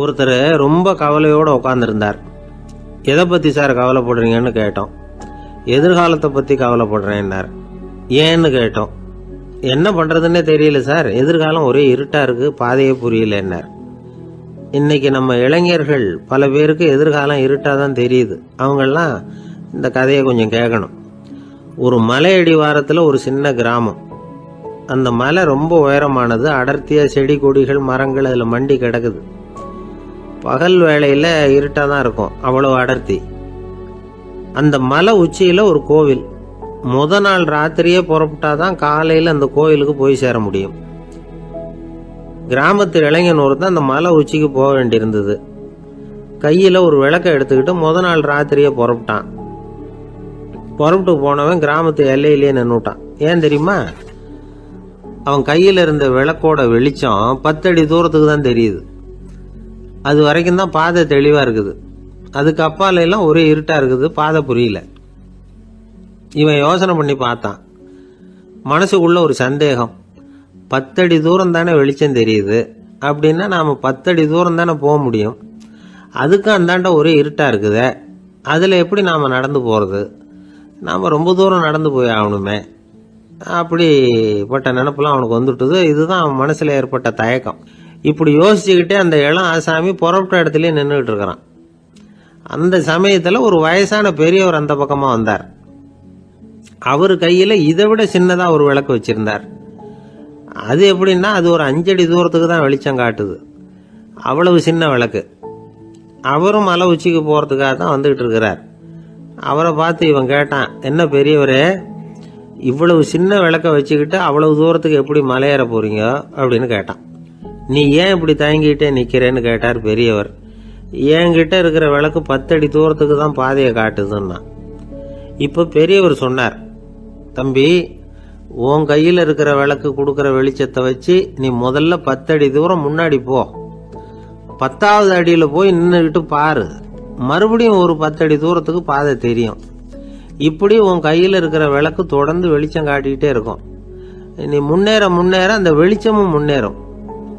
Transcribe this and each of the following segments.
ஒருத்தர் ரொம்ப கவலையோடு உட்காந்துருந்தார். எதை பற்றி சார் கவலைப்படுறீங்கன்னு கேட்டோம். எதிர்காலத்தை பற்றி கவலைப்படுறேன்னார். ஏன்னு கேட்டோம். என்ன பண்ணுறதுன்னே தெரியல சார், எதிர்காலம் ஒரே இருட்டாக இருக்குது, பாதையே புரியலன்னார். இன்னைக்கு நம்ம இளைஞர்கள் பல பேருக்கு எதிர்காலம் இருட்டாக தான் தெரியுது. அவங்கெல்லாம் இந்த கதையை கொஞ்சம் கேட்கணும். ஒரு மலை அடிவாரத்தில் ஒரு சின்ன கிராமம். அந்த மலை ரொம்ப உயரமானது. அடர்த்தியாக செடி கொடிகள் மரங்கள் அதில் மண்டி கிடக்குது. பகல் வேளையில் இருட்டாக தான் இருக்கும், அவ்வளோ அடர்த்தி. அந்த மலை உச்சியில் ஒரு கோவில். முத நாள் ராத்திரியே புறப்பட்டாதான் காலையில் அந்த கோவிலுக்கு போய் சேர முடியும். கிராமத்து இளைஞன் ஒருத்தன் அந்த மலை உச்சிக்கு போக வேண்டியிருந்தது. கையில் ஒரு விளக்கை எடுத்துக்கிட்டு முத நாள் ராத்திரியே புறப்பட்டான். புறப்பட்டு போனவன் கிராமத்து எல்லையிலேயே நின்றுட்டான். ஏன் தெரியுமா? அவன் கையில் இருந்த விளக்கோட வெளிச்சம் 10 அடி தூரத்துக்கு தான் தெரியுது. அது வரைக்கும் தான் பாதை தெளிவாக இருக்குது. அதுக்கு அப்பால எல்லாம் ஒரே இருட்டாக இருக்குது, பாதை புரியல. இவன் யோசனை பண்ணி பார்த்தான். மனசுக்குள்ள ஒரு சந்தேகம். 10 அடி தூரம் தானே வெளிச்சம் தெரியுது, அப்படின்னா நாம் 10 அடி தூரம் தானே போக முடியும். அதுக்கும் அந்தாண்ட ஒரே இருட்டாக இருக்குதே, அதில் எப்படி நாம் நடந்து போகிறது? நாம் ரொம்ப தூரம் நடந்து போய் ஆகணுமே. அப்படிப்பட்ட நினப்பெல்லாம் அவனுக்கு வந்துட்டுது. இதுதான் அவன் மனசில் ஏற்பட்ட தயக்கம். இப்படி யோசிச்சுக்கிட்டே அந்த இளம் ஆசாமி புறப்பட்ட இடத்துலயே நின்றுகிட்டு இருக்கிறான். அந்த சமயத்தில் ஒரு வயசான பெரியவர் அந்த பக்கமாக வந்தார். அவர் கையில் இதை விட சின்னதாக ஒரு விளக்கு வச்சிருந்தார். அது எப்படின்னா அது ஒரு 5 அடி தூரத்துக்கு தான் வெளிச்சம் காட்டுது. அவ்வளவு சின்ன விளக்கு. அவரும் மலை உச்சிக்கு போகிறதுக்காக தான் வந்துகிட்டு இருக்கிறார். அவரை பார்த்து இவன் கேட்டான், என்ன பெரியவரே, இவ்வளவு சின்ன விளக்க வச்சுக்கிட்டு அவ்வளவு தூரத்துக்கு எப்படி மலையேற போறீங்க அப்படின்னு கேட்டான். நீ ஏன் இப்படி தயங்கிட்டே நிக்கிறேன்னு கேட்டார் பெரியவர். என்கிட்ட இருக்கிற விளக்கு 10 அடி தூரத்துக்கு தான் பாதையை காட்டுதுன்னா. இப்ப பெரியவர் சொன்னார், தம்பி, உன் கையில் இருக்கிற விளக்கு கொடுக்குற வெளிச்சத்தை வச்சு நீ முதல்ல 10 அடி தூரம் முன்னாடி போ. 10வது அடியில் போய் நின்றுக்கிட்டு பாரு. மறுபடியும் ஒரு 10 அடி தூரத்துக்கு பாதை தெரியும். இப்படி உன் கையில் இருக்கிற விளக்கு தொடர்ந்து வெளிச்சம் காட்டிக்கிட்டே இருக்கும். நீ முன்னேற முன்னேற அந்த வெளிச்சமும் முன்னேறும்.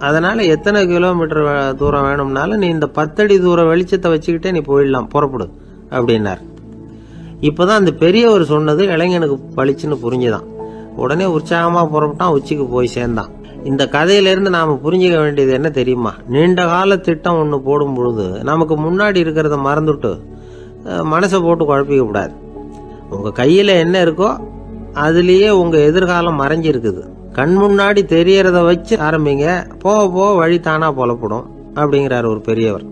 அதனால எத்தனை கிலோமீட்டர் தூரம் வேணும்னாலும் நீ இந்த 10 அடி தூரம் வெளிச்சத்தை வச்சுக்கிட்டே நீ போயிடலாம், புறப்படு அப்படின்னார். இப்பதான் அந்த பெரியவர் சொன்னது இளைஞனுக்கு பளிச்சுன்னு புரிஞ்சுதான். உடனே உற்சாகமா புறப்பட்டான், உச்சிக்கு போய் சேர்ந்தான். இந்த கதையிலிருந்து நாம புரிஞ்சுக்க வேண்டியது என்ன தெரியுமா? நீண்ட கால திட்டம் ஒன்று போடும் பொழுது நமக்கு முன்னாடி இருக்கிறத மறந்துட்டு மனசை போட்டு குழப்பிக்க கூடாது. உங்க கையில என்ன இருக்கோ அதுலயே உங்க எதிர்காலம் மறைஞ்சிருக்குது. கண் முன்னாடி தெரியறத வச்சு ஆரம்பிங்க, போக போக வழி தானா புலப்படும் அப்படிங்கிறார் ஒரு பெரியவர்.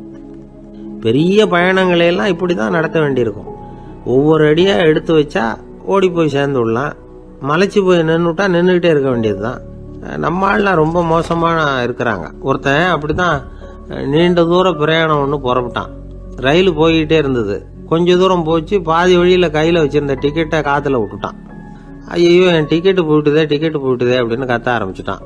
பெரிய பயணங்களை எல்லாம் இப்படிதான் நடத்த வேண்டியிருக்கும். ஒவ்வொரு அடியா எடுத்து வச்சா ஓடி போய் சேர்ந்து விடலாம். மலைச்சு போய் நின்றுட்டா நின்றுகிட்டே இருக்க வேண்டியதுதான். நம்ம ஆள்லாம் ரொம்ப மோசமான இருக்கிறாங்க. ஒருத்தன் அப்படிதான் நீண்ட தூர பிரயாணம் ஒன்று புறப்பட்டான். ரயில் போய்கிட்டே இருந்தது. கொஞ்ச தூரம் போச்சு, பாதி வழியில கையில வச்சிருந்த டிக்கெட்டை காத்துல விட்டுட்டான். ஐயோ, என் டிக்கெட்டு போயிட்டுதே அப்படின்னு கத்த ஆரம்பிச்சுட்டான்.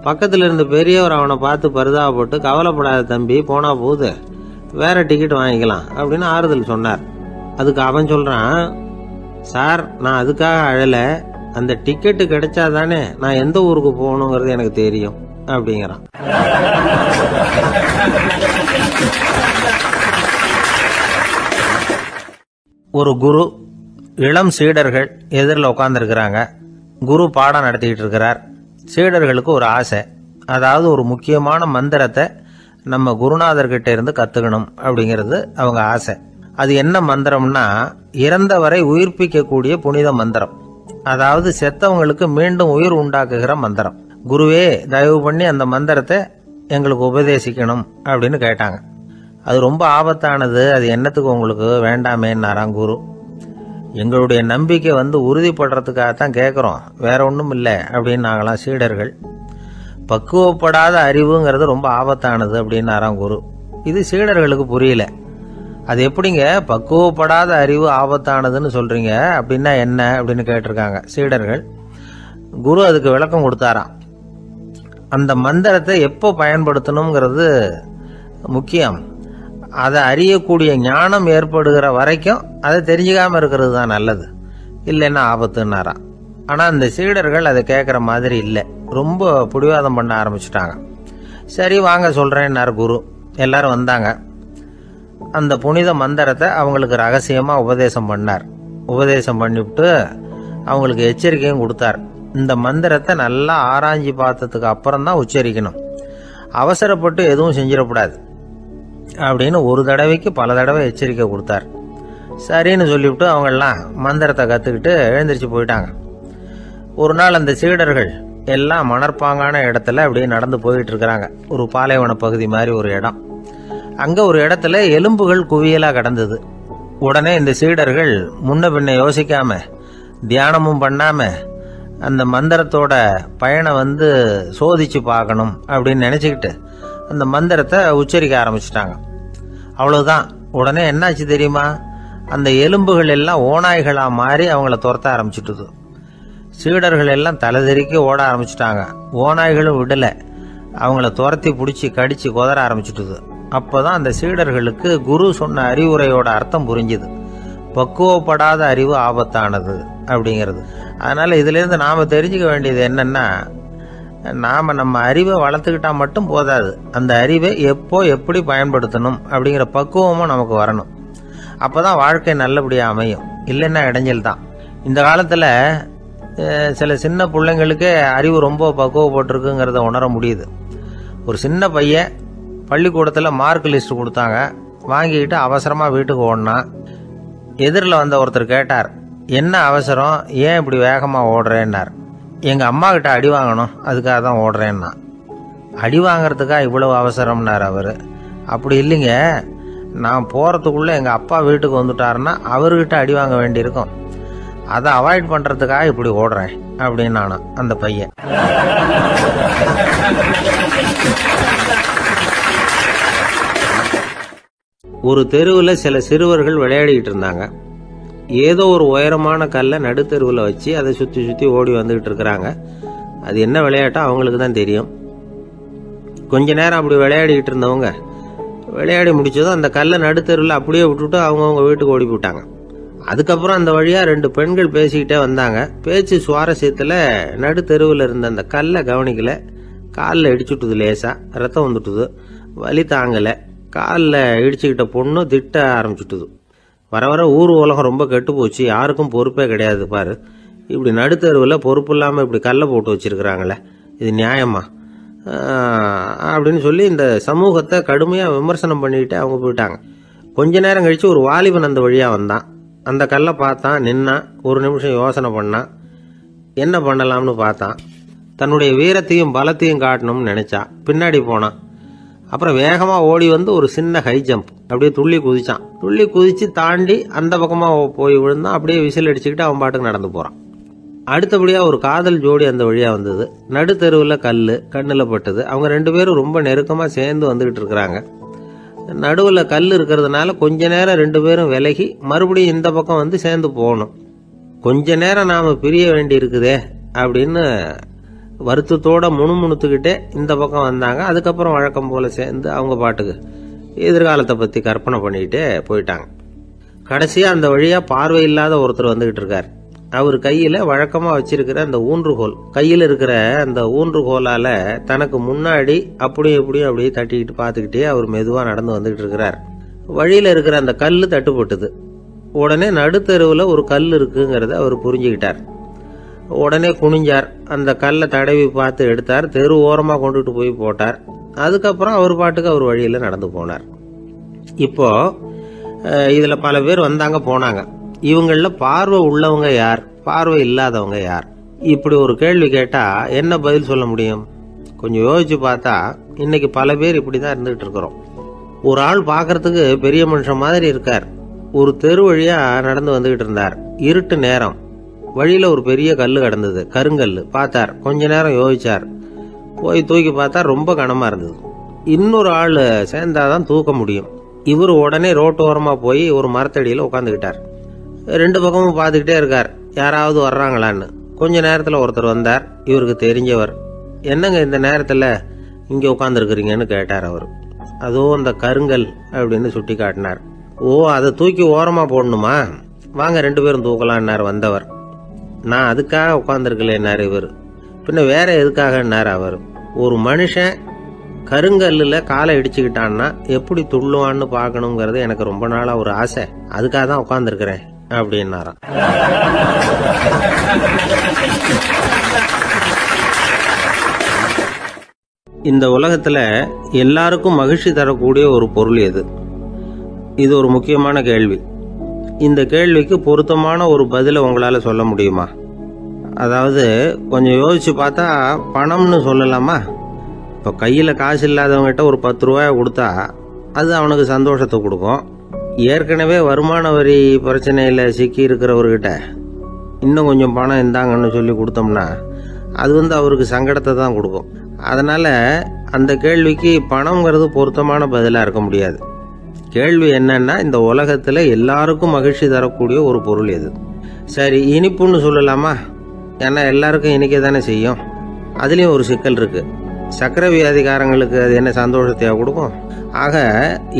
பக்கத்துல இருந்த பெரியவர் அவனை பார்த்து பரிதாபப்பட்டு, கவலைப்படாத தம்பி, போனா போகுது, வேற டிக்கெட் வாங்கிக்கலாம் அப்படின்னு ஆறுதல் சொன்னார். அதுக்கு அவன் சொல்றான், சார், நான் அதுக்காக அழல, அந்த டிக்கெட்டு கிடைச்சாதானே நான் எந்த ஊருக்கு போகணுங்கிறது எனக்கு தெரியும் அப்படிங்கிறான். ஒரு குரு, இளம் சீடர்கள் எதிரில் உட்காந்துருக்கிறாங்க. குரு பாடம் நடத்திக்கிட்டு இருக்கிறார். சீடர்களுக்கு ஒரு ஆசை, அதாவது ஒரு முக்கியமான மந்திரத்தை நம்ம குருநாதர்கிட்ட இருந்து கத்துக்கணும் அப்படிங்கிறது அவங்க ஆசை. அது என்ன மந்திரம்னா, இறந்தவரை உயிர்ப்பிக்கக்கூடிய புனித மந்திரம். அதாவது செத்தவங்களுக்கு மீண்டும் உயிர் உண்டாக்குகிற மந்திரம். குருவே, தயவு பண்ணி அந்த மந்திரத்தை எங்களுக்கு உபதேசிக்கணும் அப்படின்னு கேட்டாங்க. அது ரொம்ப ஆபத்தானது, அது என்னத்துக்கு உங்களுக்கு வேண்டாமேன்னாராம் குரு. எங்களுடைய நம்பிக்கை உறுதிப்படுறதுக்காகத்தான் கேட்குறோம், வேற ஒன்றும் இல்லை அப்படின்னு நாங்களாம் சீடர்கள். பக்குவப்படாத அறிவுங்கிறது ரொம்ப ஆபத்தானது அப்படின்னாராம் குரு. இது சீடர்களுக்கு புரியல. அது எப்படிங்க பக்குவப்படாத அறிவு ஆபத்தானதுன்னு சொல்றீங்க, அப்படின்னா என்ன அப்படின்னு கேட்டிருக்காங்க சீடர்கள். குரு அதுக்கு விளக்கம் கொடுத்தாராம். அந்த மந்திரத்தை எப்போ பயன்படுத்தணுங்கிறது முக்கியம். அதை அறியக்கூடிய ஞானம் ஏற்படுகிற வரைக்கும் அதை தெரிஞ்சுக்காம இருக்கிறது தான் நல்லது, இல்லைன்னா ஆபத்துன்னாராம். ஆனா அந்த சீடர்கள் அதை கேட்குற மாதிரி இல்லை, ரொம்ப பிடிவாதம் பண்ண ஆரம்பிச்சுட்டாங்க. சரி வாங்க சொல்றேன்னாரு குரு. எல்லாரும் வந்தாங்க. அந்த புனித மந்திரத்தை அவங்களுக்கு ரகசியமாக உபதேசம் பண்ணார். உபதேசம் பண்ணிவிட்டு அவங்களுக்கு எச்சரிக்கையும் கொடுத்தார். இந்த மந்திரத்தை நல்லா ஆராய்ச்சி பார்த்ததுக்கு அப்புறம் தான் உச்சரிக்கணும், அவசரப்பட்டு எதுவும் செஞ்சிடக்கூடாது அப்படின்னு ஒரு தடவைக்கு பல தடவை எச்சரிக்கை கொடுத்தார். சரின்னு சொல்லிவிட்டு அவங்கெல்லாம் மந்திரத்தை கற்றுக்கிட்டு எழுந்திரிச்சு போயிட்டாங்க. ஒரு நாள் அந்த சீடர்கள் எல்லாம் மணற்பாங்கான இடத்துல அப்படியே நடந்து போயிட்டு இருக்கிறாங்க. ஒரு பாலைவன பகுதி மாதிரி ஒரு இடம். அங்கே ஒரு இடத்துல எலும்புகள் குவியலாக கிடந்தது. உடனே இந்த சீடர்கள் முன்ன பின்ன யோசிக்காம தியானமும் பண்ணாம அந்த மந்திரத்தோட பயனை சோதிச்சு பார்க்கணும் அப்படின்னு நினச்சிக்கிட்டு அந்த மந்திரத்தை உச்சரிக்க ஆரம்பிச்சிட்டாங்க. அவ்வளவுதான். உடனே என்னாச்சு தெரியுமா? அந்த எலும்புகள் எல்லாம் ஓநாய்களாக மாறி அவங்கள துரத்த ஆரம்பிச்சுட்டுது. சீடர்கள் எல்லாம் தலைதெறிக்க ஓட ஆரம்பிச்சிட்டாங்க. ஓநாய்களும் விடலை, அவங்கள துரத்தி பிடிச்சி கடிச்சு கொதற ஆரம்பிச்சுட்டுது. அப்போதான் அந்த சீடர்களுக்கு குரு சொன்ன அறிவுரையோட அர்த்தம் புரிஞ்சுது. பக்குவப்படாத அறிவு ஆபத்தானது அப்படிங்கிறது. அதனால இதுலேருந்து நாம் தெரிஞ்சுக்க வேண்டியது என்னன்னா, நாம் நம்ம அறிவை வளர்த்துக்கிட்டா மட்டும் போதாது, அந்த அறிவை எப்போ எப்படி பயன்படுத்தணும் அப்படிங்கிற பக்குவமும் நமக்கு வரணும். அப்போதான் வாழ்க்கை நல்லபடியாக அமையும். இல்லைன்னா இடைஞ்சல் தான். இந்த காலத்தில் சில சின்ன பிள்ளைங்களுக்கே அறிவு ரொம்ப பக்குவப்பட்டிருக்குங்கிறத உணர முடியுது. ஒரு சின்ன பையன் பள்ளிக்கூடத்தில் மார்க் லிஸ்ட் கொடுத்தாங்க, வாங்கிக்கிட்டு அவசரமாக வீட்டுக்கு ஓடினான். எதிரில் வந்த ஒருத்தர் கேட்டார், என்ன அவசரம், ஏன் இப்படி வேகமாக ஓடுறேன்னார். எங்கள் அம்மா கிட்ட அடி வாங்கணும், அதுக்காக தான் ஓடுறேன்னா. அடி வாங்கிறதுக்கா இவ்வளவு அவசரம்னார் அவர். அப்படி இல்லைங்க, நான் போகிறதுக்குள்ளே எங்கள் அப்பா வீட்டுக்கு வந்துட்டாருன்னா அவர்கிட்ட அடி வாங்க வேண்டியிருக்கும், அதை அவாய்ட் பண்ணுறதுக்காக இப்படி ஓடுறேன் அப்படின்னு நானும் அந்த பையன். ஒரு தெருவில் சில சிறுவர்கள் விளையாடிக்கிட்டு இருந்தாங்க. ஏதோ ஒரு உயரமான கல்லை நடுத்தெருவில் வச்சு அதை சுற்றி சுற்றி ஓடி வந்துக்கிட்டு இருக்கிறாங்க. அது என்ன விளையாட்டோ அவங்களுக்கு தான் தெரியும். கொஞ்ச நேரம் அப்படி விளையாடிக்கிட்டு இருந்தவங்க விளையாடி முடிச்சதும் அந்த கல்லை நடுத்தெருவில் அப்படியே விட்டுட்டு அவங்கவுங்க வீட்டுக்கு ஓடி போயிட்டாங்க. அதுக்கப்புறம் அந்த வழியாக 2 பெண்கள் பேசிக்கிட்டே வந்தாங்க. பேச்சு சுவாரஸ்யத்தில் நடுத்தெருவில் இருந்த அந்த கல்லை கவனிக்கல. காலில் இடிச்சுட்டுது, லேசாக ரத்தம் வந்துட்டுது, வலி தாங்கலை. காலில் இடிச்சுக்கிட்ட பொண்ணு திட்ட ஆரம்பிச்சுட்டுது. வர வர ஊர் உலகம் ரொம்ப கெட்டு போச்சு, யாருக்கும் பொறுப்பே கிடையாது பாரு, இப்படி நடுத்தெருவில் பொறுப்பு இல்லாமல் இப்படி கல்லை போட்டு வச்சிருக்கிறாங்களே, இது நியாயமா அப்படின்னு சொல்லி இந்த சமூகத்தை கடுமையாக விமர்சனம் பண்ணிக்கிட்டு அவங்க போயிட்டாங்க. கொஞ்ச நேரம் கழித்து ஒரு வாலிபன் அந்த வழியாக வந்தான். அந்த கல்லை பார்த்தான், நின்னான். ஒரு நிமிஷம் யோசனை பண்ணான், என்ன பண்ணலாம்னு பார்த்தான். தன்னுடைய வீரத்தையும் பலத்தையும் காட்டணும்னு நினச்சான். பின்னாடி போனான். அப்புறம் வேகமாக ஓடி ஒரு சின்ன ஹை ஜம்ப் அப்படியே துள்ளி குதிச்சான். துள்ளி குதித்து தாண்டி அந்த பக்கமாக போய் விழுந்தான். அப்படியே விசில் அடிச்சுக்கிட்டு அவன் பாட்டுக்கு நடந்து போகிறான். அடுத்தபடியாக ஒரு காதல் ஜோடி அந்த வழியாக வந்தது. நடுத்தெருவில் கல் கண்ணில் பட்டது. அவங்க 2 பேரும் ரொம்ப நெருக்கமாக சேர்ந்து வந்துக்கிட்டு இருக்கிறாங்க. நடுவில் கல் இருக்கிறதுனால கொஞ்ச நேரம் 2 பேரும் விலகி மறுபடியும் இந்த பக்கம் சேர்ந்து போகணும். கொஞ்ச நேரம் நாம் பிரிய வேண்டி இருக்குதே அப்படின்னு வருத்தத்தோட முணுமுணுத்துக்கிட்டே இந்த பக்கம் வந்தாங்க. அதுக்கப்புறம் வழக்கம் போல சேர்ந்து அவங்க பாட்டுக்கு எதிர்காலத்தை பற்றி கற்பனை பண்ணிக்கிட்டே போயிட்டாங்க. கடைசியாக அந்த வழியாக பார்வை இல்லாத ஒருத்தர் வந்துக்கிட்டு இருக்கார். அவர் கையில் வழக்கமாக வச்சிருக்கிற அந்த ஊன்றுகோல், கையில் இருக்கிற அந்த ஊன்றுகோலால் தனக்கு முன்னாடி அப்படியே தட்டிக்கிட்டு பார்த்துக்கிட்டே அவர் மெதுவாக நடந்து வந்துக்கிட்டு இருக்கிறார். வழியில் இருக்கிற அந்த கல் தட்டுப்பட்டுது. உடனே நடுத்தெருவில் ஒரு கல் இருக்குங்கிறத அவர் புரிஞ்சுக்கிட்டார். உடனே குனிஞ்சார். அந்த கல்லை தடவி பார்த்து எடுத்தார். தெரு ஓரமாக கொண்டுட்டு போய் போட்டார். அதுக்கப்புறம் அவர் பாட்டுக்கு அவர் வழியில் நடந்து போனார். இப்போ இதில் பல பேர் வந்தாங்க போனாங்க. இவங்களில் பார்வை உள்ளவங்க யார், பார்வை இல்லாதவங்க யார்? இப்படி ஒரு கேள்வி கேட்டால் என்ன பதில் சொல்ல முடியும்? கொஞ்சம் யோசிச்சு பார்த்தா இன்னைக்கு பல பேர் இப்படி தான் இருந்துகிட்டு இருக்கிறோம். ஒரு ஆள் பார்க்கறதுக்கு பெரிய மனுஷன் மாதிரி இருக்கார். ஒரு தெரு வழியாக நடந்து வந்துகிட்டு இருந்தார். இருட்டு நேரம். வழியில் ஒரு பெரிய கல் கிடந்தது, கருங்கல். பார்த்தார். கொஞ்ச நேரம் யோசிச்சார். போய் தூக்கி பார்த்தா ரொம்ப கனமாக இருந்தது. இன்னொரு ஆள் சேர்ந்தாதான் தூக்க முடியும். இவர் உடனே ரோட்டோரமாக போய் ஒரு மரத்தடியில் உட்காந்துக்கிட்டார். 2 பக்கமும் பார்த்துக்கிட்டே இருக்கார், யாராவது வர்றாங்களான்னு. கொஞ்ச நேரத்தில் ஒருத்தர் வந்தார். இவருக்கு தெரிஞ்சவர். என்னங்க இந்த நேரத்தில் இங்கே உட்காந்துருக்குறீங்கன்னு கேட்டார் அவர். அதோ அந்த கருங்கல் அப்படின்னு சுட்டி காட்டினார். ஓ, அதை தூக்கி ஓரமாக போடணுமா? வாங்க 2 பேரும் தூக்கலான்னார் வந்தவர். நான் அதுக்காக உட்காந்துருக்கலன்னார் இவர். பின்ன வேற எதுக்காகன்னார் அவர். ஒரு மனுஷன் கருங்கல்லுல காலை இடிச்சுக்கிட்டான்னா எப்படி துள்ளுவான்னு பார்க்கணுங்கிறது எனக்கு ரொம்ப நாளா ஒரு ஆசை, அதுக்காக தான் உட்கார்ந்துருக்கிறேன் அப்படின்னாராம். இந்த உலகத்துல எல்லாருக்கும் மகிழ்ச்சி தரக்கூடிய ஒரு பொருள் எது? இது ஒரு முக்கியமான கேள்வி. இந்த கேள்விக்கு பொருத்தமான ஒரு பதிலை உங்களால சொல்ல முடியுமா? அதாவது கொஞ்சம் யோசிச்சு பார்த்தா பணம்னு சொல்லலாமா? இப்போ கையில் காசு இல்லாதவங்ககிட்ட ஒரு 10 ரூபாய் கொடுத்தா அது அவனுக்கு சந்தோஷத்தை கொடுக்கும். ஏற்கனவே வருமான வரி பிரச்சனையில் சிக்கி இருக்கிறவர்கிட்ட இன்னும் கொஞ்சம் பணம் இருந்தாங்கன்னு சொல்லி கொடுத்தோம்னா அது அவருக்கு சங்கடத்தை தான் கொடுக்கும். அதனால அந்த கேள்விக்கு பணம்ங்கிறது பொருத்தமான பதிலாக இருக்க முடியாது. கேள்வி என்னன்னா, இந்த உலகத்தில் எல்லாருக்கும் மகிழ்ச்சி தரக்கூடிய ஒரு பொருள் எது? சரி, இனிப்புன்னு சொல்லலாமா? ஏன்னா எல்லாருக்கும் இனிக்க தானே செய்யும். அதுலேயும் ஒரு சிக்கல் இருக்கு. சக்கரை வியாதிகாரங்களுக்கு அது என்ன சந்தோஷத்தையா கொடுக்கும்? ஆக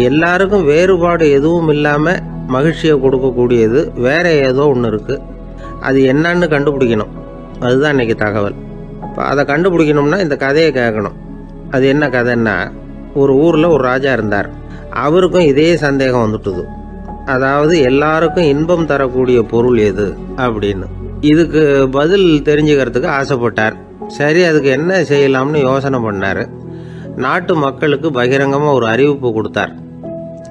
எல்லாருக்கும் வேறுபாடு எதுவும் இல்லாம மகிழ்ச்சியை கொடுக்கக்கூடியது வேற ஏதோ ஒன்று இருக்கு. அது என்னன்னு கண்டுபிடிக்கணும். அதுதான் இன்னைக்கு தகவல். இப்போ அதை கண்டுபிடிக்கணும்னா இந்த கதையை கேட்கணும். அது என்ன கதைன்னா, ஒரு ஊரில் ஒரு ராஜா இருந்தார். அவருக்கும் இதே சந்தேகம் வந்துட்டுது. அதாவது எல்லாருக்கும் இன்பம் தரக்கூடிய பொருள் எது அப்படின்னு. இதுக்கு பதில் தெரிஞ்சுக்கிறதுக்கு ஆசைப்பட்டார். சரி, அதுக்கு என்ன செய்யலாம்னு யோசனை பண்ணார். நாட்டு மக்களுக்கு பகிரங்கமாக ஒரு அறிவிப்பு கொடுத்தார்.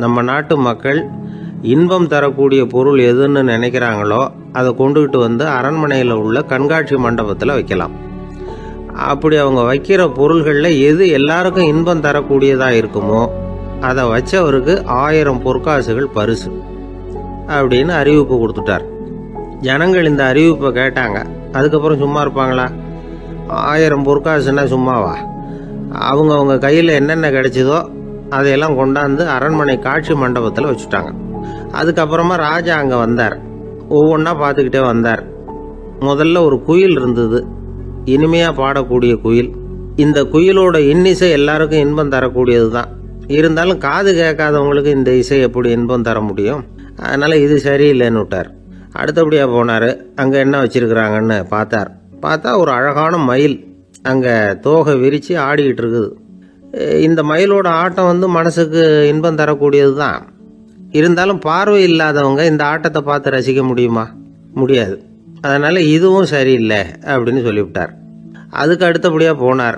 நம்ம நாட்டு மக்கள் இன்பம் தரக்கூடிய பொருள் எதுன்னு நினைக்கிறாங்களோ அதை கொண்டுகிட்டு வந்து அரண்மனையில் உள்ள கண்காட்சி மண்டபத்தில் வைக்கலாம். அப்படி அவங்க வைக்கிற பொருள்களில் எது எல்லாருக்கும் இன்பம் தரக்கூடியதாக இருக்குமோ அதை வச்சவருக்கு 1000 பொற்காசுகள் பரிசு அப்படின்னு அறிவிப்பு கொடுத்துட்டார். ஜனங்கள் இந்த அறிவிப்பை கேட்டாங்க. அதுக்கப்புறம் சும்மா இருப்பாங்களா? 1000 பொற்காசுன்னா சும்மாவா? அவங்க கையில் என்னென்ன கிடைச்சதோ அதையெல்லாம் கொண்டாந்து அரண்மனை காட்சி மண்டபத்தில் வச்சுட்டாங்க. அதுக்கப்புறமா ராஜா அங்கே வந்தார். ஒவ்வொன்றா பார்த்துக்கிட்டே வந்தார். முதல்ல ஒரு குயில் இருந்தது, இனிமையாக பாடக்கூடிய குயில். இந்த குயிலோட இன்னிசை எல்லாருக்கும் இன்பம் தரக்கூடியது தான். இருந்தாலும் காது கேட்காதவங்களுக்கு இந்த இசை எப்படி இன்பம் தர முடியும்? அதனால இது சரியில்லைன்னு விட்டார். அடுத்தபடியாக போனார். அங்கே என்ன வச்சிருக்கிறாங்கன்னு பார்த்தா ஒரு அழகான மயில் அங்கே தோகை விரித்து ஆடிக்கிட்டு இருக்குது. இந்த மயிலோட ஆட்டம் மனசுக்கு இன்பம் தரக்கூடியது தான். இருந்தாலும் பார்வை இல்லாதவங்க இந்த ஆட்டத்தை பார்த்து ரசிக்க முடியுமா? முடியாது. அதனால இதுவும் சரியில்லை அப்படின்னு சொல்லிவிட்டார். அதுக்கு அடுத்தபடியாக போனார்.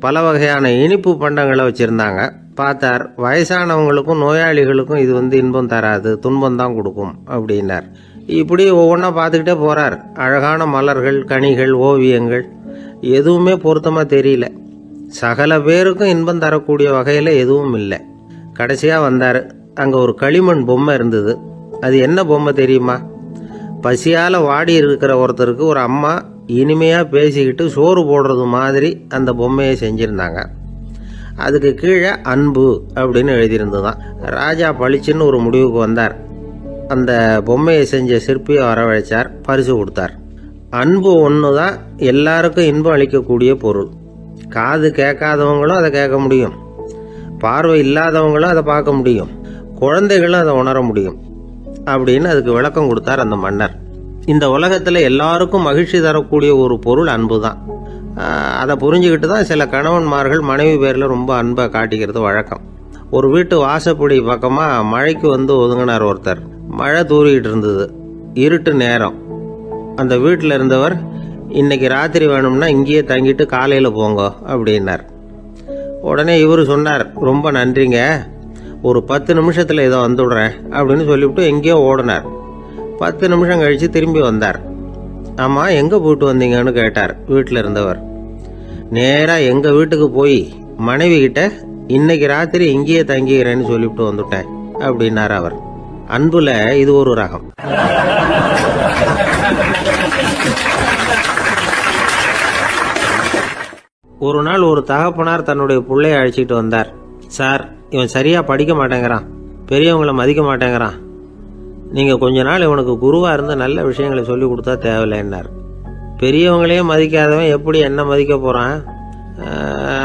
பல வகையான இனிப்பு பண்டங்களை வச்சுருந்தாங்க. பார்த்தார், வயசானவங்களுக்கும் நோயாளிகளுக்கும் இது இன்பம் தராது, துன்பம் தான் கொடுக்கும் அப்படின்னார். இப்படி ஒவ்வொன்றா பார்த்துக்கிட்டே போகிறார். அழகான மலர்கள், கனிகள், ஓவியங்கள் எதுவுமே பொருத்தமாக தெரியல. சகல பேருக்கும் இன்பம் தரக்கூடிய வகையில் எதுவும் இல்லை. கடைசியாக வந்தார். அங்கே ஒரு களிமண் பொம்மை இருந்தது. அது என்ன பொம்மை தெரியுமா? பசியால் வாடி இருக்கிற ஒருத்தருக்கு ஒரு அம்மா இனிமையாக பேசிக்கிட்டு சோறு போடுறது மாதிரி அந்த பொம்மையை செஞ்சுருந்தாங்க. அதுக்கு கீழே அன்பு அப்படின்னு எழுதியிருந்துதான். ராஜா பளிச்சுன்னு ஒரு முடிவுக்கு வந்தார். அந்த பொம்மையை செஞ்ச சிற்பியை வரவழைச்சார், பரிசு கொடுத்தார். அன்பு ஒன்று தான் எல்லாருக்கும் இன்பம் அளிக்கக்கூடிய பொருள். காது கேட்காதவங்களும் அதை கேட்க முடியும், பார்வை இல்லாதவங்களும் அதை பார்க்க முடியும், குழந்தைகளும் அதை உணர முடியும் அப்படின்னு அதுக்கு விளக்கம் கொடுத்தார் அந்த மன்னர். இந்த உலகத்தில் எல்லாருக்கும் மகிழ்ச்சி தரக்கூடிய ஒரு பொருள் அன்பு தான். அதை புரிஞ்சுக்கிட்டு தான் சில கணவன்மார்கள் மனைவி பேரில் ரொம்ப அன்பை காட்டிக்கிறது வழக்கம். ஒரு வீட்டு வாசப்படி பக்கமாக மழைக்கு ஒதுங்கினார் ஒருத்தர். மழை தூரிக்கிட்டு இருந்தது, இருட்டு நேரம். அந்த வீட்டில் இருந்தவர், இன்னைக்கு ராத்திரி வேணும்னா இங்கேயே தங்கிட்டு காலையில் போங்க அப்படின்னார். உடனே இவர் சொன்னார், ரொம்ப நன்றிங்க, ஒரு 10 நிமிஷத்தில் இதை வந்துடுறேன் அப்படின்னு சொல்லிவிட்டு எங்கேயோ ஓடினார். 10 நிமிஷம் கழித்து திரும்பி வந்தார். ஆமாம், எங்கே போயிட்டு வந்தீங்கன்னு கேட்டார் வீட்டில் இருந்தவர். நேராக எங்கள் வீட்டுக்கு போய் மனைவி கிட்ட இன்னைக்கு ராத்திரி இங்கேயே தங்கிக்கிறேன்னு சொல்லிவிட்டு வந்துட்டேன் அப்படின்னார் அவர். அன்புல இது ஒரு ரகம். ஒரு நாள் ஒரு தகப்பனார் தன்னுடைய பிள்ளைய அழைச்சிட்டு வந்தார். சார், இவன் சரியா படிக்க மாட்டேங்கிறான், பெரியவங்களை மதிக்க மாட்டேங்கிறான், நீங்க கொஞ்ச நாள் இவனுக்கு குருவா இருந்து நல்ல விஷயங்களை சொல்லி கொடுத்தா தேவையில்லைன்னார். பெரியவங்களையே மதிக்காதவன் எப்படி என்ன மதிக்க போறான்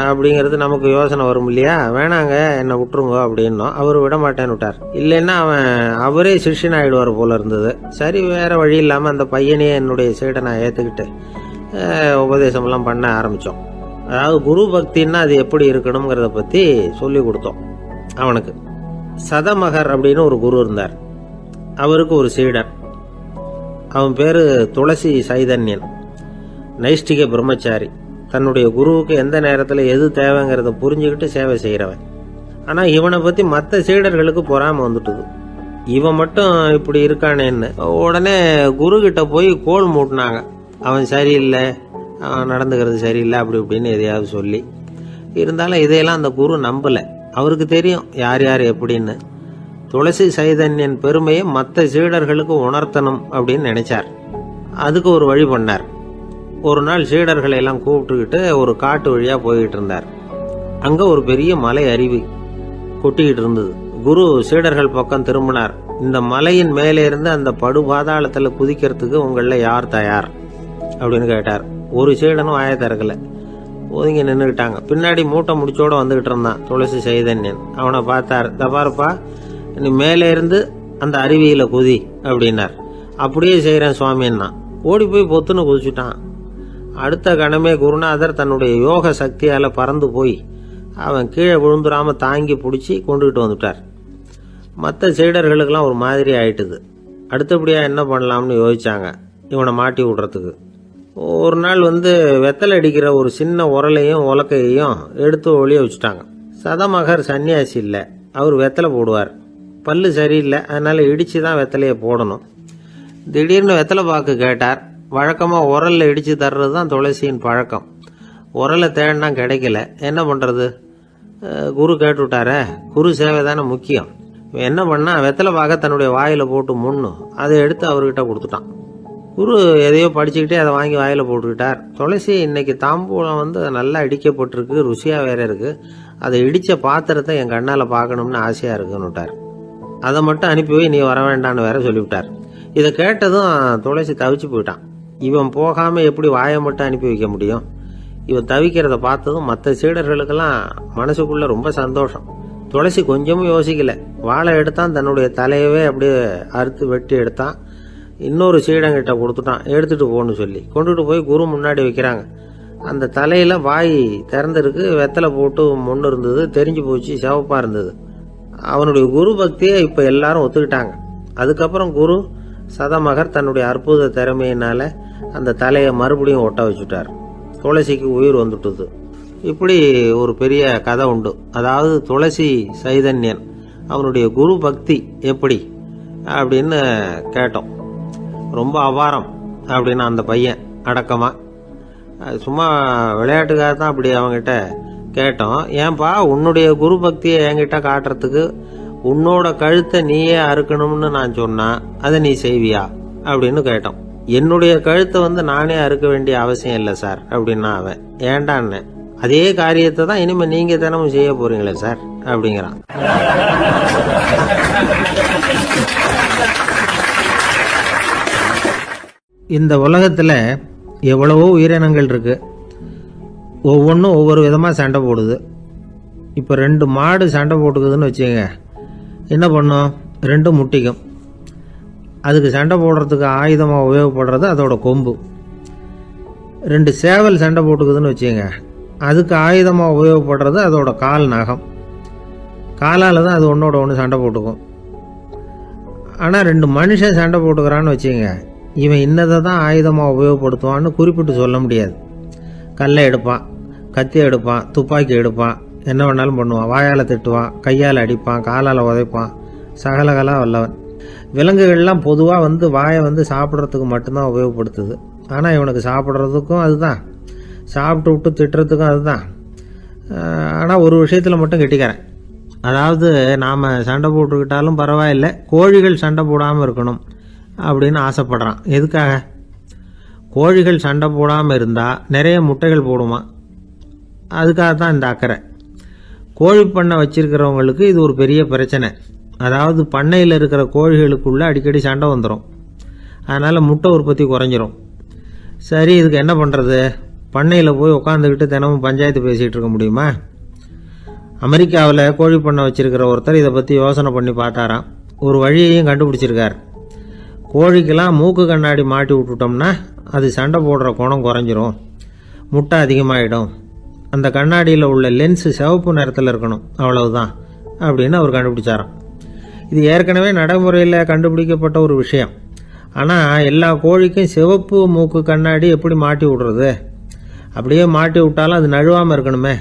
அப்படிங்கிறது நமக்கு யோசனை வரும் இல்லையா? வேணாங்க, என்னை விட்டுருங்க அப்படின்னோம். அவர் விட மாட்டேன்னு விட்டார். இல்லைன்னா அவரே சிஷ்யன் ஆயிடுவார் போல இருந்தது. சரி, வேற வழி இல்லாமல் அந்த பையனையே என்னுடைய சைடை நான் ஏற்றுக்கிட்டு உபதேசமெல்லாம் பண்ண ஆரம்பித்தோம். அதாவது குரு பக்தின்னா அது எப்படி இருக்கணுங்கிறத பற்றி சொல்லி கொடுத்தோம் அவனுக்கு. சதமகர் அப்படின்னு ஒரு குரு இருந்தார். அவருக்கு ஒரு சீடர். அவன் பேர் துளசி சைதன்யன். நைஷ்டிக பிரம்மச்சாரி. தன்னுடைய குருவுக்கு எந்த நேரத்தில் எது தேவைங்கிறத புரிஞ்சுக்கிட்டு சேவை செய்கிறவன். ஆனால் இவனை பற்றி மற்ற சீடர்களுக்கு பொறாமை வந்துட்டுது. இவன் மட்டும் இப்படி இருக்கானேன்னு உடனே குரு கிட்ட போய் கோல் மூட்டினாங்க. அவன் சரியில்லை, அவன் நடந்துக்கிறது சரியில்லை, அப்படி இப்படின்னு எதையாவது சொல்லி. இருந்தாலும் இதையெல்லாம் அந்த குரு நம்பலை. அவருக்கு தெரியும் யார் யார் எப்படின்னு. துளசி சைதன்யன் பெருமையை மற்ற சீடர்களுக்கு உணர்த்தணும் அப்படின்னு நினைச்சார். அதுக்கு ஒரு வழி பண்ணார். ஒரு நாள் சீடர்களை எல்லாம் கூப்பிட்டுக்கிட்டு ஒரு காட்டு வழியாக போய்கிட்டு இருந்தார். அங்கே ஒரு பெரிய மலை அருவி கொட்டிக்கிட்டு இருந்தது. குரு சீடர்கள் பக்கம் திரும்பினார். இந்த மலையின் மேலே இருந்து அந்த படுபாதாளத்தில் குதிக்கிறதுக்கு உங்களில் யார் தயார் அப்படின்னு கேட்டார். ஒரு சீடனும் வாயை திறக்கல, ஒதுங்கி நின்றுக்கிட்டாங்க. பின்னாடி மூட்டை முடிச்சோட வந்துகிட்டு இருந்தான் துளசி சைதன்யன். அவனை பார்த்தார். தபாரப்பா, நீ மேலே இருந்து அந்த அருவியில் குதி அப்படின்னார். அப்படியே செய்கிறேன் சுவாமின்னா ஓடி போய் பொத்துன்னு குதிச்சுட்டான். அடுத்த கணமே குருநாதர் தன்னுடைய யோக சக்தியால் பறந்து போய் அவன் கீழே விழுந்துடாம தாங்கி பிடிச்சி கொண்டுகிட்டு வந்துட்டார். மற்ற சீடர்களுக்கெல்லாம் ஒரு மாதிரி ஆயிட்டுது. அடுத்தபடியாக என்ன பண்ணலாம்னு யோசிச்சாங்க இவனை மாட்டி விடுறதுக்கு. ஒரு நாள் வெத்தலை அடிக்கிற ஒரு சின்ன உரலையும் உலக்கையையும் எடுத்து ஒளிய வச்சுட்டாங்க. சதமகர் சன்னியாசி இல்லை, அவர் வெத்தலை போடுவார். பல்லு சரியில்லை, அதனால இடிச்சு தான் வெத்தலையை போடணும். திடீர்னு வெத்தலை பாக்கு கேட்டார். வழக்கமாக உரலில் இடித்து தர்றது தான் துளசியின் பழக்கம். உரலை தேடினா கிடைக்கல, என்ன பண்ணுறது? குரு கேட்டுவிட்டாரே, குரு சேவை தானே முக்கியம். என்ன பண்ணா, வெத்தலை பாக்க தன்னுடைய வாயில் போட்டு முன்னும் அதை எடுத்து அவர்கிட்ட கொடுத்துட்டான். குரு எதையோ படிச்சுக்கிட்டே அதை வாங்கி வாயில் போட்டுக்கிட்டார். துளசி இன்னைக்கு தாம்பூலம் நல்லா இடிக்கப்பட்டிருக்கு, ருசியாக வேற இருக்கு, அதை இடித்த பாத்திரத்தை என் கண்ணால் பார்க்கணும்னு ஆசையாக இருக்குன்னு விட்டார். அதை மட்டும் அனுப்பி போய் நீ வர வேண்டான்னு வேற சொல்லிவிட்டார். இதை கேட்டதும் துளசி தவிச்சு போயிட்டான். இவன் போகாமல் எப்படி வாயை மட்டும் அனுப்பி வைக்க முடியும்? இவன் தவிக்கிறத பார்த்ததும் மற்ற சீடர்களுக்கெல்லாம் மனசுக்குள்ள ரொம்ப சந்தோஷம். துளசி கொஞ்சமும் யோசிக்கல, வாழை எடுத்தான், தன்னுடைய தலையவே அப்படியே அறுத்து வெட்டி எடுத்தான். இன்னொரு சீடங்கிட்ட கொடுத்துட்டான், எடுத்துட்டு போன்னு சொல்லி. கொண்டுட்டு போய் குரு முன்னாடி வைக்கிறாங்க. அந்த தலையில வாய் திறந்திருக்கு, வெத்தலை போட்டு முன்னு இருந்தது, தெரிஞ்சு போச்சு, சிவப்பா இருந்தது. அவனுடைய குரு பக்தியை இப்ப எல்லாரும் ஒத்துக்கிட்டாங்க. அதுக்கப்புறம் குரு சதமகர் தன்னுடைய அற்புத திறமையினால அந்த தலையை மறுபடியும் ஒட்ட வச்சுட்டார். துளசிக்கு உயிர் வந்துட்டுது. இப்படி ஒரு பெரிய கதை உண்டு. அதாவது துளசி சைதன்யன் அவனுடைய குரு பக்தி எப்படி அப்படின்னு கேட்டோம். ரொம்ப அபாரம் அப்படின்னு அந்த பையன் அடக்கமா, சும்மா விளையாட்டுக்காக தான் அப்படி அவங்ககிட்ட கேட்டோம். ஏன்பா உன்னுடைய குரு பக்தியை என்கிட்ட காட்டுறதுக்கு உன்னோட கழுத்தை நீயே அறுக்கணும்னு நான் சொன்னா அதை நீ செய்வியா அப்படின்னு கேட்டோம். என்னுடைய கழுத்தை நானே அறுக்க வேண்டிய அவசியம் இல்லை சார் அப்படின்னா அவன். ஏண்டான்னு, அதே காரியத்தை தான் இனிமே நீங்க தினமும் செய்ய போறீங்களே சார் அப்படிங்கிறான். இந்த உலகத்துல எவ்வளவோ உயிரினங்கள் இருக்கு. ஒவ்வொன்றும் ஒவ்வொரு விதமாக சண்டை போடுது. இப்போ 2 மாடு சண்டை போட்டுக்குதுன்னு வச்சுங்க, என்ன பண்ணும்? 2 முட்டிக்கும். அதுக்கு சண்டை போடுறதுக்கு ஆயுதமாக உபயோகப்படுறது அதோட கொம்பு. 2 சேவல் சண்டை போட்டுக்குதுன்னு வச்சுங்க, அதுக்கு ஆயுதமாக உபயோகப்படுறது அதோட கால் நகம். காலால் தான் அது ஒன்றோட ஒன்று சண்டை போட்டுக்கும். ஆனால் 2 மனுஷன் சண்டை போட்டுக்கிறான்னு வச்சுங்க, இவன் இன்னதை தான் ஆயுதமாக உபயோகப்படுத்துவான்னு குறிப்பிட்டு சொல்ல முடியாது. கல்லை எடுப்பான், கத்தி எடுப்பான், துப்பாக்கி எடுப்பான், என்ன வேணாலும் பண்ணுவான். வாயால் திட்டுவான், கையால் அடிப்பான், காலால் உதைப்பான், சகலகலா வல்லவன். விலங்குகள்லாம் பொதுவாக வாயை சாப்பிட்றதுக்கு மட்டும்தான் உபயோகப்படுத்துது. ஆனால் இவனுக்கு சாப்பிட்றதுக்கும் அதுதான், சாப்பிட்டு விட்டு திட்டுறதுக்கும் அதுதான். ஆனால் ஒரு விஷயத்தில் மட்டும் கெட்டிக்கிறேன். அதாவது நாம் சண்டை போட்டுக்கிட்டாலும் பரவாயில்லை, கோழிகள் சண்டை போடாமல் இருக்கணும் அப்படின்னு ஆசைப்படுறான். எதுக்காக? கோழிகள் சண்டை போடாமல் இருந்தால் நிறைய முட்டைகள் போடுமா, அதுக்காக தான் இந்த அக்கறை. கோழி பண்ணை வச்சிருக்கிறவங்களுக்கு இது ஒரு பெரிய பிரச்சனை. அதாவது பண்ணையில் இருக்கிற கோழிகளுக்குள்ள அடிக்கடி சண்டை வந்துடும், அதனால் முட்டை உற்பத்தி குறைஞ்சிரும். சரி, இதுக்கு என்ன பண்ணுறது? பண்ணையில் போய் உட்காந்துக்கிட்டு தினமும் பஞ்சாயத்து பேசிகிட்டு இருக்க முடியுமா? அமெரிக்காவில் கோழி பண்ணை வச்சிருக்கிற ஒருத்தர் இதை பற்றி யோசனை பண்ணி பார்த்தாராம். ஒரு வழியையும் கண்டுபிடிச்சிருக்கார். கோழிக்கெல்லாம் மூக்கு கண்ணாடி மாட்டி விட்டுட்டோம்னா அது சண்டை போடுற குணம் குறைஞ்சிரும், முட்டை அதிகமாகிடும் அந்த கண்ணாடியில் உள்ள லென்ஸு சிவப்பு நிறத்தில் இருக்கணும், அவ்வளவுதான் அப்படின்னு அவர் கண்டுபிடிச்சாராம். இது ஏற்கனவே நடைமுறையில் கண்டுபிடிக்கப்பட்ட ஒரு விஷயம். ஆனால் எல்லா கோழிக்கும் சிவப்பு மூக்கு கண்ணாடி எப்படி மாட்டி விடுறது? அப்படியே மாட்டி விட்டாலும் அது நழுவாமல் இருக்கணுமே.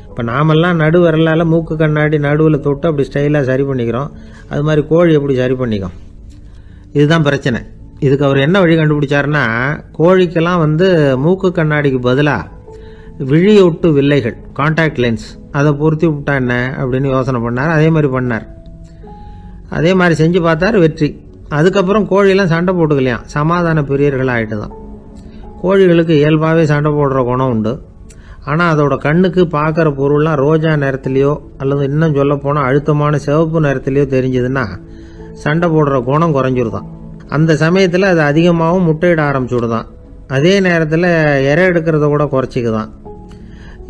இப்போ நாமெல்லாம் நடு விரலால் மூக்கு கண்ணாடி நடுவில் தொட்டு அப்படி ஸ்டைலாக சரி பண்ணிக்கிறோம். அது மாதிரி கோழி எப்படி சரி பண்ணிக்கும்? இதுதான் பிரச்சனை. இதுக்கு அவர் என்ன வழி கண்டுபிடிச்சாருன்னா, கோழிக்கெல்லாம் மூக்கு கண்ணாடிக்கு பதிலாக விழியொட்டு வில்லைகள், கான்டாக்ட் லென்ஸ், அதை பொருத்தி விட்டா என்ன அப்படின்னு யோசனை பண்ணார். அதே மாதிரி பண்ணார். அதே மாதிரி செஞ்சு பார்த்தார், வெற்றி. அதுக்கப்புறம் கோழியெல்லாம் சண்டை போட்டுக்கலையாம், சமாதான பிரியர்கள் ஆகிட்டு தான். கோழிகளுக்கு இயல்பாகவே சண்டை போடுற குணம் உண்டு. ஆனால் அதோட கண்ணுக்கு பார்க்குற பொருள்லாம் ரோஜா நிறத்துலையோ அல்லது இன்னும் சொல்ல போனால் அழுத்தமான சிவப்பு நிறத்துலையோ தெரிஞ்சதுன்னா சண்டை போடுற குணம் குறைஞ்சிருதான். அந்த சமயத்தில் அது அதிகமாகவும் முட்டையிட ஆரம்பிச்சுடுதான். அதே நேரத்தில் இறை எடுக்கிறத கூட குறைச்சிக்குதான்.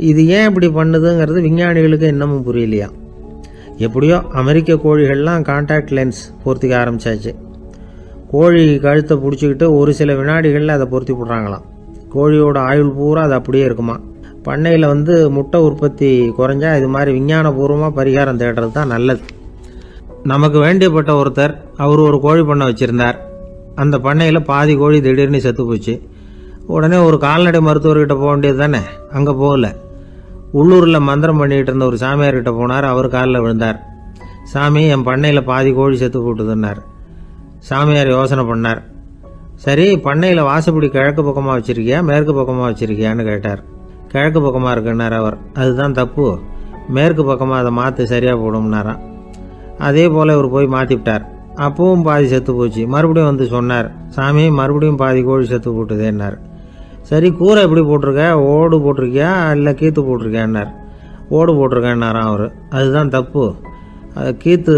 இது ஏன் இப்படி பண்ணுதுங்கிறது விஞ்ஞானிகளுக்கு இன்னமும் புரியலையா. எப்படியோ அமெரிக்க கோழிகள்லாம் கான்டாக்ட் லென்ஸ் பொருத்திக்க ஆரம்பிச்சாச்சு. கோழி கழுத்தை பிடிச்சிக்கிட்டு ஒரு சில வினாடிகளில் அதை பொருத்தி விட்றாங்களாம். கோழியோட ஆயுள் பூரா அது அப்படியே இருக்குமா. பண்ணையில் முட்டை உற்பத்தி குறைஞ்சா இது மாதிரி விஞ்ஞானபூர்வமாக பரிகாரம் தேடுறது தான் நல்லது. நமக்கு வேண்டியப்பட்ட ஒருத்தர், அவர் ஒரு கோழி பண்ணை வச்சுருந்தார். அந்த பண்ணையில் பாதி கோழி திடீர்னு செத்து போச்சு. உடனே ஒரு கால்நடை மருத்துவர்கிட்ட போக வேண்டியது தானே. அங்கே போகல. உள்ளூரில் மந்திரம் பண்ணிகிட்டு இருந்த ஒரு சாமியார்கிட்ட போனார். அவர் காலில் விழுந்தார். சாமி, என் பண்ணையில் பாதி கோழி செத்து போட்டுதுன்னார். சாமியார் யோசனை பண்ணார். சரி, பண்ணையில் வாசப்படி கிழக்கு பக்கமாக வச்சுருக்கியா மேற்கு பக்கமாக வச்சுருக்கியான்னு கேட்டார். கிழக்கு பக்கமாக இருக்குன்னார் அவர். அதுதான் தப்பு, மேற்கு பக்கமாக அதை மாற்றி சரியாக போடும்னாராம். அதே போல் இவர் போய் மாற்றிவிட்டார். அப்பவும் பாதி செத்து போச்சு. மறுபடியும் சொன்னார், சாமி மறுபடியும் பாதி கோழி செத்து போட்டுதேன்னார். சரி, கூரை எப்படி போட்டிருக்க, ஓடு போட்டிருக்கியா இல்லை கீத்து போட்டிருக்கியான்னார். ஓடு போட்டிருக்கேன்னாராம் அவர். அதுதான் தப்பு, கீத்து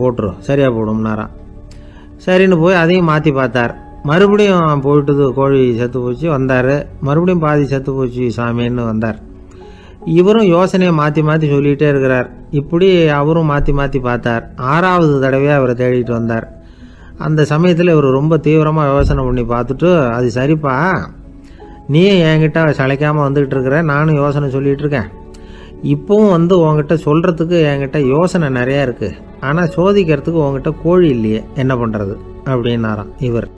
போட்டுரு சரியாக போடும்னாராம். சரின்னு போய் அதையும் மாற்றி பார்த்தார். மறுபடியும் போயிட்டுது, கோழி செத்து போச்சு. வந்தார், மறுபடியும் பாதி செத்து போச்சு சாமின்னு வந்தார். இவரும் யோசனையை மாற்றி மாற்றி சொல்லிகிட்டே இருக்கிறார். இப்படி அவரும் மாற்றி மாற்றி பார்த்தார். 6வது தடவையாக அவரை தேடிட்டு வந்தார். அந்த சமயத்தில் இவர் ரொம்ப தீவிரமாக யோசனை பண்ணி பார்த்துட்டு, அது சரிப்பா, நீயும் என்கிட்ட சளைக்காமல் வந்துக்கிட்டு இருக்கிற, நானும் யோசனை சொல்லிகிட்டு இருக்கேன். இப்போவும் உங்ககிட்ட சொல்கிறதுக்கு என்கிட்ட யோசனை நிறையா இருக்குது. ஆனால் சோதிக்கிறதுக்கு உங்ககிட்ட கோழி இல்லையே, என்ன பண்ணுறது அப்படின்னாராம் இவர்.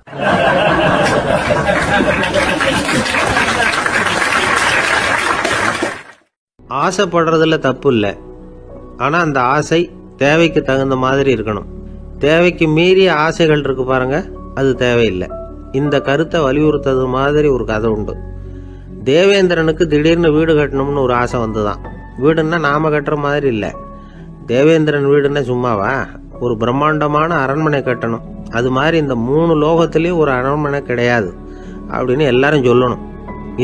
ஆசைப்படுறதுல தப்பு இல்லை. ஆனால் அந்த ஆசை தேவைக்கு தகுந்த மாதிரி இருக்கணும். தேவைக்கு மீறிய ஆசைகள் இருக்கு பாருங்க, அது தேவையில்லை. இந்த கருத்தை வலியுறுத்தது மாதிரி ஒரு கதை உண்டு. தேவேந்திரனுக்கு திடீர்னு வீடு கட்டணும்னு ஒரு ஆசை வந்துதான். வீடுன்னா நாம கட்டுற மாதிரி இல்லை. தேவேந்திரன் வீடுன்னா சும்மாவா, ஒரு பிரம்மாண்டமான அரண்மனை கட்டணும். அது மாதிரி இந்த 3 லோகத்திலையும் ஒரு அரண்மனை கிடையாது அப்படின்னு எல்லாரும் சொல்லணும்.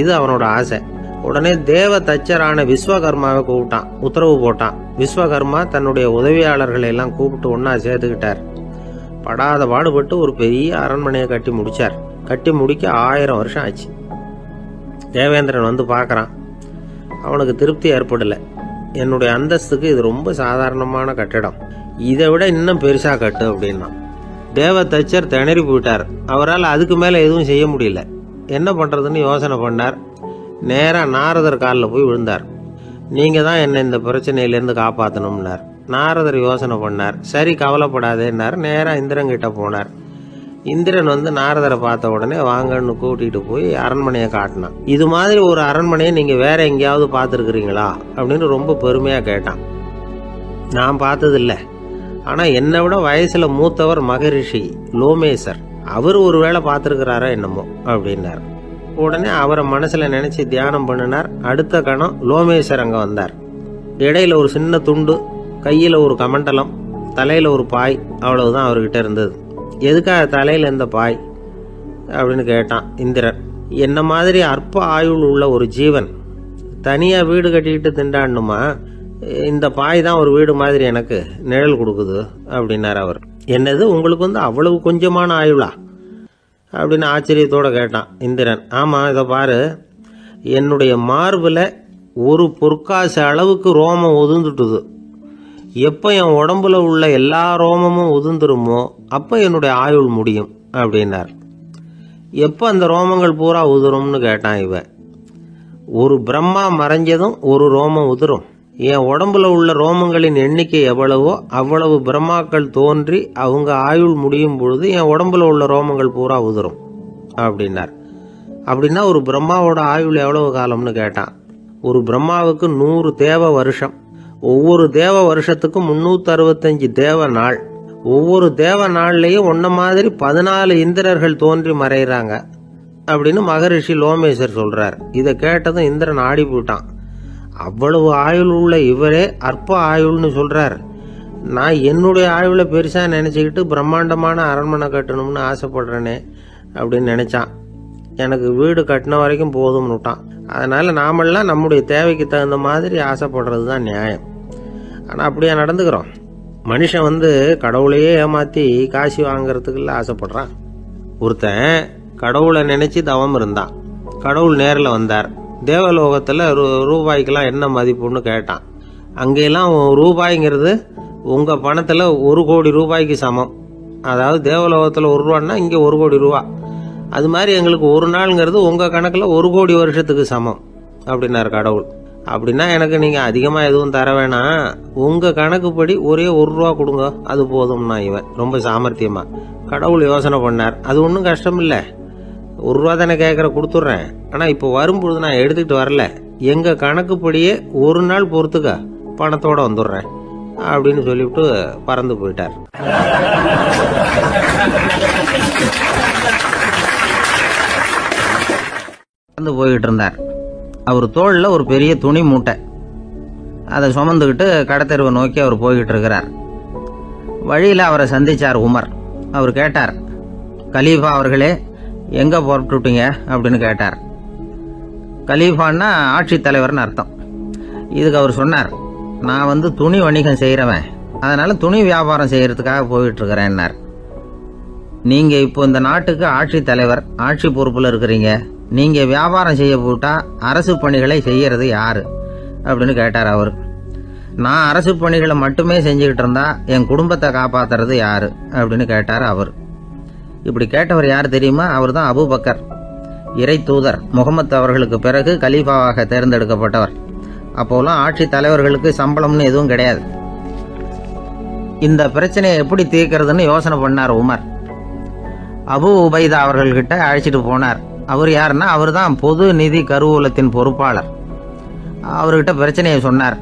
இது அவனோட ஆசை. உடனே தேவ தச்சரான விஸ்வகர்மாவை கூப்பிட்டான், உத்தரவு போட்டான். விஸ்வகர்மா தன்னுடைய உதவியாளர்களை எல்லாம் கூப்பிட்டு ஒன்னா சேர்த்துக்கிட்டார். படாத பாடுபட்டு ஒரு பெரிய அரண்மனையை கட்டி முடிச்சார். கட்டி முடிக்க 1000 வருஷம் ஆச்சு. தேவேந்திரன் பார்க்கறான். அவனுக்கு திருப்தி ஏற்படலை. என்னுடைய அந்தஸ்துக்கு இது ரொம்ப சாதாரணமான கட்டிடம், இதை விட இன்னும் பெருசா கட்டு அப்படின்னா. தேவ தச்சர் திணறி போயிட்டார். அவரால் அதுக்கு மேல எதுவும் செய்ய முடியல. என்ன பண்றதுன்னு யோசனை பண்ணார். நேரா நாரதர் காலில் போய் விழுந்தார். நீங்க தான் என்ன இந்த பிரச்சனையிலேருந்து காப்பாற்றணும்னார். நாரதர் யோசனை பண்ணார். சரி, கவலைப்படாதேன்னார். நேரா இந்திரன் கிட்ட போனார். இந்திரன் நாரதரை பார்த்த உடனே வாங்கன்னு கூட்டிகிட்டு போய் அரண்மனையை காட்டினான். இது மாதிரி ஒரு அரண்மனையை நீங்கள் வேற எங்கேயாவது பார்த்துருக்குறீங்களா அப்படின்னு ரொம்ப பெருமையாக கேட்டான். நான் பார்த்ததில்லை, ஆனால் என்னை விட வயசில் மூத்தவர் மகரிஷி லோமேசர், அவர் ஒரு வேளை பார்த்துருக்கிறாரா என்னமோ அப்படின்னார். உடனே அவரை மனசில் நினச்சி தியானம் பண்ணினார். அடுத்த கணம் லோமேசர் அங்கே வந்தார். இடையில ஒரு சின்ன துண்டு, கையில் ஒரு கமண்டலம், தலையில் ஒரு பாய், அவ்வளவுதான் அவர்கிட்ட இருந்தது. எதுக்காக தலையில் இந்த பாய் அப்படின்னு கேட்டான் இந்திரன். என்ன மாதிரி அற்ப ஆயுள் உள்ள ஒரு ஜீவன் தனியாக வீடு கட்டிக்கிட்டு திண்டாடணுமா? இந்த பாய் தான் ஒரு வீடு மாதிரி எனக்கு நிழல் கொடுக்குது அப்படின்னார் அவர். என்னது, உங்களுக்கு அவ்வளவு கொஞ்சமான ஆயுளா அப்படின்னு ஆச்சரியத்தோடு கேட்டான் இந்திரன். ஆமாம், இதை பாரு, என்னுடைய மார்பில் ஒரு பொற்காசு அளவுக்கு ரோமம் உதிர்ந்துட்டுது. எப்போ என் உடம்புல உள்ள எல்லா ரோமமும் உதிர்ந்துருமோ அப்போ என்னுடைய ஆயுள் முடியும் அப்படின்னார். எப்போ அந்த ரோமங்கள் பூரா உதிரும்னு கேட்டான் இவன். ஒரு பிரம்மா மறைஞ்சதும் ஒரு ரோமம் உதிரும். என் உடம்புல உள்ள ரோமங்களின் எண்ணிக்கை எவ்வளவோ அவ்வளவு பிரம்மாக்கள் தோன்றி அவங்க ஆயுள் முடியும் பொழுது என் உடம்புல உள்ள ரோமங்கள் பூரா உதிரும் அப்படின்னார். அப்படின்னா ஒரு பிரம்மாவோட ஆயுள் எவ்வளவு காலம்னு கேட்டான். ஒரு பிரம்மாவுக்கு 100 தேவ வருஷம். ஒவ்வொரு தேவ வருஷத்துக்கும் 365 தேவ நாள். ஒவ்வொரு தேவ நாள்லயும் ஒன்ன மாதிரி 14 இந்திரர்கள் தோன்றி மறைகிறாங்க அப்படின்னு மகரிஷி லோமேசர் சொல்றார். இதை கேட்டதும் இந்திரன் ஆடி போயிட்டான். அவ்வளவு ஆயுள் உள்ள இவரே அற்ப ஆயுள்னு சொல்றார். நான் என்னுடைய ஆயுளை பெருசா நினைச்சுக்கிட்டு பிரம்மாண்டமான அரண்மனை கட்டணும்னு ஆசைப்படுறேனே அப்படின்னு நினைச்சான். எனக்கு வீடு கட்டின வரைக்கும் போதும்னு விட்டான். அதனால நாமெல்லாம் நம்முடைய தேவைக்கு தகுந்த மாதிரி ஆசைப்படுறது தான் நியாயம். ஆனால் அப்படியே நடந்துக்கிறோம். மனுஷன் கடவுளையே ஏமாத்தி காசு வாங்கறதுக்குள்ள ஆசைப்படுறான். ஒருத்தன் கடவுளை நினைச்சு தவம் இருந்தான். கடவுள் நேரில் வந்தார். தேவலோகத்தில் ரூபாய்க்கெல்லாம் என்ன மதிப்புன்னு கேட்டான். அங்கெல்லாம் ரூபாய்ங்கிறது உங்கள் பணத்தில் 1 கோடி ரூபாய்க்கு சமம். அதாவது தேவலோகத்தில் 1 ரூபான்னா இங்கே 1 கோடி ரூபா. அது மாதிரி எங்களுக்கு ஒரு நாளுங்கிறது உங்கள் கணக்கில் 1 கோடி வருஷத்துக்கு சமம் அப்படின்னார் கடவுள். அப்படின்னா எனக்கு நீங்கள் அதிகமாக எதுவும் தர வேணாம், உங்கள் கணக்குப்படி ஒரே 1 ரூபா கொடுங்க, அது போதும்னா இவன் ரொம்ப சாமர்த்தியமா. கடவுள் யோசனை பண்ணார். அது ஒன்றும் கஷ்டம் இல்லை, 1 ரூபா தானே கேட்குற, கொடுத்துட்றேன். ஆனால் இப்போ வரும்பொழுது நான் எடுத்துக்கிட்டு வரல, எங்கள் கணக்குப்படியே 1 நாள் பொறுத்துக்க பணத்தோட வந்துடுறேன் அப்படின்னு சொல்லிவிட்டு பறந்து போயிட்டார். பறந்து போய்கிட்டு இருந்தார். அவர் தோளில் ஒரு பெரிய துணி மூட்டை, அதை சுமந்துக்கிட்டு கடத்தெருவை நோக்கி அவர் போய்கிட்டு இருக்கிறார். வழியில் அவரை சந்திச்சார் உமர். அவர் கேட்டார், கலீஃபா அவர்களே, எங்க புறப்பட்டுட்டீங்க அப்படின்னு கேட்டார். கலீஃபான்னா ஆட்சித்தலைவர்னு அர்த்தம். இதுக்கு அவர் சொன்னார், நான் துணி வணிகம் செய்கிறவன், அதனால துணி வியாபாரம் செய்யறதுக்காக போயிட்டு இருக்கிறேன்னார். நீங்க இப்போ இந்த நாட்டுக்கு ஆட்சித்தலைவர், ஆட்சி பொறுப்புல இருக்கிறீங்க, நீங்க வியாபாரம் செய்ய போட்டா அரசு பணிகளை செய்யறது யாரு அப்படின்னு கேட்டார் அவர். நான் அரசு பணிகளை மட்டுமே செஞ்சுக்கிட்டு இருந்தா என் குடும்பத்தை காப்பாத்துறது யாரு அப்படின்னு கேட்டார் அவர். இப்படி கேட்டவர் யார் தெரியுமா? அவர் தான் அபூபக்கர், இறை தூதர் முகமது அவர்களுக்கு பிறகு கலீஃபாவாக தேர்ந்தெடுக்கப்பட்டவர். அப்போலாம் ஆட்சி தலைவர்களுக்கு சம்பளம்னு எதுவும் கிடையாது. இந்த பிரச்சனையை எப்படி தீர்க்கிறதுன்னு யோசனை பண்ணார் உமர். அபு உபைதா அவர்கள்கிட்ட அழைச்சிட்டு போனார். அவர் யாருன்னா, அவர் தான் பொது நிதி கருவூலத்தின் பொறுப்பாளர். அவர்கிட்ட பிரச்சனையை சொன்னார்.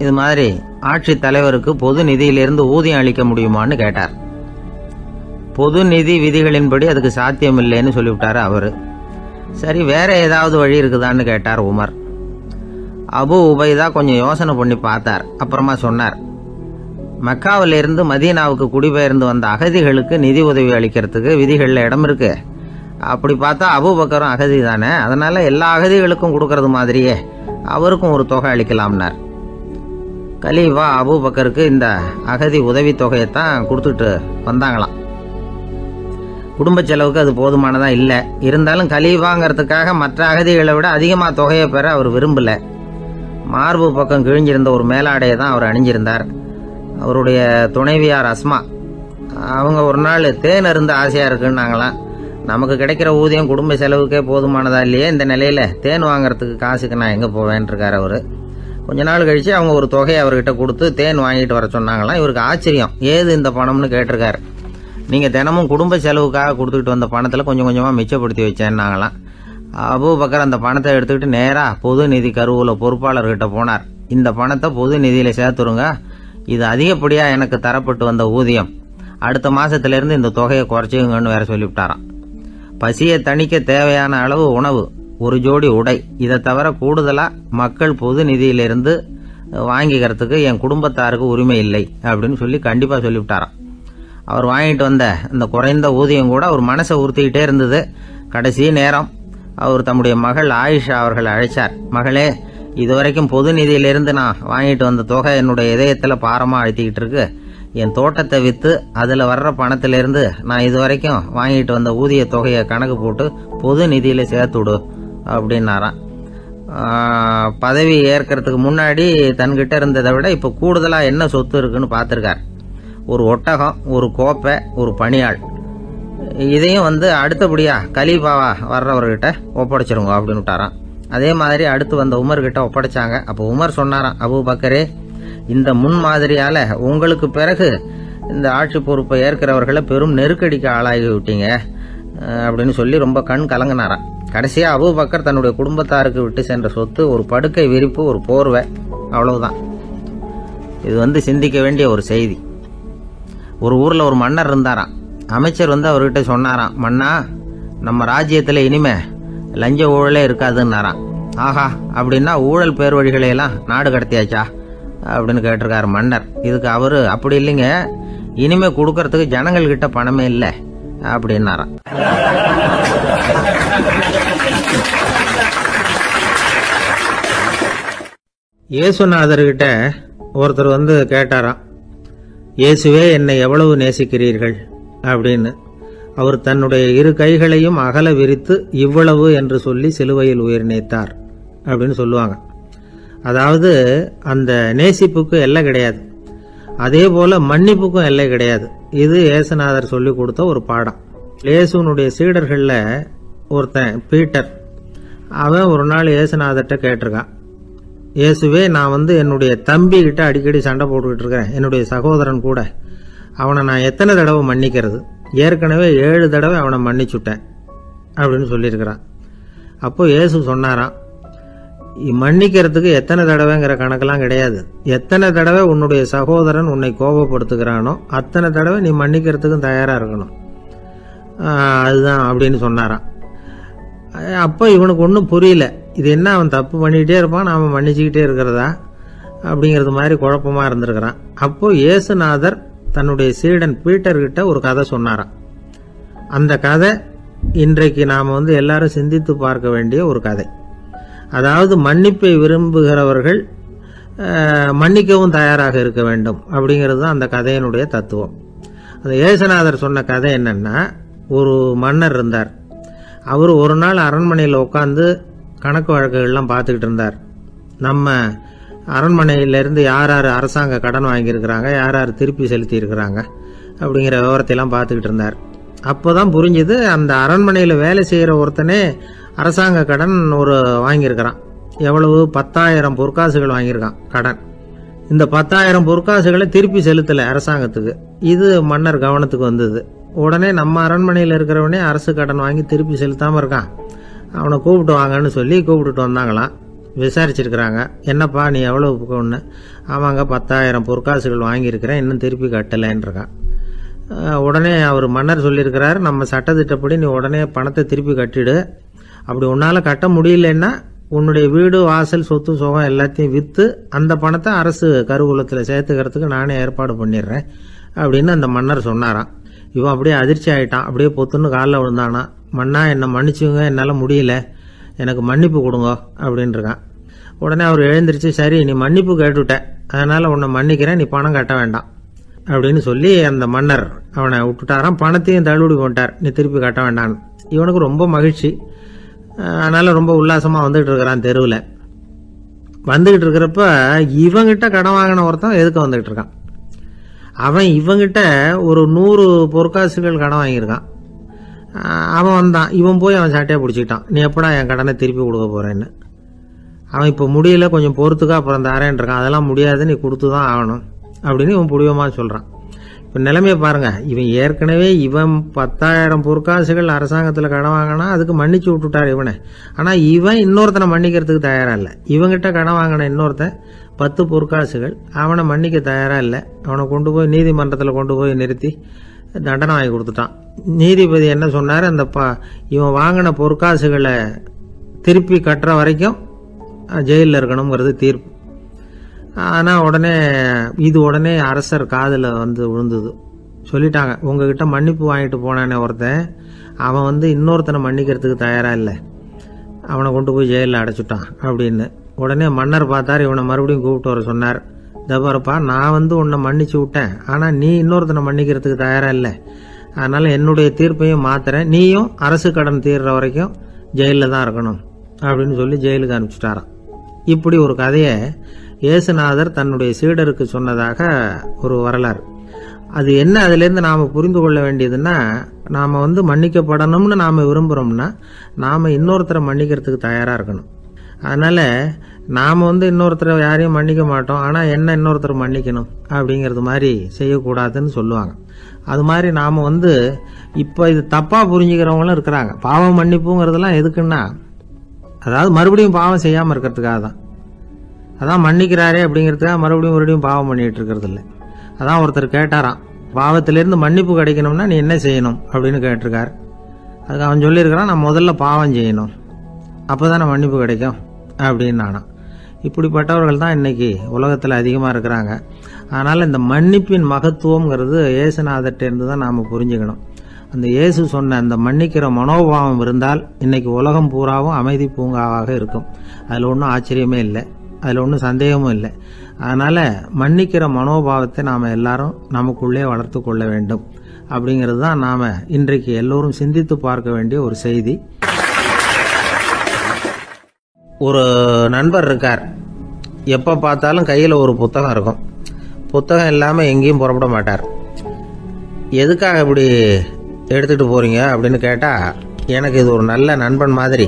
இது மாதிரி ஆட்சி தலைவருக்கு பொது நிதியிலிருந்து ஊதியம் அளிக்க முடியுமான்னு கேட்டார். பொது நிதி விதிகளின்படி அதுக்கு சாத்தியம் இல்லைன்னு சொல்லிவிட்டாரு அவரு. சரி, வேற ஏதாவது வழி இருக்குதான்னு கேட்டார் உமர். அபு உபைதா கொஞ்சம் யோசனை பண்ணி பார்த்தார். அப்புறமா சொன்னார், மக்காவிலிருந்து மதீனாவுக்கு குடிபெயர்ந்து வந்த அகதிகளுக்கு நிதி உதவி அளிக்கிறதுக்கு விதிகளில் இடம் இருக்கு. அப்படி பார்த்தா அபூபக்கரும் அகதி தானே, அதனால எல்லா அகதிகளுக்கும் கொடுக்கறது மாதிரியே அவருக்கும் ஒரு தொகை அளிக்கலாம்னார். கலீஃபா அபூபக்கருக்கு இந்த அகதி உதவி தொகையைத்தான் கொடுத்துட்டு வந்தாங்களாம். குடும்ப செலவுக்கு அது போதுமானதா இல்லை. இருந்தாலும் கலீஃபாங்கிறதுக்காக மற்ற அகதிகளை விட அதிகமாக தொகையை பெற அவர் விரும்பல. மார்பு பக்கம் கிழிஞ்சிருந்த ஒரு மேலாடையை தான் அவர் அணிஞ்சிருந்தார். அவருடைய துணைவியார் அஸ்மா, அவங்க ஒரு நாள் தேன் அருந்த ஆசையா இருக்குன்னாங்களாம். நமக்கு கிடைக்கிற ஊதியம் குடும்ப செலவுக்கே போதுமானதா இல்லையே, இந்த நிலையில தேன் வாங்கறதுக்கு காசுக்கு நான் எங்க போவேன் இருக்காரு அவரு. கொஞ்ச நாள் கழிச்சு அவங்க ஒரு தொகையை அவர்கிட்ட கொடுத்து தேன் வாங்கிட்டு வர சொன்னாங்களாம். இவருக்கு ஆச்சரியம், ஏது இந்த பணம்னு கேட்டிருக்காரு. நீங்க தினமும் குடும்ப செலவுக்காக கொடுத்துக்கிட்டு வந்த பணத்துல கொஞ்சம் கொஞ்சமா மிச்சப்படுத்தி வச்சேன்னாங்களாம். அபூபக்கர் அந்த பணத்தை எடுத்துக்கிட்டு நேரா பொது நிதி கருவூல பொறுப்பாளர்கிட்ட போனார். இந்த பணத்தை பொது நிதியில சேர்த்துருங்க, இது அதிகப்படியா எனக்கு தரப்பட்டு வந்த ஊதியம், அடுத்த மாசத்துல இருந்து இந்த தொகையை குறைச்சிங்கன்னு வேற சொல்லிவிட்டாராம். பசியை தணிக்க தேவையான அளவு உணவு, ஒரு ஜோடி உடை, இதை தவிர கூடுதலா மக்கள் பொது நிதியிலிருந்து வாங்கிக்கிறதுக்கு என் குடும்பத்தாருக்கு உரிமை இல்லை அப்படின்னு சொல்லி கண்டிப்பா சொல்லிவிட்டாராம். அவர் வாங்கிட்டு வந்த இந்த குறைந்த ஊதியம் கூட அவர் மனசை உறுத்திக்கிட்டே இருந்தது. கடைசி நேரம் அவர் தம்முடைய மகள் ஆயிஷா அவர்களை அழைச்சார். மகளே, இதுவரைக்கும் பொது நிதியிலிருந்து நான் வாங்கிட்டு வந்த தொகை என்னுடைய இதயத்துல பாரமா அழுத்திக்கிட்டு இருக்கு. என் தோட்டத்தை வித்து அதுல வர்ற பணத்திலிருந்து நான் இதுவரைக்கும் வாங்கிட்டு வந்த ஊதிய தொகையை கணக்கு போட்டு பொது நிதியில சேர்த்து விடு அப்படின்னாராம். பதவி ஏற்கிறதுக்கு முன்னாடி தன்கிட்ட இருந்ததை விட இப்ப கூடுதலா என்ன சொத்து இருக்குன்னு பார்த்திருக்கார். ஒரு ஒட்டகம், ஒரு கோப்பை, ஒரு பணியாள், இதையும் அடுத்தபடியா கலீஃபாவா வர்றவர்கிட்ட ஒப்படைச்சிருங்க அப்படின்னு விட்டாராம். அதே மாதிரி அடுத்து வந்த உமர் கிட்ட ஒப்படைச்சாங்க. அப்போ உமர் சொன்னாராம், அபூபக்கரே, இந்த முன்மாதிரியால உங்களுக்கு பிறகு இந்த ஆட்சி பொறுப்பை ஏற்கிறவர்களை பெரும் நெருக்கடிக்கு ஆளாகி விட்டீங்க அப்படின்னு சொல்லி ரொம்ப கண் கலங்கினாராம். கடைசியா அபூபக்கர் தன்னுடைய குடும்பத்தாருக்கு விட்டு சென்ற சொத்து ஒரு படுக்கை விரிப்பு, ஒரு போர்வை, அவ்வளவுதான். இது சிந்திக்க வேண்டிய ஒரு செய்தி. ஒரு ஊர்ல ஒரு மன்னர் இருந்தாராம். அமைச்சர் அவர்கிட்ட சொன்னாராம், மன்னா, நம்ம ராஜ்யத்துல இனிமே லஞ்ச ஊழலே இருக்காதுன்னாராம். ஆஹா, அப்படின்னா ஊழல் பேர் வழிகளை எல்லாம் நாடு கடத்தியாச்சா அப்படின்னு கேட்டிருக்காரு மன்னர். இதுக்கு அவரு, அப்படி இல்லைங்க, இனிமே கொடுக்கறதுக்கு ஜனங்கள் கிட்ட பணமே இல்லை அப்படின்னாராம். இயேசுநாதர்கிட்ட ஒருத்தர் கேட்டாராம், இயேசுவே, என்னை எவ்வளவு நேசிக்கிறீர்கள் அப்படின்னு. அவர் தன்னுடைய இரு கைகளையும் அகல விரித்து இவ்வளவு என்று சொல்லி சிலுவையில் உயிர் நீத்தார் அப்படின்னு சொல்லுவாங்க. அதாவது அந்த நேசிப்புக்கு எல்லை கிடையாது, அதே போல மன்னிப்புக்கும் எல்லை கிடையாது. இது இயேசுநாதர் சொல்லி கொடுத்த ஒரு பாடம். இயேசுனுடைய சீடர்கள்ல ஒருத்தன் பீட்டர், அவன் ஒரு நாள் இயேசுநாதர்கிட்ட கேட்டிருக்கான், இயேசுவே, நான் என்னுடைய தம்பி கிட்ட அடிக்கடி சண்டை போட்டுக்கிட்டு இருக்கிறேன், என்னுடைய சகோதரன் கூட. அவனை நான் எத்தனை தடவை மன்னிக்கிறது? ஏற்கனவே 7 தடவை அவனை மன்னிச்சுட்டேன் அப்படின்னு சொல்லியிருக்கிறான். அப்போ இயேசு சொன்னாராம், மன்னிக்கிறதுக்கு எத்தனை தடவைங்கிற கணக்கெல்லாம் கிடையாது. எத்தனை தடவை உன்னுடைய சகோதரன் உன்னை கோபப்படுத்துகிறானோ அத்தனை தடவை நீ மன்னிக்கிறதுக்கும் தயாரா இருக்கணும், அதுதான் அப்படின்னு சொன்னாராம். அப்போ இவனுக்கு ஒன்றும் புரியல, இது என்ன அவன் தப்பு பண்ணிக்கிட்டே இருப்பான், நாம மன்னிச்சுக்கிட்டே இருக்கிறதா அப்படிங்கிறது மாதிரி குழப்பமா இருந்திருக்கிறான். அப்போ இயேசுநாதர் தன்னுடைய சீடன் பீட்டர் கிட்ட ஒரு கதை சொன்னாராம். அந்த கதை இன்றைக்கு நாம எல்லாரும் சிந்தித்து பார்க்க வேண்டிய ஒரு கதை. அதாவது மன்னிப்பை விரும்புகிறவர்கள் மன்னிக்கவும் தயாராக இருக்க வேண்டும் அப்படிங்கிறது தான் அந்த கதையினுடைய தத்துவம். அந்த இயேசுநாதர் சொன்ன கதை என்னன்னா, ஒரு மன்னர் இருந்தார். அவர் ஒரு நாள் அரண்மனையில் உட்காந்து கணக்கு வழக்குகள்லாம் பார்த்துக்கிட்டு இருந்தார். நம்ம அரண்மனையிலிருந்து யார் யார் அரசாங்க கடன் வாங்கியிருக்கிறாங்க, யார் யார் திருப்பி செலுத்தி இருக்கிறாங்க அப்படிங்கிற விவரத்தையெல்லாம் பார்த்துக்கிட்டு இருந்தார். அப்போதான் புரிஞ்சுது, அந்த அரண்மனையில் வேலை செய்கிற ஒருத்தனே அரசாங்க கடன் வாங்கியிருக்கிறான். எவ்வளவு? 10,000 பொற்காசுகள் வாங்கியிருக்கான் கடன். இந்த 10,000 பொற்காசுகளை திருப்பி செலுத்தலை அரசாங்கத்துக்கு. இது மன்னர் கவனத்துக்கு வந்தது. உடனே நம்ம அரண்மனையில் இருக்கிறவனே அரசு கடன் வாங்கி திருப்பி செலுத்தாமல் இருக்கான், அவனை கூப்பிட்டு வாங்கன்னு சொல்லி கூப்பிட்டுட்டு வந்தாங்களாம். விசாரிச்சிருக்கிறாங்க, என்னப்பா நீ எவ்வளவு ஒன்று? ஆமாங்க, 10,000 பொற்காசுகள் வாங்கியிருக்கிறேன், இன்னும் திருப்பி கட்டலைன்றான். உடனே அவர் மன்னர் சொல்லியிருக்கிறாரு, நம்ம சட்டத்திட்டப்படி நீ உடனே பணத்தை திருப்பி கட்டிடு. அப்படி உன்னால கட்ட முடியலன்னா உன்னுடைய வீடு, வாசல், சொத்து, சுகம் எல்லாத்தையும் விற்று அந்த பணத்தை அரசு கருவூலத்தில் சேர்த்துக்கிறதுக்கு நானே ஏற்பாடு பண்ணிடுறேன் அப்படின்னு அந்த மன்னர் சொன்னாராம். இவன் அப்படியே அதிர்ச்சி ஆயிட்டான், அப்படியே பொத்துன்னு காலில் விழுந்தானா. மன்னா, என்னை மன்னிச்சுங்க, என்னால் முடியல, எனக்கு மன்னிப்பு கொடுங்க அப்படின்னு இருக்கான். உடனே அவர் எழுந்திரிச்சு, சரி நீ மன்னிப்பு கேட்டுவிட்ட, அதனால உன்னை மன்னிக்கிறேன், நீ பணம் கட்ட வேண்டாம் அப்படின்னு சொல்லி அந்த மன்னர் அவனை விட்டுட்டாராம். பணத்தையும் தள்ளுபடி பண்ணிட்டார், நீ திருப்பி கட்ட வேண்டான்னு. இவனுக்கு ரொம்ப மகிழ்ச்சி, அதனால ரொம்ப உல்லாசமா வந்துகிட்டு இருக்கிறான். தெருவில் வந்துகிட்டு இருக்கிறப்ப இவங்கிட்ட கடன் வாங்கின ஒருத்தன் எதுக்கு வந்துகிட்டு இருக்கான். அவன் இவங்கிட்ட ஒரு 100 பொற்காசுகள் கடன் வாங்கியிருக்கான். அவன் வந்தான், இவன் போய் அவன் சாட்டையை பிடிச்சிக்கிட்டான், நீ எப்படா என் கடனை திருப்பி கொடுக்க போறேன்னு. அவன் இப்போ முடியல, கொஞ்சம் பொறுத்துக்கா, அப்புறம் தரேன் இருக்கான். அதெல்லாம் முடியாது, நீ கொடுத்து தான் ஆகணும் அப்படின்னு இவன் புடிவமா சொல்றான். இப்போ நிலைமையை பாருங்க, இவன் ஏற்கனவே 10,000 பொற்காசுகள் அரசாங்கத்தில் கடன் வாங்கினா அதுக்கு மன்னிச்சு விட்டுட்டார் இவனை. ஆனால் இவன் இன்னொருத்தனை மன்னிக்கிறதுக்கு தயாரா இல்லை. இவங்கிட்ட கடன் வாங்கின இன்னொருத்தன் 10 பொற்காசுகள், அவனை மன்னிக்க தயாரா இல்லை. அவனை கொண்டு போய் நீதிமன்றத்தில் கொண்டு போய் நிறுத்தி தண்டனை வாங்கி கொடுத்துட்டான். நீதிபதி என்ன சொன்னார், அந்த இவன் வாங்கின பொற்காசுகளை திருப்பி கட்டுற வரைக்கும் ஜெயிலில் இருக்கணுங்கிறது தீர்ப்பு. ஆனால் உடனே அரசர் காதில் விழுந்தது. சொல்லிட்டாங்க, உங்ககிட்ட மன்னிப்பு வாங்கிட்டு போனானே ஒருத்தன், அவன் இன்னொருத்தனை மன்னிக்கிறதுக்கு தயாரா இல்லை, அவனை கொண்டு போய் ஜெயிலில் அடைச்சுட்டான் அப்படின்னு. உடனே மன்னர் பார்த்தார், இவனை மறுபடியும் கூப்பிட்டு வர சொன்னார். தபாரப்பா, நான் உன்னை மன்னிச்சு விட்டேன், ஆனால் நீ இன்னொருத்தனை மன்னிக்கிறதுக்கு தயாரா இல்லை, அதனால என்னுடைய தீர்ப்பையும் மாத்துறேன், நீயும் அரசு கடன் தீர்ற வரைக்கும் ஜெயிலில் தான் இருக்கணும் அப்படின்னு சொல்லி ஜெயிலுக்கு அனுப்பிச்சுட்டாராம். இப்படி ஒரு கதையை இயேசுநாதர் தன்னுடைய சீடருக்கு சொன்னதாக ஒரு வரலாறு. அது என்ன, அதுலேருந்து நாம் புரிந்து கொள்ள வேண்டியதுன்னா, நாம் மன்னிக்கப்படணும்னு நாம் விரும்புகிறோம்னா நாம் இன்னொருத்தரை மன்னிக்கிறதுக்கு தயாராக இருக்கணும். அதனால் நாம் இன்னொருத்தரை யாரையும் மன்னிக்க மாட்டோம், ஆனால் என்ன இன்னொருத்தர் மன்னிக்கணும் அப்படிங்கிறது மாதிரி செய்யக்கூடாதுன்னு சொல்லுவாங்க. அது மாதிரி நாம் இப்போ இது தப்பாக புரிஞ்சுக்கிறவங்களும் இருக்கிறாங்க. பாவம் மன்னிப்புங்கிறதுலாம் எதுக்குன்னா, அதாவது மறுபடியும் பாவம் செய்யாமல் இருக்கிறதுக்காக தான். அதான் மன்னிக்கிறாரே அப்படிங்கிறதுக்காக மறுபடியும் பாவம் பண்ணிகிட்டு இருக்கிறது இல்லை. அதான் ஒருத்தர் கேட்டாராம், பாவத்திலேருந்து மன்னிப்பு கிடைக்கணும்னா நீ என்ன செய்யணும் அப்படின்னு கேட்டிருக்கார். அதுக்கு அவன் சொல்லியிருக்கிறான், நான் முதல்ல பாவம் செய்யணும், அப்போ தானே மன்னிப்பு கிடைக்கும் அப்படின்னு நானா. இப்படிப்பட்டவர்கள் தான் இன்னைக்கு உலகத்தில் அதிகமாக இருக்கிறாங்க. அதனால் இந்த மன்னிப்பின் மகத்துவங்கிறது இயேசுநாதர்கிட்டேருந்து தான் நாம் புரிஞ்சுக்கணும். அந்த இயேசு சொன்ன அந்த மன்னிக்கிற மனோபாவம் இருந்தால் இன்னைக்கு உலகம் பூராவும் அமைதி பூங்காவாக இருக்கும். அதில் ஒன்றும் ஆச்சரியமே இல்லை, அதில் ஒன்றும் சந்தேகமும் இல்லை. அதனால் மன்னிக்கிற மனோபாவத்தை நாம் எல்லாரும் நமக்குள்ளே வளர்த்து கொள்ள வேண்டும் அப்படிங்கிறது தான் நாம் இன்றைக்கு எல்லோரும் சிந்தித்து பார்க்க வேண்டிய ஒரு செய்தி. ஒரு நண்பர் இருக்கார், எப்போ பார்த்தாலும் கையில் ஒரு புத்தகம் இருக்கும். புத்தகம் இல்லாமல் எங்கேயும் புறப்பட மாட்டார். எதுக்காக இப்படி எடுத்துகிட்டு போகிறீங்க அப்படின்னு கேட்டால், எனக்கு இது ஒரு நல்ல நண்பன் மாதிரி,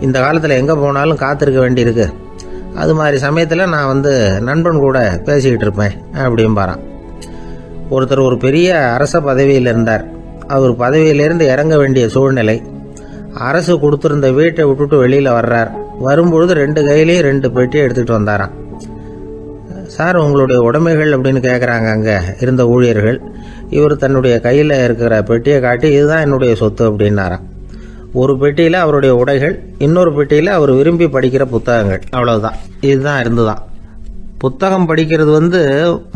இந்த காலத்தில் எங்கே போனாலும் காத்திருக்க வேண்டியிருக்கு, அது மாதிரி சமயத்தில் நான் நண்பன் கூட பேசிக்கிட்டு இருப்பேன் அப்படிம்பாரான். ஒருத்தர் ஒரு பெரிய அரச பதவியில் இருந்தார். அவர் பதவியிலிருந்து இறங்க வேண்டிய சூழ்நிலை. அரசு கொடுத்துருந்த வீட்டை விட்டுட்டு வெளியில் வர்றார். வரும்பொழுது 2 கையிலையும் 2 பெட்டியை எடுத்துகிட்டு வந்தாராம். சார், உங்களுடைய உடைமைகள் அப்படின்னு கேட்குறாங்க அங்கே இருந்த ஊழியர்கள். இவர் தன்னுடைய கையில் இருக்கிற பெட்டியை காட்டி, இதுதான் என்னுடைய சொத்து அப்படின்னாராம். ஒரு பெட்டியில் அவருடைய உடைகள், இன்னொரு பெட்டியில் அவர் விரும்பி படிக்கிற புத்தகங்கள், அவ்வளவுதான். இதுதான் இருந்துதான். புத்தகம் படிக்கிறது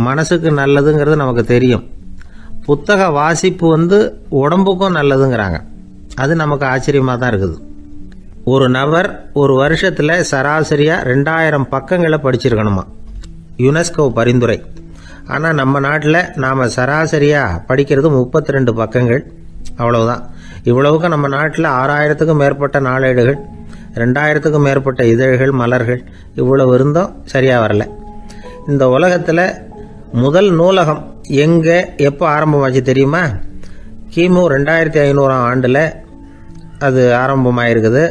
மனசுக்கு நல்லதுங்கிறது நமக்கு தெரியும். புத்தக வாசிப்பு உடம்புக்கும் நல்லதுங்கிறாங்க. அது நமக்கு ஆச்சரியமாக தான் இருக்குது. ஒரு நபர் ஒரு வருஷத்தில் சராசரியாக 2000 பக்கங்களை படிச்சிருக்கணுமா, யுனெஸ்கோ பரிந்துரை. ஆனால் நம்ம நாட்டில் நாம் சராசரியாக படிக்கிறது 32 பக்கங்கள், அவ்வளவுதான். இவ்வளவுக்கு நம்ம நாட்டில் 6000த்துக்கும் மேற்பட்ட நாளேடுகள், 2000த்துக்கும் மேற்பட்ட இதழ்கள், மலர்கள், இவ்வளவு இருந்தும் சரியாக வரல. இந்த உலகத்தில் முதல் நூலகம் எங்கே எப்போ ஆரம்பமாச்சு தெரியுமா? கிமு 2500ஆம் ஆண்டில் அது ஆரம்பமாயிருக்குது.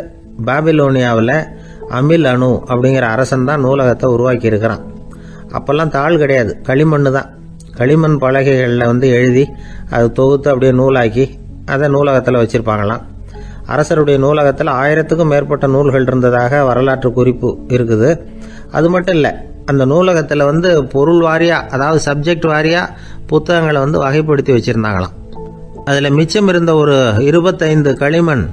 பாபிலோனியாவில் அமில் அணு அப்படிங்கிற அரசன் தான் நூலகத்தை உருவாக்கி இருக்கிறான். அப்போல்லாம் தாள் கிடையாது, களிமண் தான். களிமண் பலகைகளில் எழுதி அது தொகுத்து அப்படியே நூலாக்கி அதை நூலகத்தில் வச்சுருப்பாங்களாம். அரசருடைய நூலகத்தில் 1000த்துக்கும் மேற்பட்ட நூல்கள் இருந்ததாக வரலாற்று குறிப்பு இருக்குது. அது மட்டும் இல்லை, அந்த நூலகத்தில் பொருள் வாரியாக, அதாவது சப்ஜெக்ட் வாரியாக புத்தகங்களை வகைப்படுத்தி வச்சுருந்தாங்களாம். அதில் மிச்சம் இருந்த ஒரு 25 களிமண்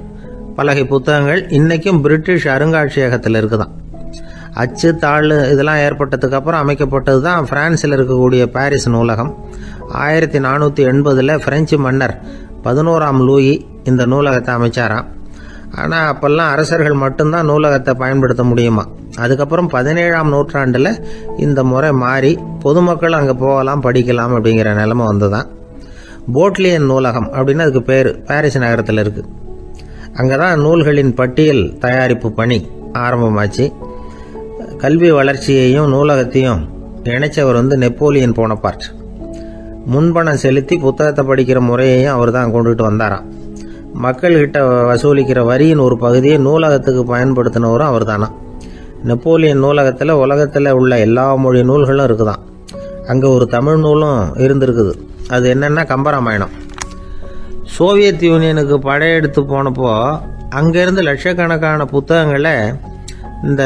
பலகை புத்தகங்கள் இன்றைக்கும் பிரிட்டிஷ் அருங்காட்சியகத்தில் இருக்குதான். அச்சு தாள் இதெல்லாம் ஏற்பட்டதுக்கு அப்புறம் அமைக்கப்பட்டது தான் பிரான்சில் இருக்கக்கூடிய பாரிஸ் நூலகம். 1480 பிரெஞ்சு மன்னர் 11ஆம் லூயி இந்த நூலகத்தை அமைச்சாராம். ஆனால் அப்போல்லாம் அரசர்கள் மட்டும்தான் நூலகத்தை பயன்படுத்த முடியுமா. அதுக்கப்புறம் 17ஆம் நூற்றாண்டில் இந்த முறை மாறி பொதுமக்கள் அங்கே போகலாம், படிக்கலாம் அப்படிங்கிற நிலைமை வந்துதான். போட்லியன் நூலகம் அப்படின்னு அதுக்கு பேர், பாரிஸ் நகரத்தில் இருக்குது. அங்கே தான் நூல்களின் பட்டியல் தயாரிப்பு பணி ஆரம்பமாச்சு. கல்வி வளர்ச்சியையும் நூலகத்தையும் இணைச்சவர் நெப்போலியன் போனபார்ட். முன்பணம் செலுத்தி புத்தகத்தை படிக்கிற முறையையும் அவர் தான் கொண்டுட்டு வந்தாராம். மக்கள்கிட்ட வசூலிக்கிற வரியின் ஒரு பகுதியை நூலகத்துக்கு பயன்படுத்தினவரும் அவர் தானா. நெப்போலியன் நூலகத்தில் உலகத்தில் உள்ள எல்லா மொழி நூல்களும் இருக்குதான். அங்கே ஒரு தமிழ் நூலும் இருந்திருக்குது. அது என்னென்னா கம்பராமாயணம். சோவியத் யூனியனுக்கு படையெடுத்து போனப்போ அங்கேருந்து லட்சக்கணக்கான புத்தகங்களை இந்த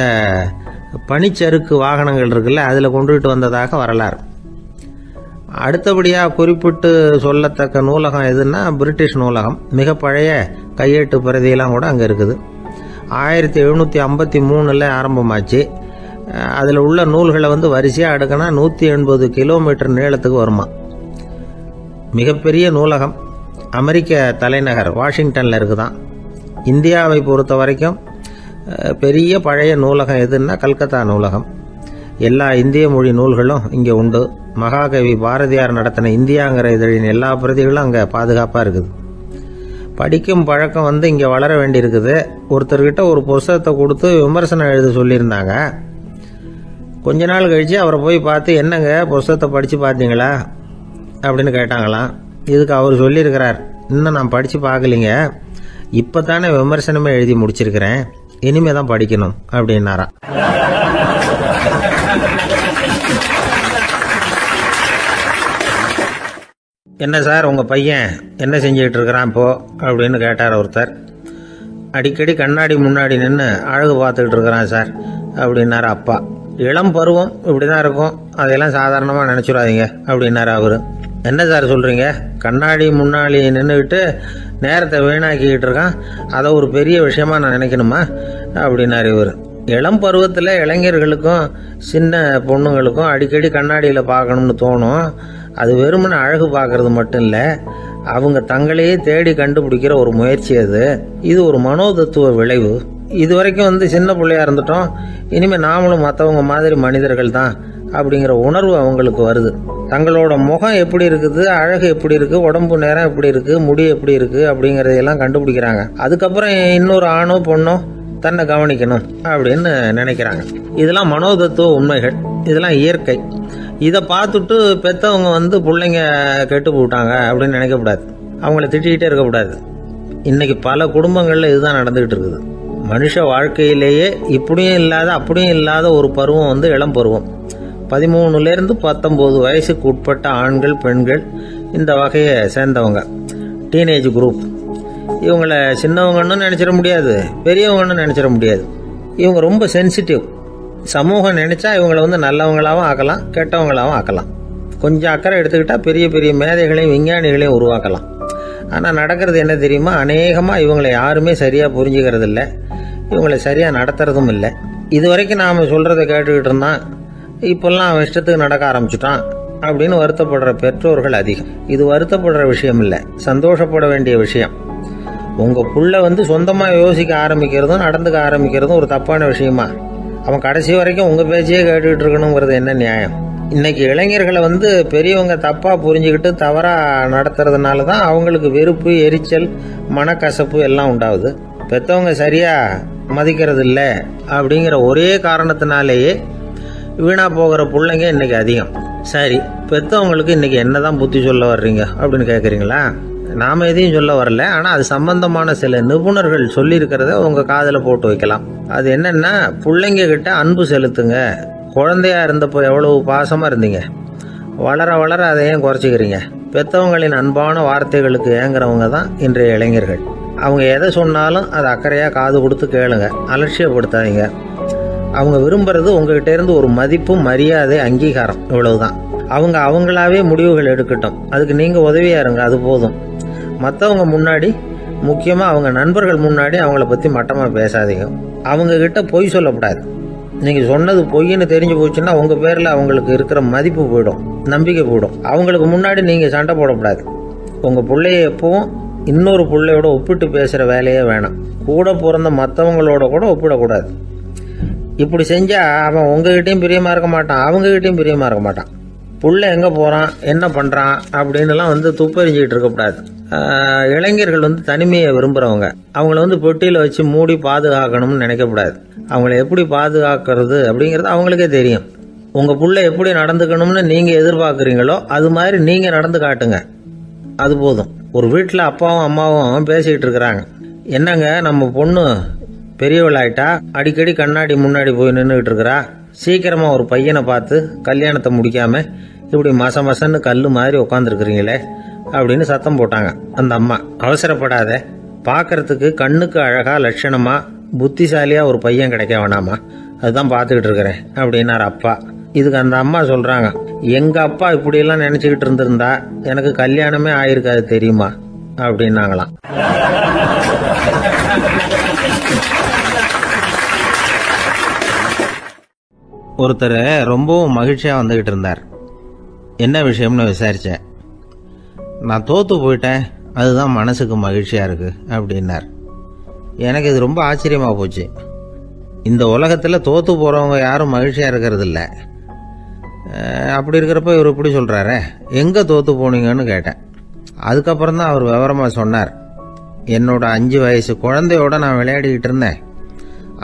பனிச்சறுக்கு வாகனங்கள் இருக்குல்ல, அதில் கொண்டுகிட்டு வந்ததாக வரலாறு. அடுத்தபடியாக குறிப்பிட்டு சொல்லத்தக்க நூலகம் எதுன்னா பிரிட்டிஷ் நூலகம். மிக பழைய கையெட்டு பிரதியெல்லாம் கூட அங்கே இருக்குது. 1753 ஆரம்பமாச்சு. அதில் உள்ள நூல்களை வரிசையாக அடுக்கினா 180 கிலோமீட்டர் நீளத்துக்கு வருமா. மிகப்பெரிய நூலகம் அமெரிக்க தலைநகர் வாஷிங்டனில் இருக்குதான். இந்தியாவை பொறுத்த வரைக்கும் பெரிய பழைய நூலகம் எதுன்னா கல்கத்தா நூலகம். எல்லா இந்திய மொழி நூல்களும் இங்கே உண்டு. மகாகவி பாரதியார் நடத்தின இந்தியாங்கிற இதழின் எல்லா பிரதிகளும் அங்கே பாதுகாப்பாக இருக்குது. படிக்கும் பழக்கம் இங்கே வளர வேண்டியிருக்குது. ஒருத்தர்கிட்ட ஒரு புஸ்தகத்தை கொடுத்து விமர்சனம் எழுத சொல்லியிருந்தாங்க. கொஞ்ச நாள் கழித்து அவரை போய் பார்த்து, என்னங்க புஸ்தகத்தை படித்து பார்த்தீங்களா அப்படின்னு கேட்டாங்களாம். இதுக்கு அவர் சொல்லியிருக்கிறார், இன்னும் நான் படித்து பார்க்கலிங்க, இப்போ தானே விமர்சனமே எழுதி முடிச்சிருக்கிறேன், இனிமே தான் படிக்கணும் அப்படின்னாராம். என்ன சார் உங்க பையன் என்ன செஞ்சுக்கிட்டு இருக்கிறான் இப்போ அப்படின்னு கேட்டார் ஒருத்தர். அடிக்கடி கண்ணாடி முன்னாடி நின்று அழகு பார்த்துக்கிட்டு இருக்கிறான் சார் அப்படின்னாரு அப்பா. இளம் பருவம் இப்படிதான் இருக்கும், அதையெல்லாம் சாதாரணமா நினைச்சுடாதீங்க அப்படின்னாரு அவரு. என்ன சார் சொல்றீங்க, கண்ணாடி முன்னாடி நின்றுக்கிட்டு நேரத்தை வீணாக்கிக்கிட்டு இருக்கான், அதை ஒரு பெரிய விஷயமா நான் நினைக்கணுமா அப்படின்னாரு இவர். இளம் பருவத்தில் இளைஞர்களுக்கும் சின்ன பொண்ணுங்களுக்கும் அடிக்கடி கண்ணாடியில் பார்க்கணும்னு தோணும். அது வெறுமனே அழகு பார்க்கறது மட்டும் இல்லை, அவங்க தங்களையே தேடி கண்டுபிடிக்கிற ஒரு முயற்சி அது. இது ஒரு மனோதத்துவ விளைவு. இது வரைக்கும் சின்ன பிள்ளையா இருந்துட்டோம், இனிமேல் நாமளும் மற்றவங்க மாதிரி மனிதர்கள் தான் அப்படிங்கிற உணர்வு அவங்களுக்கு வருது. தங்களோட முகம் எப்படி இருக்குது, அழகு எப்படி இருக்கு, உடம்பு நேரம் எப்படி இருக்கு, முடி எப்படி இருக்கு அப்படிங்கறதையெல்லாம் கண்டுபிடிக்கிறாங்க. அதுக்கப்புறம் இன்னொரு ஆணோ பொண்ணோ தன்னை கவனிக்கணும் அப்படின்னு நினைக்கிறாங்க. இதெல்லாம் மனோதத்துவ உண்மைகள், இதெல்லாம் இயற்கை. இதை பார்த்துட்டு பெற்றவங்க பிள்ளைங்க கெட்டு போட்டாங்க அப்படின்னு நினைக்கக்கூடாது, அவங்கள திட்டிக்கிட்டே இருக்கக்கூடாது. இன்னைக்கு பல குடும்பங்கள்ல இதுதான் நடந்துகிட்டு இருக்குது. மனுஷ வாழ்க்கையிலேயே இப்படியும் இல்லாத அப்படியும் இல்லாத ஒரு பருவம் இளம் பருவம். 13லேருந்து 19 வயசுக்கு உட்பட்ட ஆண்கள் பெண்கள் இந்த வகையை சேர்ந்தவங்க, டீனேஜ் குரூப். இவங்கள சின்னவங்கன்னு நினைச்சிட முடியாது, பெரியவங்கன்னு நினைச்சிட முடியாது. இவங்க ரொம்ப சென்சிட்டிவ். சமூகம் நினைச்சா இவங்களை நல்லவங்களாவும் ஆக்கலாம், கெட்டவங்களாவும் ஆக்கலாம். கொஞ்சம் அக்கறை எடுத்துக்கிட்டா பெரிய பெரிய மேதைகளையும் விஞ்ஞானிகளையும் உருவாக்கலாம். ஆனால் நடக்கிறது என்ன தெரியுமா, அநேகமாக இவங்களை யாருமே சரியாக புரிஞ்சுக்கிறது இல்லை, இவங்களை சரியாக நடத்துறதும் இல்லை. இது வரைக்கும் நாம் சொல்கிறத கேட்டுக்கிட்டு இருந்தான், இப்பெல்லாம் அவன் இஷ்டத்துக்கு நடக்க ஆரம்பிச்சுட்டான் அப்படின்னு வருத்தப்படுற பெற்றோர்கள் அதிகம். இது வருத்தப்படுற விஷயம் இல்லை, சந்தோஷப்பட வேண்டிய விஷயம். உங்கள் புள்ள சொந்தமாக யோசிக்க ஆரம்பிக்கிறதும் நடந்துக்க ஆரம்பிக்கிறதும் ஒரு தப்பான விஷயமா? அவன் கடைசி வரைக்கும் உங்கள் பேச்சையே கேட்டுக்கிட்டு இருக்கணுங்கிறது என்ன நியாயம்? இன்னைக்கு இளைஞர்களை பெரியவங்க தப்பாக புரிஞ்சுக்கிட்டு தவறாக நடத்துறதுனால தான் அவங்களுக்கு வெறுப்பு, எரிச்சல், மனக்கசப்பு எல்லாம் உண்டாகுது. பெற்றவங்க சரியாக மதிக்கிறது இல்லை அப்படிங்கிற ஒரே காரணத்தினாலேயே வீணா போகிற பிள்ளைங்க இன்னைக்கு அதிகம். சரி, பெற்றவங்களுக்கு இன்னைக்கு என்னதான் புத்தி சொல்ல வர்றீங்க அப்படின்னு கேட்குறீங்களா? நாம எதையும் சொல்ல வரல, ஆனால் அது சம்பந்தமான சில நிபுணர்கள் சொல்லியிருக்கிறத உங்கள் காதில் போட்டு வைக்கலாம். அது என்னன்னா, பிள்ளைங்க கிட்ட அன்பு செலுத்துங்க. குழந்தையா இருந்தப்போ எவ்வளவு பாசமாக இருந்தீங்க, வளர வளர அதை ஏன் குறைச்சிக்கிறீங்க? பெற்றவங்களின் அன்பான வார்த்தைகளுக்கு ஏங்குறவங்க தான் இன்றைய இளைஞர்கள். அவங்க எதை சொன்னாலும் அதை அக்கறையாக காது கொடுத்து கேளுங்க, அலட்சியப்படுத்தாதீங்க. அவங்க விரும்புறது உங்ககிட்ட இருந்து ஒரு மதிப்பு, மரியாதை, அங்கீகாரம், இவ்வளவுதான். அவங்க அவங்களாவே முடிவுகள் எடுக்கட்டும், அதுக்கு நீங்கள் உதவியா இருங்க, அது போதும். மற்றவங்க முன்னாடி, முக்கியமாக அவங்க நண்பர்கள் முன்னாடி அவங்கள பற்றி மட்டமாக பேசாதீங்க. அவங்க கிட்ட பொய் சொல்லக்கூடாது. நீங்கள் சொன்னது பொய்ன்னு தெரிஞ்சு போச்சுன்னா உங்கள் பேரில் அவங்களுக்கு இருக்கிற மதிப்பு போயிடும், நம்பிக்கை போயிடும். அவங்களுக்கு முன்னாடி நீங்கள் சண்டை போடக்கூடாது. உங்கள் பிள்ளைய எப்பவும் இன்னொரு பிள்ளையோட ஒப்பிட்டு பேசுகிற வேலையே வேணாம். கூட பிறந்த மற்றவங்களோட கூட ஒப்பிடக்கூடாது. இப்படி செஞ்சால் அவன் உங்ககிட்டையும் பிரியமாக இருக்க மாட்டான், அவங்ககிட்டையும் பிரியமாக இருக்க மாட்டான். புள்ள எங்கே போகிறான், என்ன பண்ணுறான் அப்படின்னுலாம் துப்பறிஞ்சிக்கிட்டு இருக்கக்கூடாது. இளைஞர்கள் தனிமையை விரும்புகிறவங்க. அவங்கள பெட்டியில் வச்சு மூடி பாதுகாக்கணும்னு நினைக்கக்கூடாது. அவங்கள எப்படி பாதுகாக்கிறது அப்படிங்கிறது அவங்களுக்கே தெரியும். உங்கள் புள்ள எப்படி நடந்துக்கணும்னு நீங்கள் எதிர்பார்க்குறீங்களோ அது மாதிரி நீங்கள் நடந்து காட்டுங்க, அது போதும். ஒரு வீட்டில் அப்பாவும் அம்மாவும் பேசிக்கிட்டு இருக்கிறாங்க. என்னங்க, நம்ம பொண்ணு பெரியவளாயிட்டா, அடிக்கடி கண்ணாடி முன்னாடி போய் நின்றுக்கிட்டு இருக்கிறா, சீக்கிரமாக ஒரு பையனை பார்த்து கல்யாணத்தை முடிக்காம இப்படி மசன்னு கல் மாதிரி உட்காந்துருக்குறீங்களே அப்படின்னு சத்தம் போட்டாங்க அந்த அம்மா. அவசரப்படாத, பார்க்கறதுக்கு கண்ணுக்கு அழகா லட்சணமா புத்திசாலியா ஒரு பையன் கிடைக்க வேணாமா, அதுதான் பார்த்துக்கிட்டு இருக்கிறேன் அப்படின்னாரு அப்பா. இதுக்கு அந்த அம்மா சொல்றாங்க, எங்க அப்பா இப்படியெல்லாம் நினைச்சுக்கிட்டு இருந்திருந்தா எனக்கு கல்யாணமே ஆயிருக்காது தெரியுமா அப்படின்னாங்களாம். ஒருத்தர் ரொம்பவும் மகிழ்ச்சியா வந்துகிட்டு இருந்தார். என்ன விஷயம்னு விசாரிச்சேன். நான் தோத்து போயிட்டேன், அதுதான் மனசுக்கு மகிழ்ச்சியா இருக்கு அப்படின்னார். எனக்கு இது ரொம்ப ஆச்சரியமா போச்சு. இந்த உலகத்தில் தோத்து போறவங்க யாரும் மகிழ்ச்சியா இருக்கிறது இல்லை. அப்படி இருக்கிறப்ப இவர் இப்படி சொல்றாரு, எங்க தோத்து போனீங்கன்னு கேட்டேன். அதுக்கப்புறம் தான் அவர் விவரமா சொன்னார். என்னோட 5 வயசு குழந்தையோட நான் விளையாடிக்கிட்டு இருந்தேன்.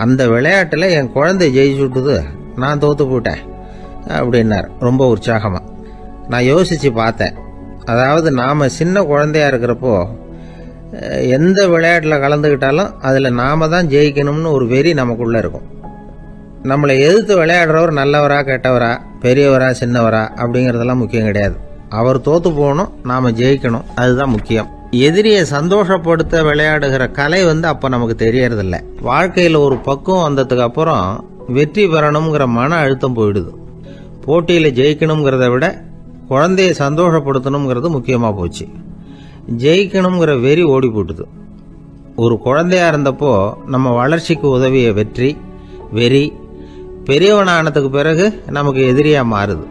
அந்த விளையாட்டுல என் குழந்தை ஜெயிச்சுட்டுது, நான் தோத்து போயிட்டேன் அப்படின்னார் ரொம்ப உற்சாகமா. நான் யோசிச்சு பார்த்தேன். அதாவது நாம சின்ன குழந்தையா இருக்கிறப்போ எந்த விளையாட்டில் கலந்துக்கிட்டாலும் அதில் நாம தான் ஜெயிக்கணும்னு ஒரு வெறி நமக்குள்ளே இருக்கும். நம்மளை எதிர்த்து விளையாடுறவர் நல்லவரா கெட்டவரா, பெரியவரா சின்னவரா அப்படிங்கிறதெல்லாம் முக்கியம் கிடையாது. அவர் தோத்து போகணும், நாம் ஜெயிக்கணும், அதுதான் முக்கியம். எதிரியை சந்தோஷப்படுத்த விளையாடுகிற கலை அப்போ நமக்கு தெரியறதில்ல. வாழ்க்கையில் ஒரு பக்குவம் வந்ததுக்கு அப்புறம் வெற்றி பெறணுங்கிற மன அழுத்தம் போயிடுது. போட்டியில் ஜெயிக்கணுங்கிறத விட குழந்தைய சந்தோஷப்படுத்தணுங்கிறது முக்கியமாக போச்சு. ஜெயிக்கணுங்கிற வெறி ஓடி போட்டுது. ஒரு குழந்தையா இருந்தப்போ நம்ம வளர்ச்சிக்கு உதவிய வெறி பெரியவனானதுக்கு பிறகு நமக்கு எதிரியாக மாறுது.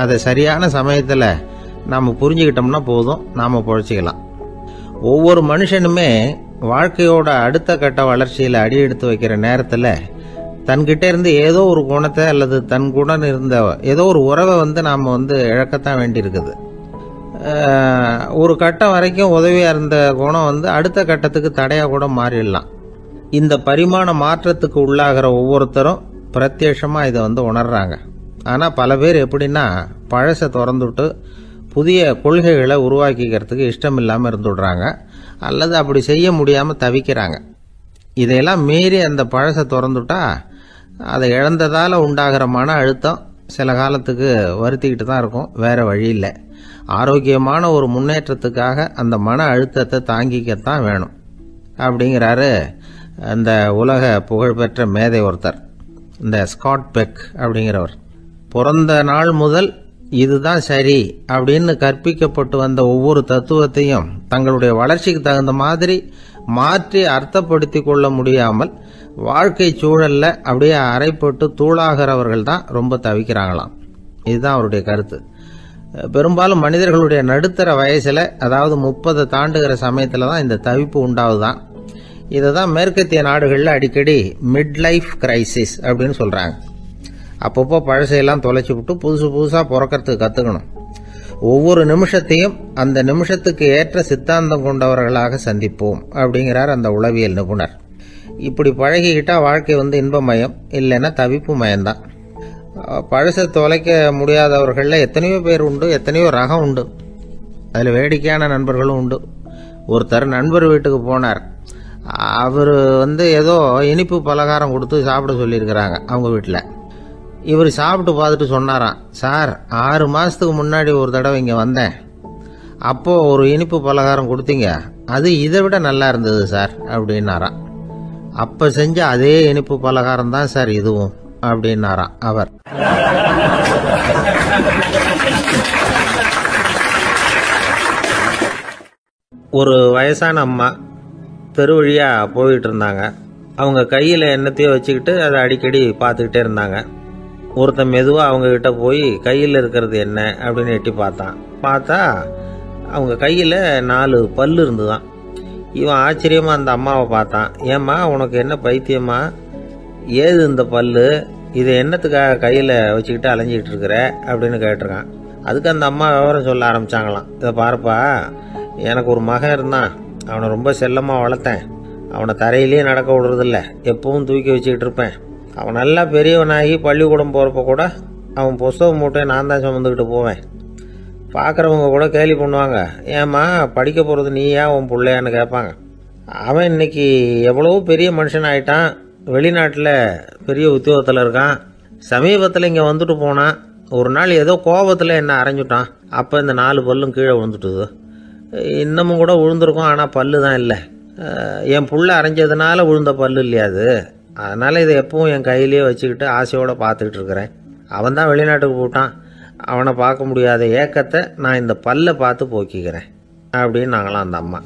அதை சரியான சமயத்தில் நாம் புரிஞ்சுக்கிட்டோம்னா போதும், நாம் பொழைச்சிக்கலாம். ஒவ்வொரு மனுஷனுமே வாழ்க்கையோட அடுத்த கட்ட வளர்ச்சியில் அடி எடுத்து வைக்கிற நேரத்தில் தன்கிட்ட இருந்து ஏதோ ஒரு குணத்தை அல்லது தன் குணம் இருந்த ஏதோ ஒரு உறவை நாம் இழக்கத்தான் வேண்டியிருக்குது. ஒரு கட்டம் வரைக்கும் உதவியாக இருந்த குணம் அடுத்த கட்டத்துக்கு தடையாக கூட மாறிடலாம். இந்த பரிமாண மாற்றத்துக்கு உள்ளாகிற ஒவ்வொருத்தரும் பிரத்யட்சமாக இதை உணர்றாங்க. ஆனால் பல பேர் எப்படின்னா பழசை திறந்துவிட்டு புதிய கொள்கைகளை உருவாக்கிக்கிறதுக்கு இஷ்டம் இல்லாமல் இருந்துடுறாங்க, அல்லது அப்படி செய்ய முடியாமல் தவிக்கிறாங்க. இதையெல்லாம் மீறி அந்த பழசை திறந்துட்டா அதை இழந்ததால் உண்டாகிற மன அழுத்தம் சில காலத்துக்கு வருத்திக்கிட்டு தான் இருக்கும், வேற வழி இல்லை. ஆரோக்கியமான ஒரு முன்னேற்றத்துக்காக அந்த மன அழுத்தத்தை தாங்கிக்கத்தான் வேணும் அப்படிங்கிறாரு அந்த உலக புகழ்பெற்ற மேதை ஒருத்தர், இந்த ஸ்காட் பெக் அப்படிங்கிறவர். பிறந்த நாள் முதல் இதுதான் சரி அப்படின்னு கற்பிக்கப்பட்டு வந்த ஒவ்வொரு தத்துவத்தையும் தங்களுடைய வளர்ச்சிக்கு தகுந்த மாதிரி மாற்றி அர்த்தப்படுத்தி கொள்ள முடியாமல் வாழ்க்கை சூழல்ல அப்படியே அரைப்பட்டு தூளாகிறவர்கள் தான் ரொம்ப தவிக்கிறாங்களாம். இதுதான் அவருடைய கருத்து. பெரும்பாலும் மனிதர்களுடைய நடுத்தர வயசுல, அதாவது 30 தாண்டுகிற சமயத்துல தான் இந்த தவிப்பு உண்டாகுதான். இதை தான் மேற்கத்திய நாடுகளில் அடிக்கடி மிட் லைஃப் கிரைசிஸ் அப்படின்னு சொல்றாங்க. அப்பப்போ பழசையெல்லாம் தொலைச்சி விட்டு புதுசாக பிறக்கிறதுக்கு கற்றுக்கணும். ஒவ்வொரு நிமிஷத்தையும் அந்த நிமிஷத்துக்கு ஏற்ற சித்தாந்தம் கொண்டவர்களாக சந்திப்போம் அப்படிங்கிறார் அந்த உளவியல் நிபுணர். இப்படி பழகிக்கிட்டா வாழ்க்கை இன்பமயம், இல்லைன்னா தவிப்பு மயம்தான். பழசை தொலைக்க முடியாதவர்களில் எத்தனையோ பேர் உண்டு, எத்தனையோ ரகம் உண்டு. அதில் வேடிக்கையான நண்பர்களும் உண்டு. ஒருத்தர் நண்பர் வீட்டுக்கு போனார். அவர் ஏதோ இனிப்பு பலகாரம் கொடுத்து சாப்பிட சொல்லியிருக்கிறாங்க அவங்க வீட்டில். இவர் சாப்பிட்டு பார்த்துட்டு சொன்னாராம், சார் 6 மாதத்துக்கு முன்னாடி ஒரு தடவை இங்கே வந்தேன், அப்போது ஒரு இனிப்பு பலகாரம் கொடுத்தீங்க, அது இதை விட நல்லா இருந்தது சார் அப்படின்னாராம். அப்போ செஞ்ச அதே இனிப்பு பலகாரம் தான் சார் இதுவும் அப்படின்னாராம் அவர். ஒரு வயசான அம்மா தெரு வழியாக போயிட்டு இருந்தாங்க. அவங்க கையில் எண்ணத்தையோ வச்சுக்கிட்டு அதை அடிக்கடி பார்த்துக்கிட்டே இருந்தாங்க. ஒருத்தன் மெதுவாக அவங்கக்கிட்ட போய் கையில் இருக்கிறது என்ன அப்படின்னு எட்டி பார்த்தா அவங்க கையில் 4 பல்லு இருந்துதான். இவன் ஆச்சரியமாக அந்த அம்மாவை பார்த்தான். ஏம்மா உனக்கு என்ன பைத்தியமா, ஏது இந்த பல்லு, இதை என்னத்துக்காக கையில் வச்சுக்கிட்டு அலைஞ்சிக்கிட்டு இருக்கிற அப்படின்னு கேட்டிருக்கான். அதுக்கு அந்த அம்மா விவரம் சொல்ல ஆரம்பித்தாங்களாம். இதை பாருப்பா, எனக்கு ஒரு மகன் இருந்தான், அவனை ரொம்ப செல்லமாக வளர்த்தேன். அவனை தரையிலேயே நடக்க விடுறதில்ல, எப்பவும் தூக்கி வச்சுக்கிட்டு இருப்பேன். அவன் நல்லா பெரியவனாகி பள்ளிக்கூடம் போகிறப்ப கூட அவன் புஸ்தக மூட்டையை நான் தான் சுமந்துக்கிட்டு போவேன். பார்க்குறவங்க கூட கேலி பண்ணுவாங்க, ஏம்மா படிக்க போகிறது நீயா உன் பிள்ளையான்னு கேட்பாங்க. அவன் இன்னைக்கு எவ்வளவோ பெரிய மனுஷன் ஆகிட்டான், வெளிநாட்டில் பெரிய உத்தியோகத்தில் இருக்கான். சமீபத்தில் இங்கே வந்துட்டு போனான். ஒரு நாள் ஏதோ கோபத்தில் என்ன அரைஞ்சுட்டான். அப்போ இந்த 4 பல்லும் கீழே விழுந்துட்டுது. இன்னமும் கூட விழுந்திருக்கும், ஆனால் பல்லு தான் இல்லை. என் புள்ள அரைஞ்சதுனால விழுந்த பல்லு இல்லையா அது, அதனால் இதை எப்பவும் என் கையிலேயே வச்சுக்கிட்டு ஆசையோடு பார்த்துக்கிட்டு இருக்கிறேன். அவன் தான் வெளிநாட்டுக்கு போட்டான், அவனை பார்க்க முடியாத ஏக்கத்தை நான் இந்த பல்லை பார்த்து போக்கிக்கிறேன் அப்படின்னு நாங்களாம் அந்த அம்மா.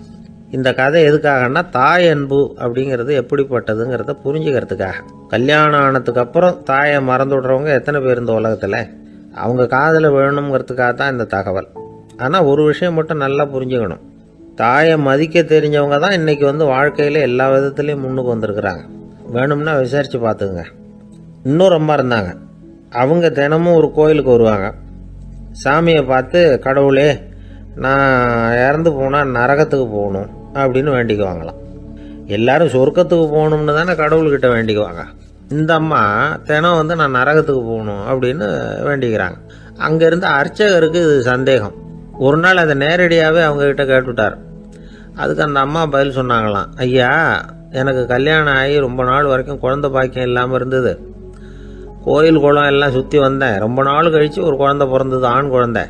இந்த கதை எதுக்காகன்னா, தாய் அன்பு அப்படிங்கிறது எப்படிப்பட்டதுங்கிறத புரிஞ்சுக்கிறதுக்காக. கல்யாணம் ஆனதுக்கு அப்புறம் தாயை மறந்து விடுறவங்க எத்தனை பேர் இந்த உலகத்தில், அவங்க காதில் வேணுங்கிறதுக்காக தான் இந்த தகவல். ஆனால் ஒரு விஷயம் மட்டும் நல்லா புரிஞ்சுக்கணும், தாயை மதிக்க தெரிஞ்சவங்க தான் இன்னைக்கு வாழ்க்கையில் எல்லா விதத்துலேயும் முன்னுக்கு வந்திருக்கிறாங்க. வேணும்னா விசாரித்து பார்த்துக்குங்க. இன்னொரு அம்மா இருந்தாங்க. அவங்க தினமும் ஒரு கோயிலுக்கு வருவாங்க. சாமியை பார்த்து, கடவுளே நான் இறந்து போனால் நரகத்துக்கு போகணும் அப்படின்னு வேண்டிக்குவாங்களாம். எல்லாரும் சொர்க்கத்துக்கு போகணும்னு தானே கடவுள்கிட்ட வேண்டிக்குவாங்க. இந்த அம்மா தினம் நான் நரகத்துக்கு போகணும் அப்படின்னு வேண்டிக்கிறாங்க. அங்கே இருந்த அர்ச்சகருக்கு இது சந்தேகம். ஒரு நாள் அதை நேரடியாகவே அவங்ககிட்ட கேட்டுவிட்டார். அதுக்கு அந்த அம்மா பதில் சொன்னாங்களாம், ஐயா எனக்கு கல்யாணம் ஆகி ரொம்ப நாள் வரைக்கும் குழந்தை பாக்கியம் இல்லாமல் இருந்தது. கோயில் குளம் எல்லாம் சுற்றி வந்தேன். ரொம்ப நாள் கழித்து ஒரு குழந்தை பிறந்தது, ஆண் குழந்தை.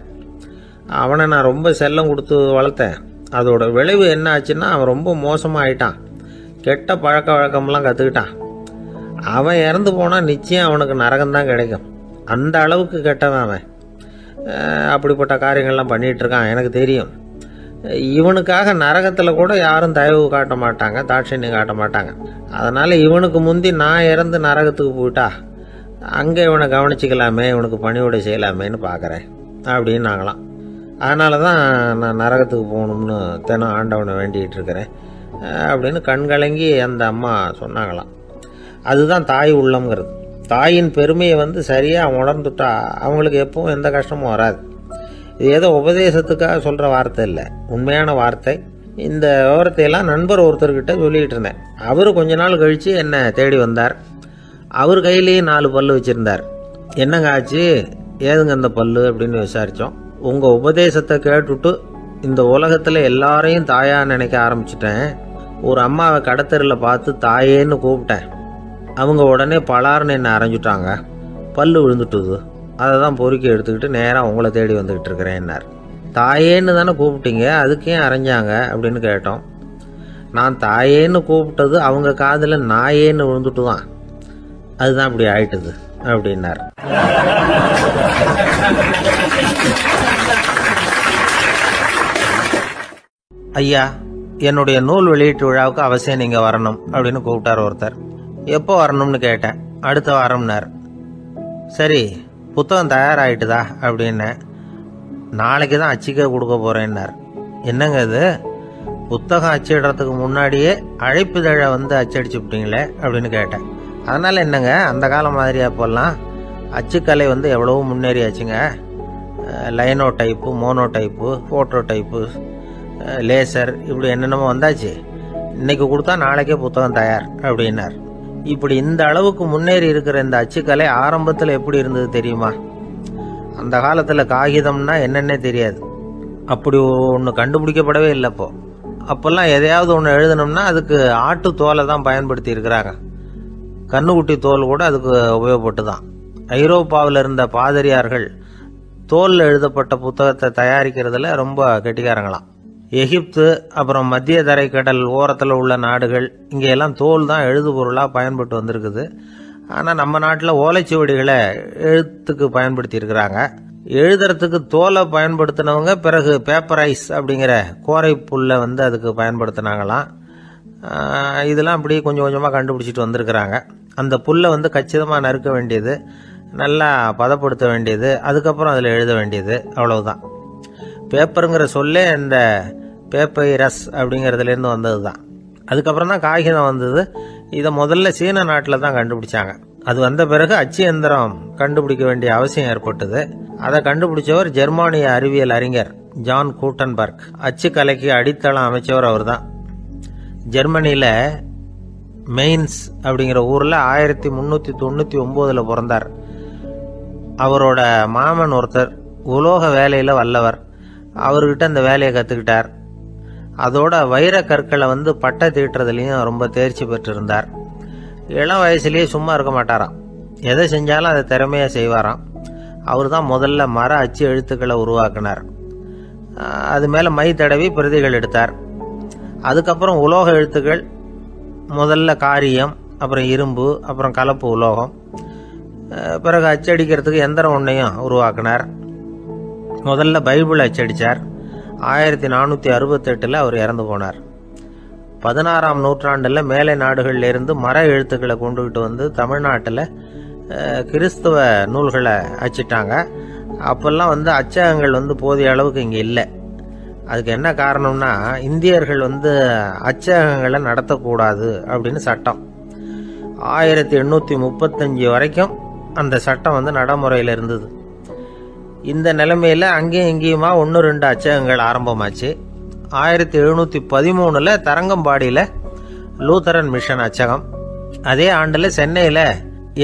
அவனை நான் ரொம்ப செல்லம் கொடுத்து வளர்த்தேன். அதோட விளைவு என்ன ஆச்சுன்னா அவன் ரொம்ப மோசமாக ஆயிட்டான். கெட்ட பழக்க வழக்கம்லாம் கற்றுக்கிட்டான். அவன் இறந்து போனால் நிச்சயம் அவனுக்கு நரகம்தான் கிடைக்கும். அந்த அளவுக்கு கெட்டவன் அவன். அப்படிப்பட்ட காரியங்கள்லாம் பண்ணிகிட்டு இருக்கான், எனக்கு தெரியும். இவனுக்காக நரகத்தில் கூட யாரும் தயவு காட்ட மாட்டாங்க, தாட்சண்யம் காட்ட மாட்டாங்க. அதனால் இவனுக்கு முந்தி நான் இறந்து நரகத்துக்கு போயிட்டா அங்கே இவனை கவனிச்சிக்கலாமே, இவனுக்கு பணிவிடை செய்யலாமேன்னு பார்க்குறேன் அப்படின்னு நாங்களாம். அதனால தான் நான் நரகத்துக்கு போகணும்னு தினம் ஆண்டவனை வேண்டிகிட்டு இருக்கிறேன் அப்படின்னு கண்கலங்கி அந்த அம்மா சொன்னாங்களாம். அதுதான் தாய் உள்ளம்ங்கிறது. தாயின் பெருமையை சரியாக உணர்ந்துட்டா அவங்களுக்கு எப்பவும் எந்த கஷ்டமும் வராது. இது ஏதோ உபதேசத்துக்காக சொல்கிற வார்த்தை இல்லை, உண்மையான வார்த்தை. இந்த விவரத்தையெல்லாம் நண்பர் ஒருத்தர்கிட்ட சொல்லிகிட்டு இருந்தேன். அவர் கொஞ்ச நாள் கழித்து என்னை தேடி வந்தார். அவர் கையிலேயே 4 பல்லு வச்சுருந்தார். என்னங்க ஆச்சு, ஏதுங்க அந்த பல்லு அப்படின்னு விசாரித்தோம். உங்கள் உபதேசத்தை கேட்டுட்டு இந்த உலகத்தில் எல்லாரையும் தாயாக நினைக்க ஆரம்பிச்சிட்டேன். ஒரு அம்மாவை கடத்தரில் பார்த்து தாயேன்னு கூப்பிட்டேன். அவங்க உடனே பலார்னு என்னை அரைஞ்சிட்டாங்க. பல்லு விழுந்துட்டுது. அதை தான் பொறுக்கி எடுத்துக்கிட்டு நேராக உங்களை தேடி வந்துக்கிட்டு இருக்கிறேன்னார். தாயேன்னு தானே கூப்பிட்டீங்க, அதுக்கே அரைஞ்சாங்க அப்படின்னு கேட்டோம். நான் தாயேன்னு கூப்பிட்டது அவங்க காதில் நாயேன்னு விழுந்துட்டு தான், அதுதான் இப்படி ஆயிட்டுது அப்படின்னார். ஐயா, என்னுடைய நூல் வெளியீட்டு விழாவுக்கு அவசியம் நீங்கள் வரணும் அப்படின்னு கூப்பிட்டார் ஒருத்தர். எப்போ வரணும்னு கேட்டேன். அடுத்த வாரம்னார். சரி, புத்தகம் தயாராகிட்டுதா அப்படின்னு. நாளைக்கு தான் அச்சிக்க கொடுக்க போகிறேன்னார். என்னங்க இது, புத்தகம் அச்சிடுறதுக்கு முன்னாடியே அழைப்புதழை அச்சடிச்சு விட்டீங்களே அப்படின்னு கேட்டேன். அதனால் என்னங்க, அந்த காலம் மாதிரியா இப்போல்லாம் அச்சுக்கலை எவ்வளவோ முன்னேறியாச்சுங்க. Linotype, monotype, phototype, laser, இப்படி என்னென்னமோ வந்தாச்சு. இன்னைக்கு கொடுத்தா நாளைக்கே புத்தகம் தயார் அப்படின்னார். இப்படி இந்த அளவுக்கு முன்னேறி இருக்கிற இந்த அச்சுக்கலை ஆரம்பத்தில் எப்படி இருந்தது தெரியுமா? அந்த காலத்தில் காகிதம்னா என்னன்னே தெரியாது. அப்படி ஒன்று கண்டுபிடிக்கப்படவே இல்லை. அப்போல்லாம் எதையாவது ஒன்று எழுதணும்னா அதுக்கு ஆட்டு தோலை தான் பயன்படுத்தி இருக்கிறாங்க. கண்ணுக்குட்டி தோல் கூட அதுக்கு உபயோகப்பட்டு தான். ஐரோப்பாவில் இருந்த பாதிரியார்கள் தோலில் எழுதப்பட்ட புத்தகத்தை தயாரிக்கிறதுல ரொம்ப கெட்டிக்காரங்களாம். எகிப்து, அப்புறம் மத்திய தரைக்கடல் ஓரத்தில் உள்ள நாடுகள், இங்கெல்லாம் தோல் தான் எழுது பொருளாக பயன்பட்டு வந்திருக்குது. ஆனால் நம்ம நாட்டில் ஓலைச்சுவடிகளை எழுத்துக்கு பயன்படுத்தி இருக்கிறாங்க. எழுதுறதுக்கு தோலை பயன்படுத்தினவங்க பிறகு பேப்பரைஸ் அப்படிங்கிற கோரை புல்லை அதுக்கு பயன்படுத்தினாங்களாம். இதெல்லாம் அப்படி கொஞ்சம் கொஞ்சமாக கண்டுபிடிச்சிட்டு வந்திருக்கிறாங்க. அந்த புல்லை கச்சிதமாக நறுக்க வேண்டியது, நல்லா பதப்படுத்த வேண்டியது, அதுக்கப்புறம் அதில் எழுத வேண்டியது, அவ்வளவுதான். பேப்பருங்கிற சொல்லே இந்த பேப்பைரஸ் அப்படிங்கிறதுலேருந்து வந்தது தான். அதுக்கப்புறம் தான் காகிதம் வந்தது. இதை முதல்ல சீன நாட்டில் தான் கண்டுபிடிச்சாங்க. அது வந்த பிறகு அச்சு எந்திரம் கண்டுபிடிக்க வேண்டிய அவசியம் ஏற்பட்டது. அதை கண்டுபிடிச்சவர் ஜெர்மானிய அறிவியல் அறிஞர் ஜான் கூட்டன்பர்க். அச்சு கலைக்கு அடித்தளம் அமைச்சவர் அவர் தான். ஜெர்மனியில் மெயின்ஸ் அப்படிங்கிற ஊரில் 1399 பிறந்தார். அவரோட மாமன் ஒருத்தர் உலோக வேலையில் வல்லவர். அவர்கிட்ட அந்த வேலையை கற்றுக்கிட்டார். அதோட வைர கற்களை பட்டை தீட்டுறதுலையும் ரொம்ப தேர்ச்சி பெற்றிருந்தார். இளம் வயசுலேயே சும்மா இருக்க மாட்டாராம். எதை செஞ்சாலும் அதை திறமையாக செய்வாராம். அவர் தான் முதல்ல மர அச்சு எழுத்துக்களை உருவாக்கினார். அது மேலே மை தடவி பிரதிகள் எடுத்தார். அதுக்கப்புறம் உலோக எழுத்துக்கள், முதல்ல காரியம், அப்புறம் இரும்பு, அப்புறம் கலப்பு உலோகம், பிறகு அச்சடிக்கிறதுக்கு எந்திரம் ஒன்றையும் உருவாக்கினார். முதல்ல பைபிள் அச்சடித்தார். 1468 அவர் இறந்து போனார். 16ஆம் நூற்றாண்டில் மேலை நாடுகளில் இருந்து மர எழுத்துக்களை கொண்டுகிட்டு தமிழ்நாட்டில் கிறிஸ்தவ நூல்களை அச்சிட்டாங்க. அப்போல்லாம் அச்சகங்கள் போதிய அளவுக்கு இங்கே இல்லை. அதுக்கு என்ன காரணம்னா, இந்தியர்கள் அச்சகங்களை நடத்தக்கூடாது அப்படின்னு சட்டம். 1835 வரைக்கும் அந்த சட்டம் நடைமுறையில் இருந்தது. இந்த நிலைமையில் அங்கேயும் இங்கேயுமா 1-2 அச்சகங்கள் ஆரம்பமாச்சு. 1713 தரங்கம்பாடியில் லூத்தரன் மிஷன் அச்சகம், அதே ஆண்டில் சென்னையில்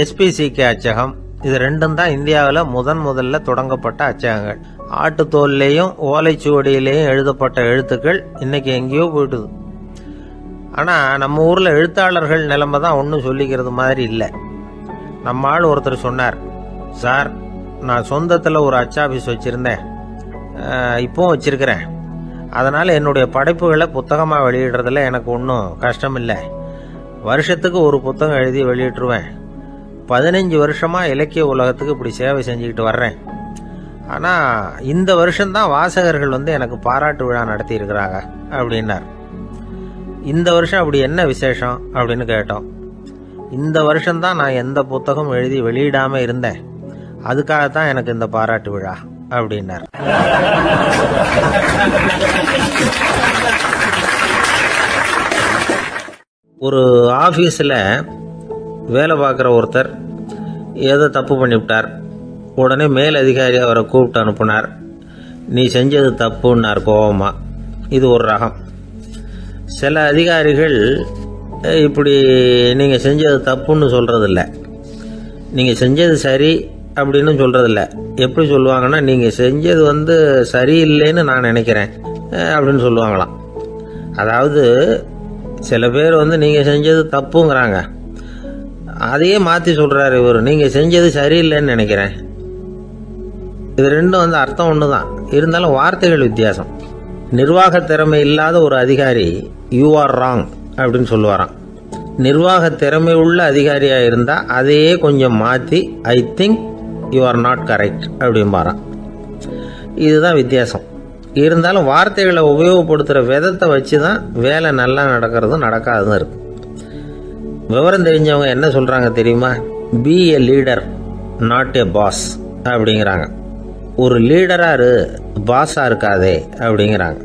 SPCK அச்சகம், இது ரெண்டும் தான் இந்தியாவில் முதல்ல தொடங்கப்பட்ட அச்சகங்கள். ஆட்டுத்தோல்லையும் ஓலைச்சுவடியிலையும் எழுதப்பட்ட எழுத்துக்கள் இன்னைக்கு எங்கேயோ போயிட்டுது. ஆனால் நம்ம ஊரில் எழுத்தாளர்கள் நிலைமை தான் ஒன்றும் சொல்லிக்கிறது மாதிரி இல்லை. நம்ம ஆள் ஒருத்தர் சொன்னார், சார் நான் சொந்தத்தில் ஒரு அச்சாபீஸ் வச்சுருந்தேன், இப்போவும் வச்சுருக்கிறேன். அதனால் என்னுடைய படைப்புகளை புத்தகமாக வெளியிடுறதுல எனக்கு ஒன்றும் கஷ்டம் இல்லை. வருஷத்துக்கு ஒரு புத்தகம் எழுதி வெளியிட்டுருவேன். 15 வருஷமாக இலக்கிய உலகத்துக்கு இப்படி சேவை செஞ்சுக்கிட்டு வர்றேன். ஆனால் இந்த வருஷம்தான் வாசகர்கள் எனக்கு பாராட்டு விழா நடத்தி இருக்கிறாங்க அப்படின்னார். இந்த வருஷம் அப்படி என்ன விசேஷம் அப்படின்னு கேட்டோம். இந்த வருஷம்தான் நான் எந்த புத்தகம் எழுதி வெளியிடாமல் இருந்தேன், அதுக்காகத்தான் எனக்கு இந்த பாராட்டு விழா அப்படின்னார். ஒரு ஆஃபீஸில் வேலை பார்க்குற ஒருத்தர் ஏதோ தப்பு பண்ணிவிட்டார். உடனே மேல் அதிகாரி அவரை கூப்பிட்டு அனுப்புனார். நீ செஞ்சது தப்புன்னார் கோபமா. இது ஒரு ரகம். சில அதிகாரிகள் இப்படி நீங்கள் செஞ்சது தப்புன்னு சொல்கிறதில்ல, நீங்கள் செஞ்சது சரி அப்படின்னு சொல்கிறதில்ல. எப்படி சொல்லுவாங்கன்னா, நீங்கள் செஞ்சது சரியில்லைன்னு நான் நினைக்கிறேன் அப்படின்னு சொல்லுவாங்களாம். அதாவது சில பேர் நீங்கள் செஞ்சது தப்புங்கிறாங்க, அதையே மாற்றி சொல்கிறாரு இவர், நீங்கள் செஞ்சது சரியில்லைன்னு நினைக்கிறேன். இது ரெண்டும் அர்த்தம் ஒன்று தான், இருந்தாலும் வார்த்தைகள் வித்தியாசம். நிர்வாக திறமை இல்லாத ஒரு அதிகாரி யூ ஆர் ராங் அப்படின்னு சொல்லுவாராம். நிர்வாக திறமை உள்ள அதிகாரியாக இருந்தால் அதையே கொஞ்சம் மாற்றி I think you are not correct அப்படிம்பாராம். இதுதான் வித்தியாசம். இருந்தாலும் வார்த்தைகளை உபயோகப்படுத்துகிற விதத்தை வச்சு தான் வேலை நல்லா நடக்கிறதும் நடக்காததும் இருக்கு. விவரம் தெரிஞ்சவங்க என்ன சொல்கிறாங்க தெரியுமா? Be a leader not a boss அப்படிங்கிறாங்க. ஒரு லீடராக பாஸாக இருக்காதே அப்படிங்கிறாங்க.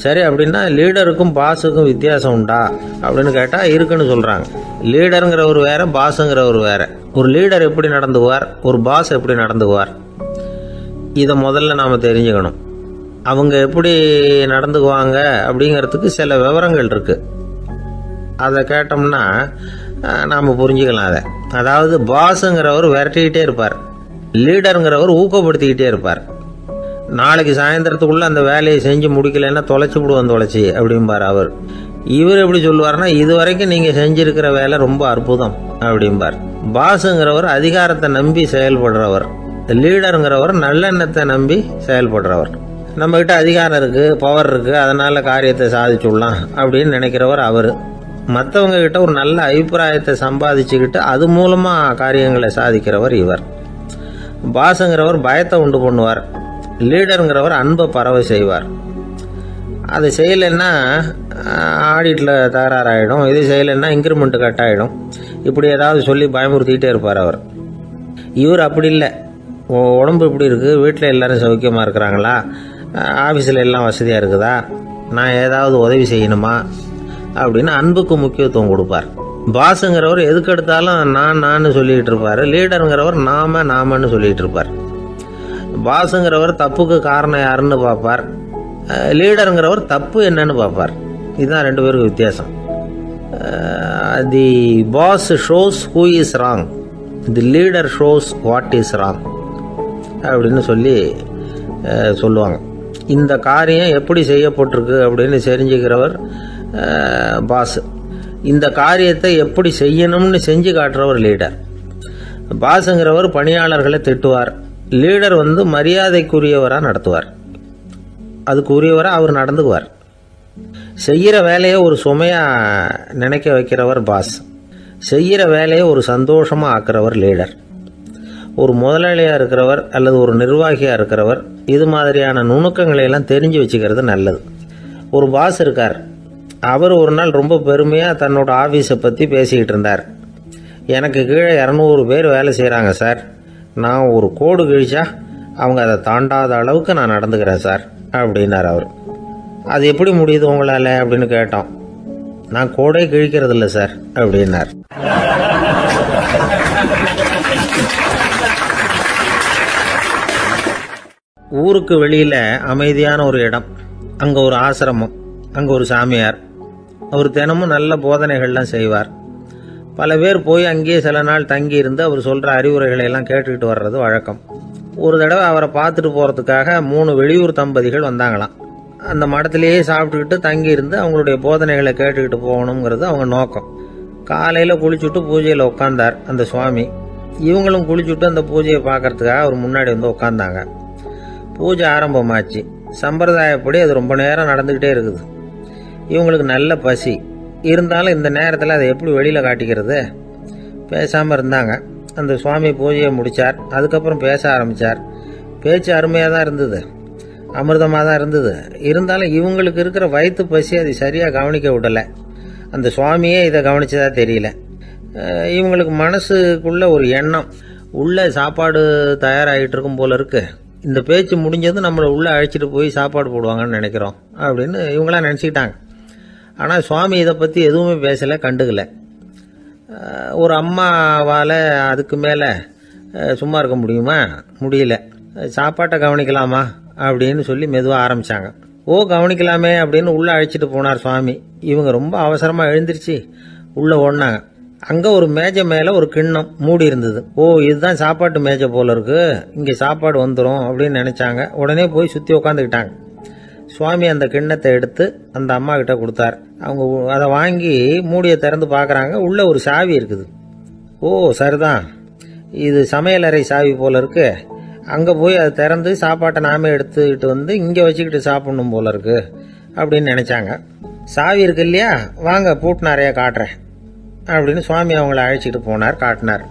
சரி, அப்படின்னா லீடருக்கும் பாஸுக்கும் வித்தியாசம் உண்டா அப்படின்னு கேட்டால் இருக்குன்னு சொல்கிறாங்க. லீடருங்கிறவர் வேற, பாஸுங்கிறவர் வேற. ஒரு லீடர் எப்படி நடந்துக்குவார், ஒரு பாஸ் எப்படி நடந்துக்குவார், இதை முதல்ல நாம் தெரிஞ்சுக்கணும். அவங்க எப்படி நடந்துக்குவாங்க அப்படிங்கிறதுக்கு சில விவரங்கள் இருக்குது. அதை கேட்டோம்னா நாம் புரிஞ்சுக்கலாம் அதை. அதாவது பாஸுங்கிறவர் விரட்டிக்கிட்டே இருப்பார், லீடருங்கிறவர் ஊக்கப்படுத்திக்கிட்டே இருப்பார். நாளைக்கு சாயந்தரத்துக்குள்ளே அந்த வேலையை செஞ்சு முடிக்கலைன்னா தொலைச்சி விடுவோம் தொலைச்சி அப்படிம்பார் அவர். இவர் எப்படி சொல்லுவார்னா, இது வரைக்கும் நீங்கள் செஞ்சுருக்கிற வேலை ரொம்ப அற்புதம் அப்படிம்பார். பாஸுங்கிறவர் அதிகாரத்தை நம்பி செயல்படுறவர், லீடருங்கிறவர் நல்லெண்ணத்தை நம்பி செயல்படுறவர். நம்மக்கிட்ட அதிகாரம் இருக்குது, பவர் இருக்குது, அதனால் காரியத்தை சாதிச்சுடலாம் அப்படின்னு நினைக்கிறவர் அவர். மற்றவங்க கிட்ட ஒரு நல்ல அபிப்பிராயத்தை சம்பாதிச்சுக்கிட்டு அது மூலமாக காரியங்களை சாதிக்கிறவர் இவர். பாஸுங்கிறவர் பயத்தை உண்டு பண்ணுவார், லீடருங்கிறவர் அன்பை பரவ செய்வார். அதை செய்யலைன்னா ஆடிட்டில் தகராறாயிடும், இது செய்யலைன்னா இன்க்ரிமெண்ட் கட் ஆகிடும், இப்படி ஏதாவது சொல்லி பயமுறுத்திக்கிட்டே இருப்பார் அவர். இவர் அப்படி இல்லை. உடம்பு இப்படி இருக்குது, வீட்டில் எல்லோரும் சௌக்கியமாக இருக்கிறாங்களா, ஆஃபீஸில் எல்லாம் வசதியாக இருக்குதா, நான் ஏதாவது உதவி செய்யணுமா அப்படின்னு அன்புக்கு முக்கியத்துவம் கொடுப்பார். பாஸுங்கிறவர் எதுக்கு எடுத்தாலும் நான் சொல்லிகிட்டு இருப்பார், லீடருங்கிறவர் நாமன்னு சொல்லிகிட்டு இருப்பார். பாஸுங்கிறவர் தப்புக்கு காரணம் யாருன்னு பார்ப்பார், லீடருங்கிறவர் தப்பு என்னன்னு பார்ப்பார். இதுதான் ரெண்டு பேருக்கு வித்தியாசம். The boss shows who is wrong, the leader shows what is wrong அப்படின்னு சொல்லுவாங்க. இந்த காரியம் எப்படி செய்யப்பட்டிருக்கு அப்படின்னு தெரிஞ்சுக்கிறவர் பாஸ். இந்த காரியத்தை எப்படி செய்யணும்னு செஞ்சு காட்டுறவர் லீடர். பாஸுங்கிறவர் பணியாளர்களை திட்டுவார், லீடர் மரியாதைக்குரியவராக நடத்துவார், அதுக்குரியவராக அவர் நடந்துக்குவார். செய்கிற வேலையை ஒரு சுமையாக நினைக்க வைக்கிறவர் பாஸ், செய்கிற வேலையை ஒரு சந்தோஷமாக ஆக்கிறவர் லீடர். ஒரு முதலாளியாக இருக்கிறவர் அல்லது ஒரு நிர்வாகியாக இருக்கிறவர் இது மாதிரியான நுணுக்கங்களை எல்லாம் தெரிஞ்சு வச்சுக்கிறது நல்லது. ஒரு பாஸ் இருக்கார், அவர் ஒரு நாள் ரொம்ப பெருமையாக தன்னோட ஆஃபீஸை பற்றி பேசிக்கிட்டு இருந்தார். எனக்கு கீழே 200 பேர் வேலை செய்கிறாங்க சார், நான் ஒரு கோடு கிழிச்சா அவங்க அதை தாண்டாத அளவுக்கு நான் நடந்துக்கிறேன் சார் அப்படின்னார் அவர். அது எப்படி முடியுது உங்களால் அப்படின்னு கேட்டோம். நான் கோடே கிழிக்கிறது இல்லை சார் அப்படின்னார். ஊருக்கு வெளியில் அமைதியான ஒரு இடம், அங்கே ஒரு ஆசிரமம், அங்கே ஒரு சாமியார். அவர் தினமும் நல்ல போதனைகள்லாம் செய்வார். பல பேர் போய் அங்கேயே சில நாள் தங்கி இருந்து அவர் சொல்கிற அறிவுரைகளை எல்லாம் கேட்டுக்கிட்டு வர்றது வழக்கம். ஒரு தடவை அவரை பார்த்துட்டு போகிறதுக்காக 3 வெளியூர் தம்பதிகள் வந்தாங்களாம். அந்த மடத்திலேயே சாப்பிட்டுக்கிட்டு தங்கியிருந்து அவங்களுடைய போதனைகளை கேட்டுக்கிட்டு போகணுங்கிறது அவங்க நோக்கம். காலையில் குளிச்சுட்டு பூஜையில் உட்காந்தார் அந்த சுவாமி. இவங்களும் குளிச்சுட்டு அந்த பூஜையை பார்க்கறதுக்காக அவர் முன்னாடி வந்து உட்காந்தாங்க. பூஜை ஆரம்பமாச்சு. சம்பிரதாயப்படி அது ரொம்ப நேரம் நடந்துக்கிட்டே இருக்குது. இவங்களுக்கு நல்ல பசி இருந்தாலும் இந்த நேரத்தில் அதை எப்படி வெளியில் காட்டிக்கிறது? பேசாமல் இருந்தாங்க. அந்த சுவாமி பூஜையை முடித்தார். அதுக்கப்புறம் பேச ஆரம்பித்தார். பேச்சு அருமையாக தான் இருந்தது, அமிர்தமாக தான் இருந்தது. இருந்தாலும் இவங்களுக்கு இருக்கிற வயிற்று பசி அது சரியாக கவனிக்க விடலை. அந்த சுவாமியே இதை கவனிச்சதா தெரியல. இவங்களுக்கு மனசுக்குள்ள ஒரு எண்ணம், உள்ள சாப்பாடு தயாராகிட்டு இருக்கும் போல இருக்கு, இந்த பேச்சு முடிஞ்சது நம்மளை உள்ளே அழைச்சிட்டு போய் சாப்பாடு போடுவாங்கன்னு நினைக்கிறோம் அப்படின்னு இவங்களாம் நினச்சிக்கிட்டாங்க. ஆனால் சுவாமி இதை பற்றி எதுவுமே பேசலை, கண்டுக்கலை. ஒரு அம்மாவால் அதுக்கு மேலே சும்மா இருக்க முடியுமா? முடியல. சாப்பாட்டை கவனிக்கலாமா அப்படின்னு சொல்லி மெதுவாக ஆரம்பித்தாங்க. கவனிக்கலாமே அப்படின்னு உள்ளே அழைச்சிட்டு போனார் சுவாமி. இவங்க ரொம்ப அவசரமாக எழுந்திருச்சு உள்ளே ஓடினாங்க. அங்கே ஒரு மேஜை மேலே ஒரு கிண்ணம் மூடி இருந்தது. இதுதான் சாப்பாட்டு மேஜை போல இருக்கு, இங்கே சாப்பாடு வந்துடும் அப்படின்னு நினச்சாங்க. உடனே போய் சுற்றி உட்காந்துக்கிட்டாங்க. சுவாமி அந்த கிண்ணத்தை எடுத்து அந்த அம்மா கிட்ட கொடுத்தார். அவங்க அதை வாங்கி மூடியை திறந்து பார்க்குறாங்க. உள்ளே ஒரு சாவி இருக்குது. சரிதான், இது சமையலறை சாவி போல இருக்கு. அங்கே போய் அதை திறந்து சாப்பாட்டை நாமே எடுத்துக்கிட்டு வந்து இங்கே வச்சுக்கிட்டு சாப்பிடணும் போல இருக்கு அப்படின்னு நினச்சாங்க. சாவி இருக்கு இல்லையா, வாங்க பூட்டு நிறையா காட்டுறேன் அப்படின்னு சுவாமி அவங்கள அழைச்சிட்டு போனார், காட்டினார்.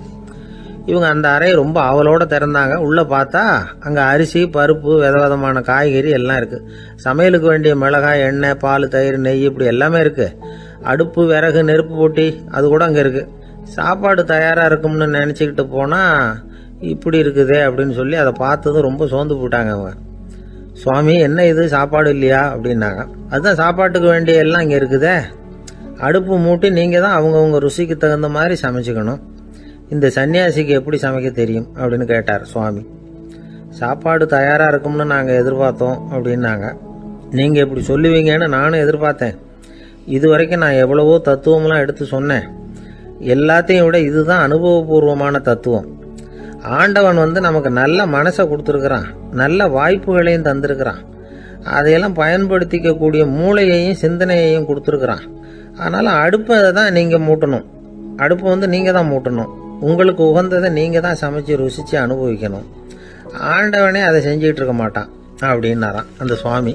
இவங்க அந்த அறையை ரொம்ப ஆவலோடு திறந்தாங்க. உள்ளே பார்த்தா அங்கே அரிசி, பருப்பு, விதவிதமான காய்கறி எல்லாம் இருக்குது. சமையலுக்கு வேண்டிய மிளகாய், எண்ணெய், பால், தயிர், நெய் இப்படி எல்லாமே இருக்குது. அடுப்பு, விறகு, நெருப்பு போட்டி அது கூட அங்கே இருக்குது. சாப்பாடு தயாராக இருக்கும்னு நினச்சிக்கிட்டு போனால் இப்படி இருக்குதே அப்படின்னு சொல்லி அதை பார்த்ததும் ரொம்ப சோர்ந்து போட்டாங்க அவங்க. சுவாமி, என்ன இது சாப்பாடு இல்லையா அப்படின்னாங்க. அதுதான் சாப்பாட்டுக்கு வேண்டிய எல்லாம் இங்கே இருக்குதே. அடுப்பு மூட்டி நீங்கள் தான் அவங்கவுங்க ருசிக்கு தகுந்த மாதிரி சமைச்சிக்கணும். இந்த சன்னியாசிக்கு எப்படி சமைக்க தெரியும் அப்படின்னு கேட்டார் சுவாமி. சாப்பாடு தயாராக இருக்கும்னு நாங்கள் எதிர்பார்த்தோம் அப்படின்னாங்க. நீங்கள் இப்படி சொல்லுவீங்கன்னு நானும் எதிர்பார்த்தேன். இது வரைக்கும் நான் எவ்வளவோ தத்துவம்லாம் எடுத்து சொன்னேன். எல்லாத்தையும் விட இதுதான் அனுபவபூர்வமான தத்துவம். ஆண்டவன் நமக்கு நல்ல மனசை கொடுத்துருக்குறான், நல்ல வாய்ப்புகளையும் தந்திருக்கிறான். அதையெல்லாம் பயன்படுத்திக்கக்கூடிய மூளையையும் சிந்தனையையும் கொடுத்துருக்குறான். ஆனாலும் அடுப்பை தான் நீங்கள் மூட்டணும். அடுப்பை நீங்கள் தான் மூட்டணும். உங்களுக்கு உகந்ததை நீங்கள் தான் சமைச்சு ருசித்து அனுபவிக்கணும். ஆண்டவனே அதை செஞ்சுக்கிட்டு இருக்க மாட்டான் அப்படின்னாராம் அந்த சுவாமி.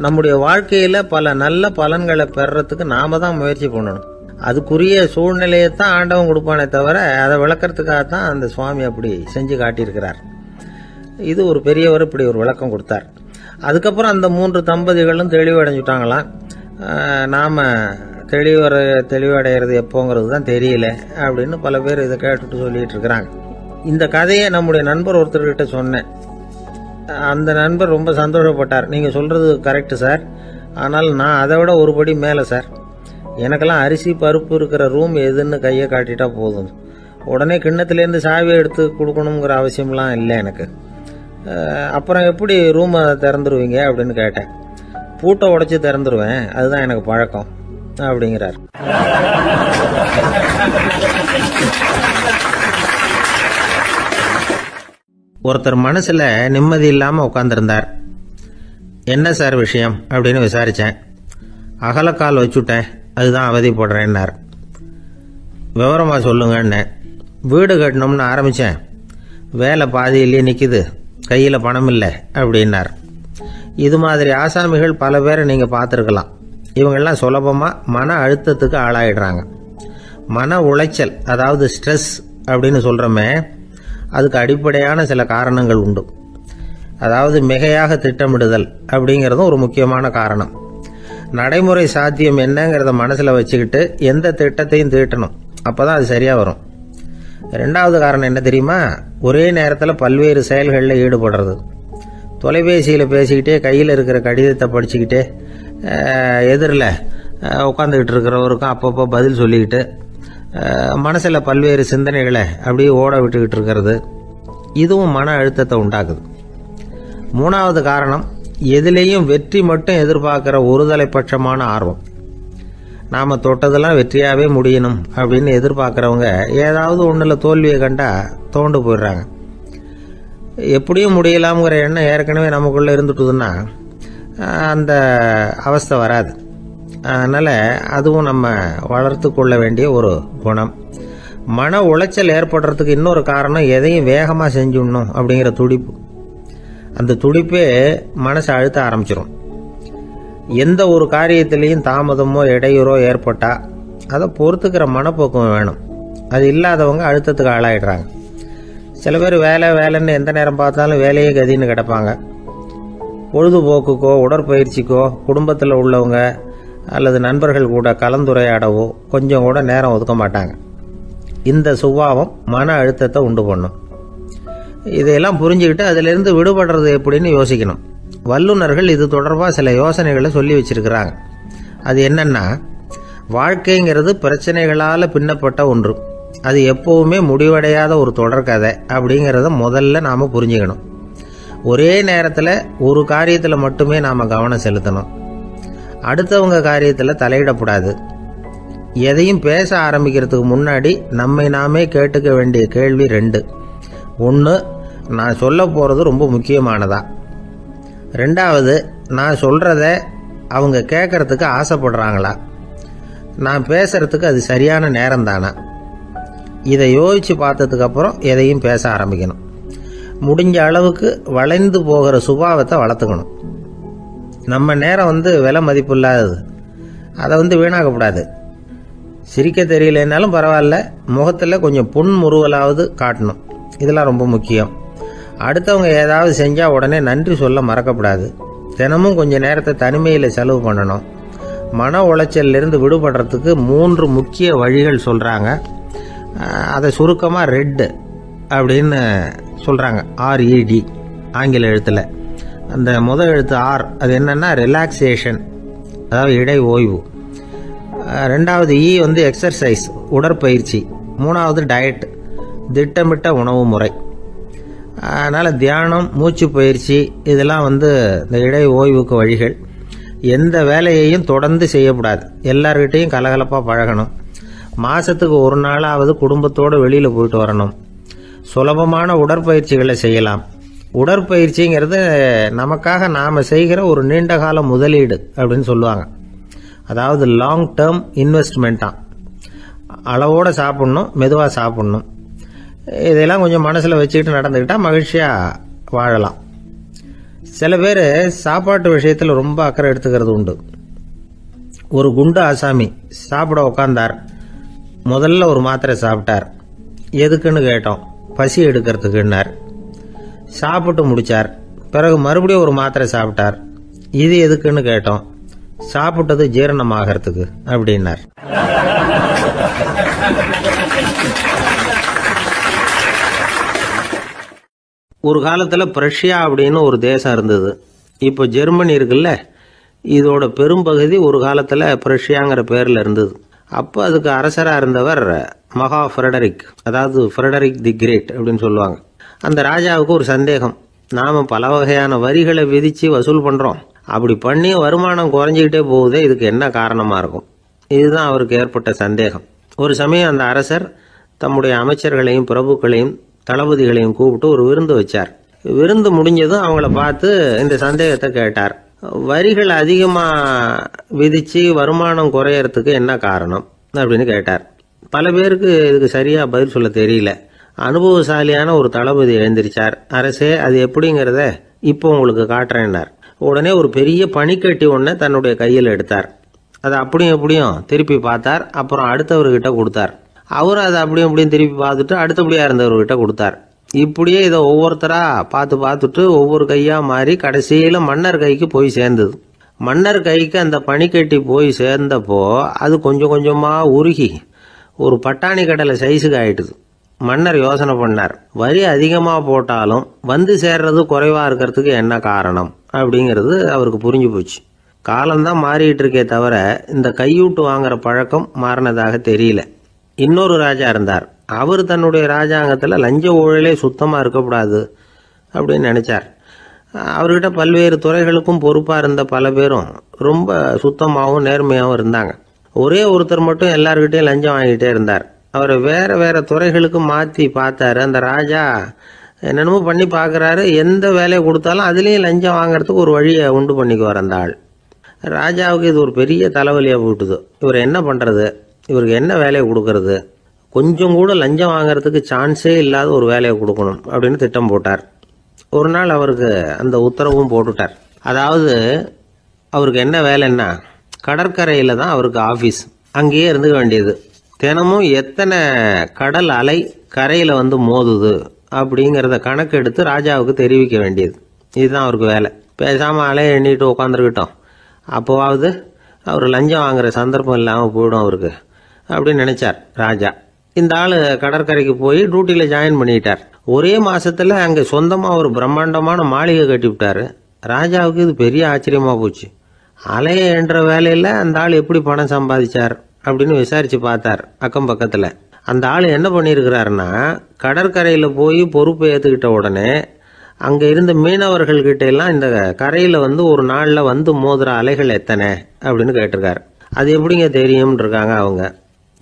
நம்முடைய வாழ்க்கையில் பல நல்ல பலன்களை பெறறதுக்கு நாம தான் முயற்சி பண்ணணும். அதுக்குரிய சூழ்நிலையை தான் ஆண்டவன் கொடுப்பானே தவிர அதை விளக்கறதுக்காக தான் அந்த சுவாமி அப்படி செஞ்சு காட்டியிருக்கிறார். இது ஒரு பெரியவர் இப்படி ஒரு விளக்கம் கொடுத்தார். அதுக்கப்புறம் அந்த 3 தம்பதிகளும் தெளிவடைஞ்சுட்டாங்களாம். நாம் தெளிவடைகிறது எப்போங்கிறது தான் தெரியல அப்படின்னு பல பேர் இதை கேட்டுட்டு சொல்லிட்டு இருக்கிறாங்க. இந்த கதையை நம்முடைய நண்பர் ஒருத்தர்கிட்ட சொன்னேன். அந்த நண்பர் ரொம்ப சந்தோஷப்பட்டார். நீங்கள் சொல்கிறது கரெக்டு சார், ஆனால் நான் அதை விட ஒரு படி மேலே சார். எனக்கெல்லாம் அரிசி, பருப்பு இருக்கிற ரூம் எதுன்னு கையை காட்டிட்டா போதும். உடனே கிண்ணத்துலேருந்து சாவியை எடுத்து கொடுக்கணுங்கிற அவசியம்லாம் இல்லை எனக்கு. அப்புறம் எப்படி ரூமை திறந்துருவீங்க அப்படின்னு கேட்டேன். பூட்டை உடைச்சி திறந்துருவேன், அதுதான் எனக்கு பழக்கம் அப்படிங்கிறார். ஒருத்தர் மனசுல நிம்மதி இல்லாம உட்கார்ந்திருந்தார். என்ன சார் விஷயம் அப்படின்னு விசாரிச்சேன். அகலக்கால் வச்சுட்டேன், அதுதான் அவதிப்படுறேன்னார். விவரமா சொல்லுங்கன்னு. வீடு கட்டணும்னு ஆரம்பிச்சேன், வேலை பாதியிலேயே நிற்கிது, கையில் பணம் இல்லை அப்படின்னார். இது மாதிரி ஆசாமிகள் பல பேரை நீங்கள் பார்த்துருக்கலாம். இவங்கெல்லாம் சுலபமாக மன அழுத்தத்துக்கு ஆளாயிடுறாங்க. மன உளைச்சல், அதாவது ஸ்ட்ரெஸ் அப்படின்னு சொல்கிறோமே, அதுக்கு அடிப்படையான சில காரணங்கள் உண்டு. அதாவது மிகையாக திட்டமிடுதல் அப்படிங்கிறதும் ஒரு முக்கியமான காரணம். நடைமுறை சாத்தியம் என்னங்கிறத மனசில் வச்சுக்கிட்டு எந்த திட்டத்தையும் தீட்டணும், அப்போ தான் அது சரியாக வரும். 2வது காரணம் என்ன தெரியுமா? ஒரே நேரத்தில் பல்வேறு செயல்களில் ஈடுபடுறது. தொலைபேசியில் பேசிக்கிட்டே கையில் இருக்கிற கடிதத்தை படிச்சுக்கிட்டே எதிரில் உட்காந்துக்கிட்டு இருக்கிறவருக்கும் அப்பப்போ பதில் சொல்லிக்கிட்டு மனசில் பல்வேறு சிந்தனைகளை அப்படியே ஓட விட்டுக்கிட்டு இருக்கிறது, இதுவும் மன அழுத்தத்தை உண்டாக்குது. 3வது காரணம், எதிலேயும் வெற்றி மட்டும் எதிர்பார்க்குற ஒருதலைப்பட்சமான ஆர்வம். நாம் தொட்டதெல்லாம் வெற்றியாகவே முடியணும் அப்படின்னு எதிர்பார்க்குறவங்க ஏதாவது ஒன்றில் தோல்வியை கண்டா தோண்டு போயிடுறாங்க. எப்படியும் முடியலாம்ங்கிற எண்ணம் ஏற்கனவே நமக்குள்ளே இருந்துட்டுதுன்னா அந்த அவஸ்தை வராது. அதனால் அதுவும் நம்ம வளர்த்து கொள்ள வேண்டிய ஒரு குணம். மன உளைச்சல் ஏற்படுறதுக்கு இன்னொரு காரணம் எதையும் வேகமாக செஞ்சுடணும் அப்படிங்கிற துடிப்பு. அந்த துடிப்பே மனசை அழுத்த ஆரம்பிச்சிடும். எந்த ஒரு காரியத்திலையும் தாமதமோ இடையூறோ ஏற்பட்டால் அதை பொறுத்துக்கிற மனப்போக்கம் வேணும். அது இல்லாதவங்க அழுத்தத்துக்கு ஆளாயிடுறாங்க. சில பேர் வேலைன்னு எந்த நேரம் பார்த்தாலும் வேலையே கதின்னு கிடப்பாங்க. பொழுதுபோக்குக்கோ உடற்பயிற்சிக்கோ குடும்பத்தில் உள்ளவங்க அல்லது நண்பர்கள் கூட கலந்துரையாடவோ கொஞ்சம் கூட நேரம் ஒதுக்க மாட்டாங்க. இந்த சுபாவம் மன அழுத்தத்தை உண்டு பண்ணும். இதையெல்லாம் புரிஞ்சுக்கிட்டு அதிலிருந்து விடுபடுறது எப்படின்னு யோசிக்கணும். வல்லுநர்கள் இது தொடர்பாக சில யோசனைகளை சொல்லி வச்சிருக்கிறாங்க. அது என்னன்னா, வாழ்க்கைங்கிறது பிரச்சனைகளால் பின்னப்பட்ட ஒன்று. அது எப்பவுமே முடிவடையாத ஒரு தொடர்கதை அப்படிங்கிறத முதல்ல நாம் புரிஞ்சுக்கணும். ஒரே நேரத்தில் ஒரு காரியத்தில் மட்டுமே நாம் கவனம் செலுத்தணும். அடுத்தவங்க காரியத்தில் தலையிடக்கூடாது. எதையும் பேச ஆரம்பிக்கிறதுக்கு முன்னாடி நம்மை நாமே கேட்டுக்க வேண்டிய கேள்வி 2. 1, நான் சொல்ல போகிறது ரொம்ப முக்கியமானதா? 2வது, நான் சொல்கிறத அவங்க கேட்கறதுக்கு ஆசைப்படுறாங்களா? நான் பேசுறதுக்கு அது சரியான நேரம் தானா? இதை யோசித்து பார்த்ததுக்கப்புறம் எதையும் பேச ஆரம்பிக்கணும். முடிஞ்ச அளவுக்கு வளைந்து போகிற சுபாவத்தை வளர்த்துக்கணும். நம்ம நேரம் விலை மதிப்பு இல்லாதது. அதை வீணாக்கக்கூடாது. சிரிக்க தெரியலனாலும் பரவாயில்ல, முகத்தில் கொஞ்சம் புன்முறுவலாவது காட்டணும். இதெல்லாம் ரொம்ப முக்கியம். அடுத்தவங்க ஏதாவது செஞ்சால் உடனே நன்றி சொல்ல மறக்கக்கூடாது. தினமும் கொஞ்சம் நேரத்தை தனிமையில் செலவு பண்ணணும். மன உளைச்சலிருந்து விடுபடுறதுக்கு 3 முக்கிய வழிகள் சொல்கிறாங்க. அதை சுருக்கமாக ரெட் அப்படின்னு சொல்கிறாங்க. RED ஆங்கில எழுத்தில். அந்த முதல் எழுத்து R, அது என்னென்னா ரிலாக்ஸேஷன், அதாவது இடை ஓய்வு. 2வது E எக்ஸர்சைஸ், உடற்பயிற்சி. 3வது டயட், திட்டமிட்ட உணவு முறை. அதனால் தியானம், மூச்சு பயிற்சி இதெல்லாம் இந்த இடை ஓய்வுக்கு வழிகள். எந்த வேலையையும் தொடர்ந்து செய்யக்கூடாது. எல்லார்கிட்டையும் கலகலப்பாக பழகணும். மாதத்துக்கு ஒரு நாளாவது குடும்பத்தோடு வெளியில் போயிட்டு வரணும். சுலபமான உடற்பயிற்சிகளை செய்யலாம். உடற்பயிற்சிங்கிறது நமக்காக நாம் செய்கிற ஒரு நீண்டகால முதலீடு அப்படின்னு சொல்லுவாங்க. அதாவது லாங் டேர்ம் இன்வெஸ்ட்மெண்ட்டாக. அளவோடு சாப்பிட்ணும், மெதுவாக சாப்பிட்ணும். இதெல்லாம் கொஞ்சம் மனசில் வச்சுக்கிட்டு நடந்துக்கிட்டால் மகிழ்ச்சியாக வாழலாம். சில பேர் சாப்பாட்டு விஷயத்தில் ரொம்ப அக்கறை எடுத்துக்கிறது உண்டு. ஒரு குண்டு ஆசாமி சாப்பிட உக்காந்தார். முதல்ல ஒரு மாத்திரை சாப்பிட்டார். எதுக்குன்னு கேட்டோம். பசி எடுக்கிறதுக்குன்னார். சாப்பிட்டு முடித்தார். பிறகு மறுபடியும் ஒரு மாத்திரை சாப்பிட்டார். இது எதுக்குன்னு கேட்டோம். சாப்பிட்டது ஜீரணமாகறதுக்கு அப்படின்னார். ஒரு காலத்தில் பிரஷ்யா அப்படின்னு ஒரு தேசம் இருந்தது. இப்போ ஜெர்மனி இருக்குல்ல, இதோட பெரும்பகுதி ஒரு காலத்தில் பிரஷ்யாங்கிற பேரில் இருந்தது. அப்போ அதுக்கு அரசராக இருந்தவர் மகா ஃப்ரெடரிக், அதாவது ஃப்ரெடரிக் தி கிரேட் அப்படின்னு சொல்லுவாங்க. அந்த ராஜாவுக்கு ஒரு சந்தேகம். நாம் பல வகையான வரிகளை விதித்து வசூல் பண்ணுறோம். அப்படி பண்ணி வருமானம் குறைஞ்சிக்கிட்டே போகுதே, இதுக்கு என்ன காரணமாக இருக்கும்? இதுதான் அவருக்கு ஏற்பட்ட சந்தேகம். ஒரு சமயம் அந்த அரசர் தம்முடைய அமைச்சர்களையும் பிரபுக்களையும் தளபதிகளையும் கூப்பிட்டு ஒரு விருந்து வச்சார். விருந்து முடிஞ்சதும் அவங்கள பார்த்து இந்த சந்தேகத்தை கேட்டார். வரிகள் அதிகமாக விதித்து வருமானம் குறையறதுக்கு என்ன காரணம் அப்படின்னு கேட்டார். பல பேருக்கு இதுக்கு சரியாக பதில் சொல்ல தெரியல. அனுபவசாலியான ஒரு தளபதி எழுந்திருச்சார். அரசே, அது எப்படிங்கிறத இப்போ உங்களுக்கு காட்டுறேன்னார். உடனே ஒரு பெரிய பனிக்கட்டி ஒன்றை தன்னுடைய கையில் எடுத்தார். அதை அப்படியும் எப்படியும் திருப்பி பார்த்தார். அப்புறம் அடுத்தவர்கிட்ட கொடுத்தார். அவர் அதை அப்படியும் எப்படியும் திருப்பி பார்த்துட்டு அடுத்தபடியாக இருந்தவர்கிட்ட கொடுத்தார். இப்படியே இதை ஒவ்வொருத்தராக பார்த்துட்டு ஒவ்வொரு கையாக மாறி கடைசியில் மன்னர் கைக்கு போய் சேர்ந்தது. மன்னர் கைக்கு அந்த பனிக்கட்டி போய் சேர்ந்தப்போ அது கொஞ்சம் கொஞ்சமாக உருகி ஒரு பட்டாணி கடலை சைஸுக்கு ஆயிட்டுது. மன்னர் யோசனை பண்ணார். வரி அதிகமாக போட்டாலும் வந்து சேர்றது குறைவாக இருக்கிறதுக்கு என்ன காரணம் அப்படிங்கிறது அவருக்கு புரிஞ்சு போச்சு. காலம்தான் மாறிட்டு இருக்கே தவிர இந்த கையூட்டு வாங்குற பழக்கம் மாறினதாக தெரியல. இன்னொரு ராஜா இருந்தார். அவர் தன்னுடைய ராஜாங்கத்தில் லஞ்ச ஊழலே சுத்தமாக இருக்கக்கூடாது அப்படின்னு நினைச்சார். அவர்கிட்ட பல்வேறு துறைகளுக்கும் பொறுப்பாக இருந்த பல பேரும் ரொம்ப சுத்தமாகவும் நேர்மையாகவும் இருந்தாங்க. ஒரே ஒருத்தர் மட்டும் எல்லார்கிட்டையும் லஞ்சம் வாங்கிட்டே இருந்தார். அவரை வேற வேற துறைகளுக்கு மாற்றி பார்த்தாரு. அந்த ராஜா என்னென்னமோ பண்ணி பார்க்குறாரு. எந்த வேலையை கொடுத்தாலும் அதுலேயும் லஞ்சம் வாங்குறதுக்கு ஒரு வழியை உண்டு பண்ணிக்குவார் அந்த ஆள். ராஜாவுக்கு இது ஒரு பெரிய தலைவலியாக போட்டுது. இவர் என்ன பண்ணுறது, இவருக்கு என்ன வேலையை கொடுக்கறது, கொஞ்சம் கூட லஞ்சம் வாங்குறதுக்கு சான்ஸே இல்லாத ஒரு வேலையை கொடுக்கணும் அப்படின்னு திட்டம் போட்டார். ஒரு நாள் அவருக்கு அந்த உத்தரவும் போட்டுட்டார். அதாவது அவருக்கு என்ன வேலைன்னா, கடற்கரையில் தான் அவருக்கு ஆஃபீஸ், அங்கேயே இருந்துக்க வேண்டியது. தினமும் எத்தனை கடல் அலை கரையில் வந்து மோதுது அப்படிங்கிறத கணக்கு எடுத்து ராஜாவுக்கு தெரிவிக்க வேண்டியது. இதுதான் அவருக்கு வேலை. பேசாமல் அலையை எண்ணிட்டு உட்காந்துருக்கிட்டோம், அப்போவாவது அவர் லஞ்சம் வாங்குற சந்தர்ப்பம் இல்லாமல் போயிடும் அவருக்கு அப்படின்னு நினைச்சார் ராஜா. இந்த ஆள் கடற்கரைக்கு போய் டியூட்டியில் ஜாயின் பண்ணிட்டார். ஒரே மாசத்துல அங்கே சொந்தமாக ஒரு பிரம்மாண்டமான மாளிகை கட்டி விட்டாரு. ராஜாவுக்கு இது பெரிய ஆச்சரியமாக போச்சு. அலையை என்ற வேலையில் அந்த ஆள் எப்படி பணம் சம்பாதிச்சார் அப்படின்னு விசாரிச்சு பார்த்தார் அக்கம் பக்கத்தில். அந்த ஆள் என்ன பண்ணியிருக்கிறாருன்னா, கடற்கரையில் போய் பொறுப்பை ஏற்றுக்கிட்ட உடனே அங்கே இருந்த மீனவர்கள்கிட்ட எல்லாம் இந்த கரையில் வந்து ஒரு நாளில் வந்து மோதுற அலைகள் எத்தனை அப்படின்னு கேட்டிருக்காரு. அது எப்படிங்க தெரியும்னு இருக்காங்க அவங்க.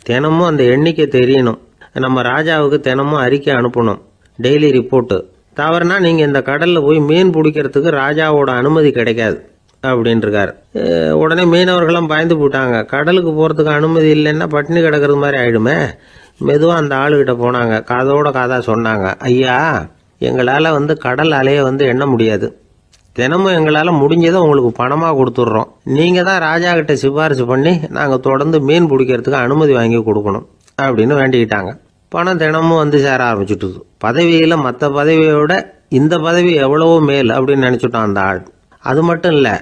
தினமும் அந்த எண்ணிக்கை தெரியணும், நம்ம ராஜாவுக்கு தினமும் அறிக்கை அனுப்பணும், டெய்லி ரிப்போர்ட்டு. தவறுனா நீங்கள் இந்த கடலில் போய் மீன் பிடிக்கிறதுக்கு ராஜாவோட அனுமதி கிடைக்காது அப்படின்னு இருக்காரு. உடனே மீனவர்களும் பயந்து போட்டாங்க. கடலுக்கு போகிறதுக்கு அனுமதி இல்லைன்னா பட்டினி கிடக்கிறது மாதிரி ஆயிடுமே. மெதுவாக அந்த ஆளுகிட்ட போனாங்க, காதோட காதா சொன்னாங்க, ஐயா எங்களால் வந்து கடல் அலையை வந்து எண்ண முடியாது, தினமும் எங்களால் முடிஞ்சதை உங்களுக்கு பணமாக கொடுத்துட்றோம், நீங்கள் தான் ராஜா கிட்ட சிபாரிசு பண்ணி நாங்கள் தொடர்ந்து மீன் பிடிக்கிறதுக்கு அனுமதி வாங்கி கொடுக்கணும் அப்படின்னு வேண்டிக்கிட்டாங்க. பணம் தினமும் வந்து சேர ஆரம்பிச்சுட்டுது. பதவியில் மற்ற பதவியோட இந்த பதவி எவ்வளவோ மேல் அப்படின்னு நினச்சிட்டான் அந்த ஆள். அது மட்டும் இல்லை,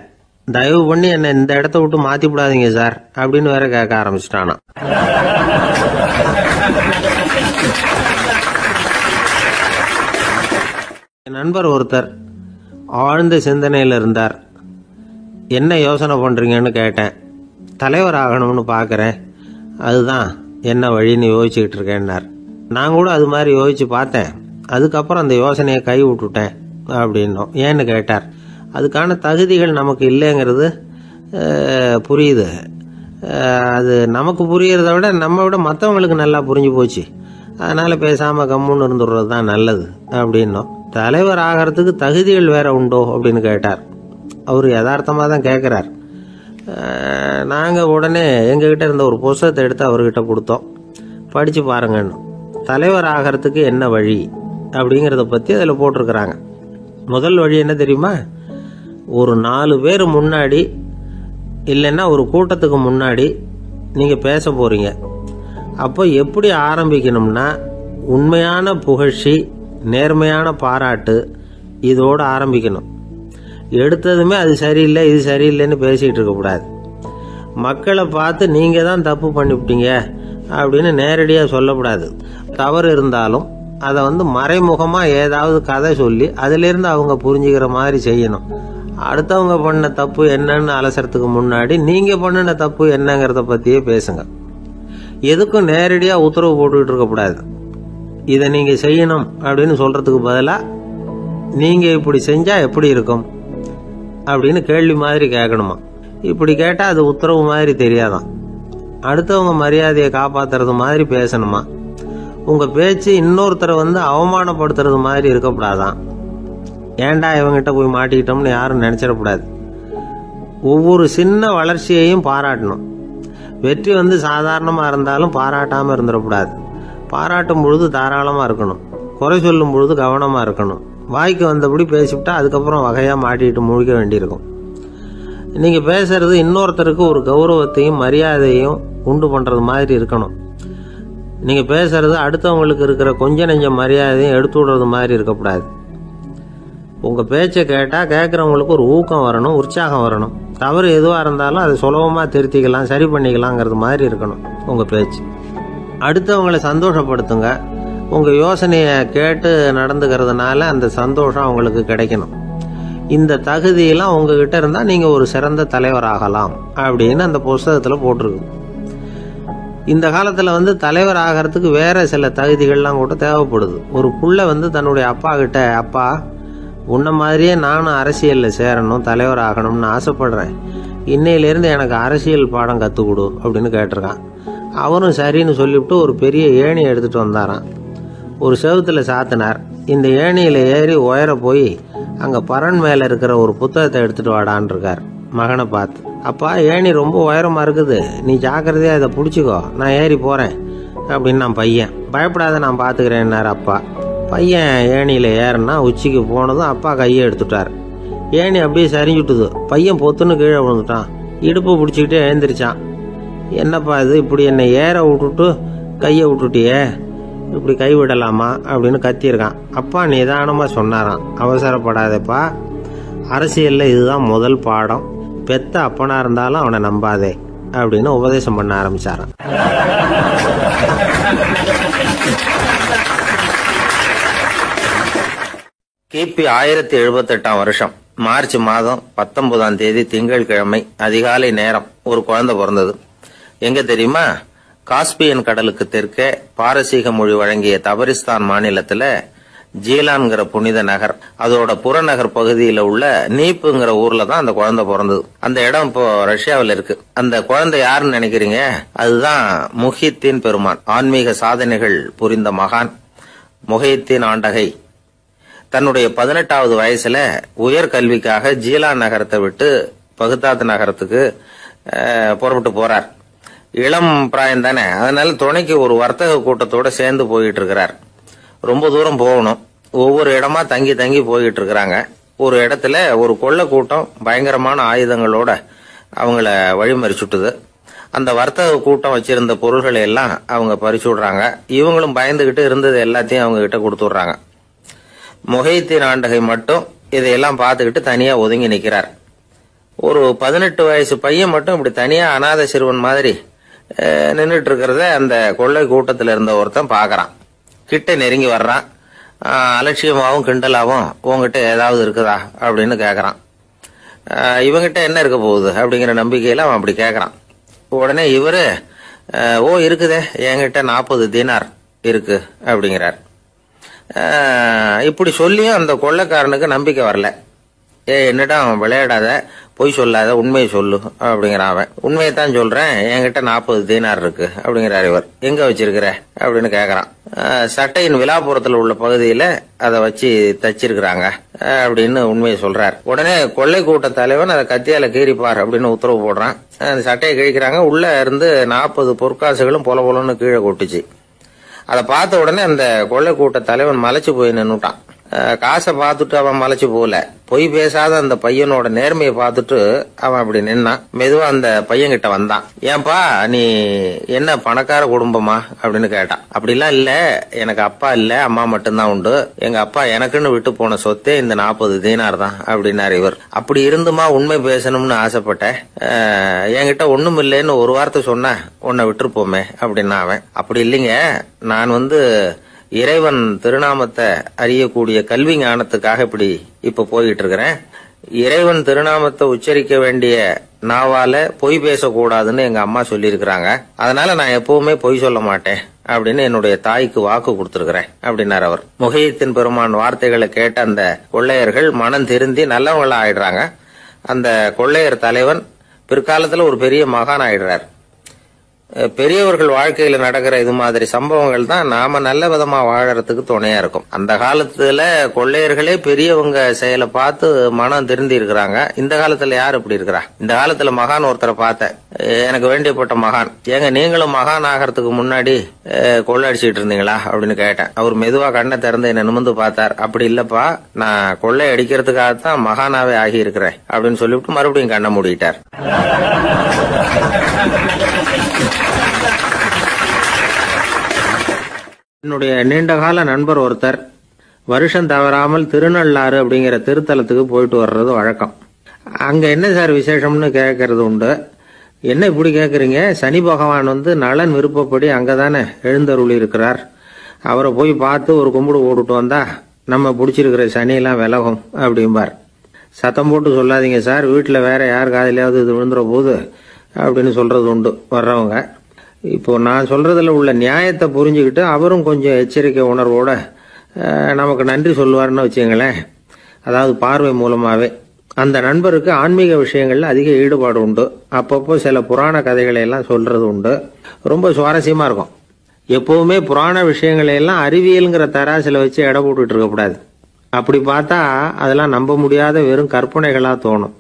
தயவு பண்ணி என்னை இந்த இடத்த விட்டு மாற்றி விடாதீங்க சார் அப்படின்னு வேற கேட்க ஆரம்பிச்சிட்டானா. என் நண்பர் ஒருத்தர் ஆழ்ந்த சிந்தனையில் இருந்தார். என்ன யோசனை பண்ணுறீங்கன்னு கேட்டேன். தலைவர் ஆகணும்னு பார்க்குறேன், அதுதான் என்ன வழின்னு யோசிச்சுக்கிட்டு இருக்கேன்னார். நான் கூட அது மாதிரி யோசித்து பார்த்தேன், அதுக்கப்புறம் அந்த யோசனையை கை விட்டுட்டேன் அப்படின்னோம். ஏன்னு கேட்டார். அதுக்கான தகுதிகள் நமக்கு இல்லைங்கிறது புரியுது. அது நமக்கு புரியறத விட நம்ம விட மற்றவங்களுக்கு நல்லா புரிஞ்சு போச்சு, அதனால் பேசாமல் கம்முன்னு இருந்துடுறது தான் நல்லது அப்படின்னோம். தலைவர் ஆகிறதுக்கு தகுதிகள் வேற உண்டோ அப்படின்னு கேட்டார். அவர் யதார்த்தமாக தான் கேட்குறார். நாங்கள் உடனே எங்ககிட்ட இருந்த ஒரு புத்தகத்தை எடுத்து அவர்கிட்ட கொடுத்தோம், படித்து பாருங்கன்னு. தலைவர் ஆகிறதுக்கு என்ன வழி அப்படிங்கிறத பற்றி அதில் போட்டிருக்கிறாங்க. முதல் வழி என்ன தெரியுமா, ஒரு 4 பேர் முன்னாடி இல்லைன்னா ஒரு கூட்டத்துக்கு முன்னாடி நீங்கள் பேச போகிறீங்க. அப்போ எப்படி ஆரம்பிக்கணும்னா, உண்மையான புகழ்ச்சி, நேர்மையான பாராட்டு, இதோடு ஆரம்பிக்கணும். எடுத்ததுமே அது சரியில்லை இது சரியில்லைன்னு பேசிகிட்டு இருக்கக்கூடாது. மக்களை பார்த்து நீங்கள் தான் தப்பு பண்ணிவிட்டீங்க அப்படின்னு நேரடியாக சொல்லக்கூடாது. தவறு இருந்தாலும் அதை வந்து மறைமுகமாக ஏதாவது கதை சொல்லி அதிலிருந்து அவங்க புரிஞ்சுக்கிற மாதிரி செய்யணும். அடுத்தவங்க பண்ண தப்பு என்னன்னு அலசறதுக்கு முன்னாடி நீங்கள் பண்ணின தப்பு என்னங்கிறத பற்றியே பேசுங்க. எதுக்கும் நேரடியாக உத்தரவு போட்டுக்கிட்டு இருக்கக்கூடாது. இதை நீங்கள் செய்யணும் அப்படின்னு சொல்கிறதுக்கு பதிலாக நீங்கள் இப்படி செஞ்சால் எப்படி இருக்கும் அப்படின்னு கேள்வி மாதிரி கேட்கணுமா. இப்படி கேட்டால் அது உத்தரவு மாதிரி தெரியாதான். அடுத்தவங்க மரியாதையை காப்பாற்றுறது மாதிரி பேசணுமா. உங்கள் பேச்சு இன்னொருத்தரை வந்து அவமானப்படுத்துறது மாதிரி இருக்கக்கூடாதான். ஏண்டா இவங்கிட்ட போய் மாட்டிக்கிட்டோம்னு யாரும் நினச்சிடக்கூடாது. ஒவ்வொரு சின்ன வளர்ச்சியையும் பாராட்டணும். வெற்றி வந்து சாதாரணமாக இருந்தாலும் பாராட்டாமல் இருந்துடக்கூடாது. பாராட்டும் பொழுது தாராளமாக இருக்கணும், குறை சொல்லும் பொழுது கவனமாக இருக்கணும். வாய்க்கு வந்தபடி பேசிவிட்டா அதுக்கப்புறம் வகையாக மாட்டிக்கிட்டு முழிக்க வேண்டியிருக்கும். நீங்கள் பேசுறது இன்னொருத்தருக்கு ஒரு கௌரவத்தையும் மரியாதையும் உண்டு பண்ணுறது மாதிரி இருக்கணும். நீங்கள் பேசுறது அடுத்தவங்களுக்கு இருக்கிற கொஞ்ச நெஞ்ச மரியாதையும் எடுத்து விடுறது மாதிரி இருக்கக்கூடாது. உங்கள் பேச்சை கேட்டால் கேட்குறவங்களுக்கு ஒரு ஊக்கம் வரணும், உற்சாகம் வரணும். தவறு எதுவாக இருந்தாலும் அதை சுலபமாக திருத்திக்கலாம், சரி பண்ணிக்கலாங்கிறது மாதிரி இருக்கணும் உங்கள் பேச்சு. அடுத்தவங்களை சந்தோஷப்படுத்துங்க. உங்கள் யோசனையை கேட்டு நடந்துக்கிறதுனால அந்த சந்தோஷம் அவங்களுக்கு கிடைக்கணும். இந்த தகுதியெல்லாம் உங்ககிட்ட இருந்தால் நீங்கள் ஒரு சிறந்த தலைவராகலாம் அப்படின்னு அந்த புஸ்தகத்தில் போட்டிருக்கு. இந்த காலத்தில் வந்து தலைவர் ஆகிறதுக்கு வேறு சில தகுதிகள்லாம் கூட தேவைப்படுது. ஒரு புள்ள வந்து தன்னுடைய அப்பா கிட்ட, அப்பா உன்ன மாதிரியே நானும் அரசியலில் சேரணும், தலைவர் ஆகணும்னு ஆசைப்படுறேன், இன்னையிலேருந்து எனக்கு அரசியல் பாடம் கற்றுக் கொடு அப்படின்னு கேட்டிருக்கான். அவரும் சரின்னு சொல்லிவிட்டு ஒரு பெரிய ஏணி எடுத்துகிட்டு வந்தாராம். ஒரு செவுத்தில் சாத்தினார். இந்த ஏணியில் ஏறி உயர போய் அங்கே பரன் மேலே இருக்கிற ஒரு புத்தகத்தை எடுத்துகிட்டு வாடான் இருக்கார் மகனை பார்த்து. அப்பா, ஏணி ரொம்ப உயரமாக இருக்குது, நீ ஜாக்கிரதையாக இதை பிடிச்சிக்கோ, நான் ஏறி போகிறேன் அப்படின்னு நான் பையன். பயப்படாத, நான் பார்த்துக்கிறேன்னார் அப்பா. பையன் ஏணியில் ஏறினா உச்சிக்கு போனதும் அப்பா கையை எடுத்துட்டார். ஏணி அப்படியே சரிஞ்சுட்டுது. பையன் பொத்துன்னு கீழே விழுந்துட்டான். இடுப்பு பிடிச்சிக்கிட்டே எழுந்திரிச்சான். என்னப்பா இது, இப்படி என்னை ஏற விட்டுட்டு கையை விட்டுட்டியே, இப்படி கை விடலாமா அப்படின்னு கத்தியிருக்கான். அப்பா நிதானமாக சொன்னாராம், அவசரப்படாதேப்பா, அரசியலில் இதுதான் முதல் பாடம், பெத்த அப்பனா இருந்தாலும் அவனை நம்பாதே அப்படின்னு உபதேசம் பண்ண ஆரம்பிச்சாராம். கிபி 1078 மார்ச் மாதம் 19 திங்கட்கிழமை அதிகாலை நேரம் ஒரு குழந்தை பிறந்தது. எங்க தெரியுமா? காஸ்பியன் கடலுக்கு தெற்கே பாரசீக மொழி வழங்கிய தபரிஸ்தான் மாநிலத்துல ஜீலான்கிற புனித நகர், அதோட புறநகர் பகுதியில உள்ள நீப்புங்கிற ஊர்ல தான் அந்த குழந்தை பிறந்தது. அந்த இடம் இப்போ ரஷ்யாவில் இருக்கு. அந்த குழந்தை யாருன்னு நினைக்கிறீங்க? அதுதான் முஹித்தீன் பெருமான், ஆன்மீக சாதனைகள் புரிந்த மகான் முஹித்தீன் ஆண்டகை. தன்னுடைய 18வது வயசுல உயர்கல்விக்காக ஜீலான் நகரத்தை விட்டு பகுதாத் நகரத்துக்கு புறப்பட்டு போறார். இளம் பிராயம் தானே, அதனால துணைக்கு ஒரு வர்த்தக கூட்டத்தோட சேர்ந்து போயிட்டு இருக்கிறார். ரொம்ப தூரம் போகணும். ஒவ்வொரு இடமா தங்கி தங்கி போயிட்டு இருக்கிறாங்க. ஒரு இடத்துல ஒரு கொள்ளை கூட்டம் பயங்கரமான ஆயுதங்களோட அவங்கள வழிமறிச்சுட்டுது. அந்த வர்த்தக கூட்டம் வச்சிருந்த பொருள்களை எல்லாம் அவங்க பறிச்சு விடுறாங்க. இவங்களும் பயந்துகிட்டு இருந்தது எல்லாத்தையும் அவங்க கிட்ட கொடுத்துடுறாங்க. முஹித்தீன் ஆண்டகை மட்டும் இதையெல்லாம் பார்த்துக்கிட்டு தனியா ஒதுங்கி நிக்கிறார். ஒரு 18 வயசு பையன் மட்டும் இப்படி தனியா அநாத சிறுவன் மாதிரி நின்றுட்டு இருக்கிறத அந்த கொள்ளை கூட்டத்தில் இருந்த ஒருத்தன் பாக்குறான். கிட்ட நெருங்கி வர்றான். அலட்சியமாவும் கிண்டலாவும் உங்ககிட்ட ஏதாவது இருக்குதா அப்படின்னு கேக்குறான். இவங்கிட்ட என்ன இருக்க போகுது அப்படிங்கிற நம்பிக்கையில அவன் அப்படி கேக்குறான். உடனே இவரு, ஓ இருக்குதே, என்கிட்ட 40 தீனார் இருக்கு அப்படிங்கிறார். இப்படி சொல்லியும் அந்த கொள்ளைக்காரனுக்கு நம்பிக்கை வரல. என்னிடம் விளையாடாத, பொய் சொல்லாத, உண்மையை சொல்லு அப்படிங்கிறான் அவன். உண்மையைத்தான் சொல்றேன், என்கிட்ட 40 தீனார் இருக்கு அப்படிங்கிறார் இவர். எங்க வச்சிருக்கிற அப்படின்னு கேக்குறான். சட்டையின் விழாப்புறத்துல உள்ள பகுதியில அதை வச்சு தச்சிருக்கிறாங்க அப்படின்னு உண்மையை சொல்றார். உடனே கொள்ளை கூட்ட தலைவன் அதை கத்தியால கீறிப்பார் அப்படின்னு உத்தரவு போடுறான். அந்த சட்டையை கிழிக்கிறாங்க. உள்ள இருந்து 40 பொற்காசுகளும் பொல பொலன்னு கீழே கொட்டுச்சு. அதை பார்த்த உடனே அந்த கொள்ளை கூட்ட தலைவன் மலைச்சு போய் நின்னுட்டான். காசை பார்த்துட்டு அவன் மலைச்சு போகல, பொய் பேசாத அந்த பையனோட நேர்மையை பார்த்துட்டு அவன் அப்படி நின்னான். மெதுவா அந்த பையன் கிட்ட வந்தான். ஏன்பா, நீ என்ன பணக்கார குடும்பமா அப்படின்னு கேட்டான். அப்படிலாம் இல்ல, எனக்கு அப்பா இல்ல, அம்மா மட்டும்தான் உண்டு. எங்க அப்பா எனக்குன்னு விட்டு போன சொத்தே இந்த 40 தீனார் தான் அப்படின்னாரு இவர். அப்படி இருந்துமா உண்மை பேசணும்னு ஆசைப்பட்டேன். என்கிட்ட ஒண்ணும் இல்லைன்னு ஒரு வார்த்தை சொன்ன உன்னை விட்டுருப்போமே அப்படின்னா அவன். அப்படி இல்லைங்க, நான் இறைவன் திருநாமத்தை அறியக்கூடிய கல்வி ஞானத்துக்காக இப்ப போயிட்டு இருக்கிறேன். இறைவன் திருநாமத்தை உச்சரிக்க வேண்டிய நாவால பொய் பேசக்கூடாதுன்னு எங்க அம்மா சொல்லியிருக்கிறாங்க. அதனால நான் எப்பவுமே பொய் சொல்ல மாட்டேன் அப்படின்னு என்னுடைய தாய்க்கு வாக்கு கொடுத்திருக்கிறேன் அப்படின்னார் அவர். முஹித்தீன் பெருமான் வார்த்தைகளை கேட்ட அந்த கொள்ளையர்கள் மனம் திருந்தி நல்லவங்களா ஆயிடுறாங்க. அந்த கொள்ளையர் தலைவன் பிற்காலத்துல ஒரு பெரிய மகான் ஆயிடுறார். பெரியவர்கள் வாழ்க்கையில நடக்கிற இது மாதிரி சம்பவங்கள் தான் நாம நல்ல விதமா வாழறதுக்கு துணையா இருக்கும். அந்த காலத்துல கொள்ளையர்களே பெரியவங்க செயலை பார்த்து மனம் திருந்தி இருக்கிறாங்க. இந்த காலத்துல யாரு இப்படி இருக்கிறா? இந்த காலத்துல மகான் ஒருத்தரை பார்த்தேன், எனக்கு வேண்டியப்பட்ட மகான். ஏங்க, நீங்களும் மகான் ஆகிறதுக்கு முன்னாடி கொள்ளை அடிச்சுட்டு இருந்தீங்களா அப்படின்னு கேட்டேன். அவர் மெதுவா கண்ணை திறந்து என்ன நிமிர்ந்து பார்த்தார். அப்படி இல்லப்பா, நான் கொள்ளை அடிக்கிறதுக்காகத்தான் மகானாவே ஆகி இருக்கிறேன் அப்படின்னு சொல்லிவிட்டு மறுபடியும் கண்ணை மூடிட்டார். என்னுடைய நீண்டகால நண்பர் ஒருத்தர் வருஷம் தவறாமல் திருநள்ளாறு அப்படிங்கிற திருத்தலத்துக்கு போயிட்டு வர்றது வழக்கம். அங்க என்ன சார் விசேஷம்னு கேட்கறது உண்டு. என்ன இப்படி கேட்குறீங்க? சனி பகவான் நலன் விருப்பப்படி அங்கதானே எழுந்தருளி இருக்கிறார். அவரை போய் பார்த்து ஒரு கும்பிடு போட்டுட்டு வந்தா நம்ம பிடிச்சிருக்கிற சனியெல்லாம் விலகும் அப்படிம்பார். சத்தம் போட்டு சொல்லாதீங்க சார், வீட்டில் வேற யார் காதிலாவது இது விழுந்துற போது அப்படின்னு சொல்றது உண்டு வர்றவங்க. இப்போ நான் சொல்றதுல உள்ள நியாயத்தை புரிஞ்சுக்கிட்டு அவரும் கொஞ்சம் எச்சரிக்கை உணர்வோட நமக்கு நன்றி சொல்லுவார்னு வச்சுங்களேன். அதாவது பார்வை மூலமாவே. அந்த நண்பருக்கு ஆன்மீக விஷயங்கள்ல அதிக ஈடுபாடு உண்டு. அப்பப்போ சில புராண கதைகளை எல்லாம் சொல்றது உண்டு. ரொம்ப சுவாரஸ்யமா இருக்கும். எப்பவுமே புராண விஷயங்களை எல்லாம் அறிவியலுங்கிற தராசில வச்சு எடை போட்டுட்டு இருக்கக்கூடாது. அப்படி பார்த்தா அதெல்லாம் நம்ப முடியாத வெறும் கற்பனைகளா தோணும்,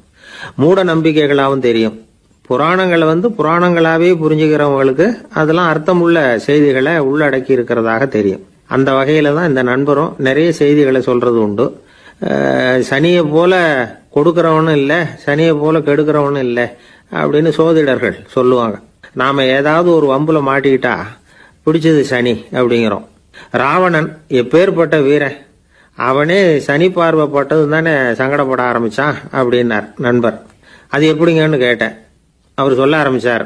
மூட நம்பிக்கைகளாகவும் தெரியும். புராணங்களை புராணங்களாவே புரிஞ்சுக்கிறவங்களுக்கு அதெல்லாம் அர்த்தமுள்ள செய்திகளை உள்ளடக்கி இருக்கிறதாக தெரியும். அந்த வகையில தான் இந்த நண்பரும் நிறைய செய்திகளை சொல்றது உண்டு. சனியை போல கொடுக்கிறவனும் இல்லை, சனியை போல கெடுக்கிறவனும் இல்லை அப்படின்னு சோதிடர்கள் சொல்லுவாங்க. நாம ஏதாவது ஒரு வம்புல மாட்டிக்கிட்டா பிடிச்சது சனி அப்படிங்கிறோம். ராவணன் எப்பேற்பட்ட வீரன், அவனே சனி பார்வைப்பட்டது தானே சங்கடப்பட ஆரம்பிச்சான் அப்படின்னார் நண்பர். அது எப்படிங்கன்னு கேட்டேன். அவர் சொல்ல ஆரம்பிச்சார்,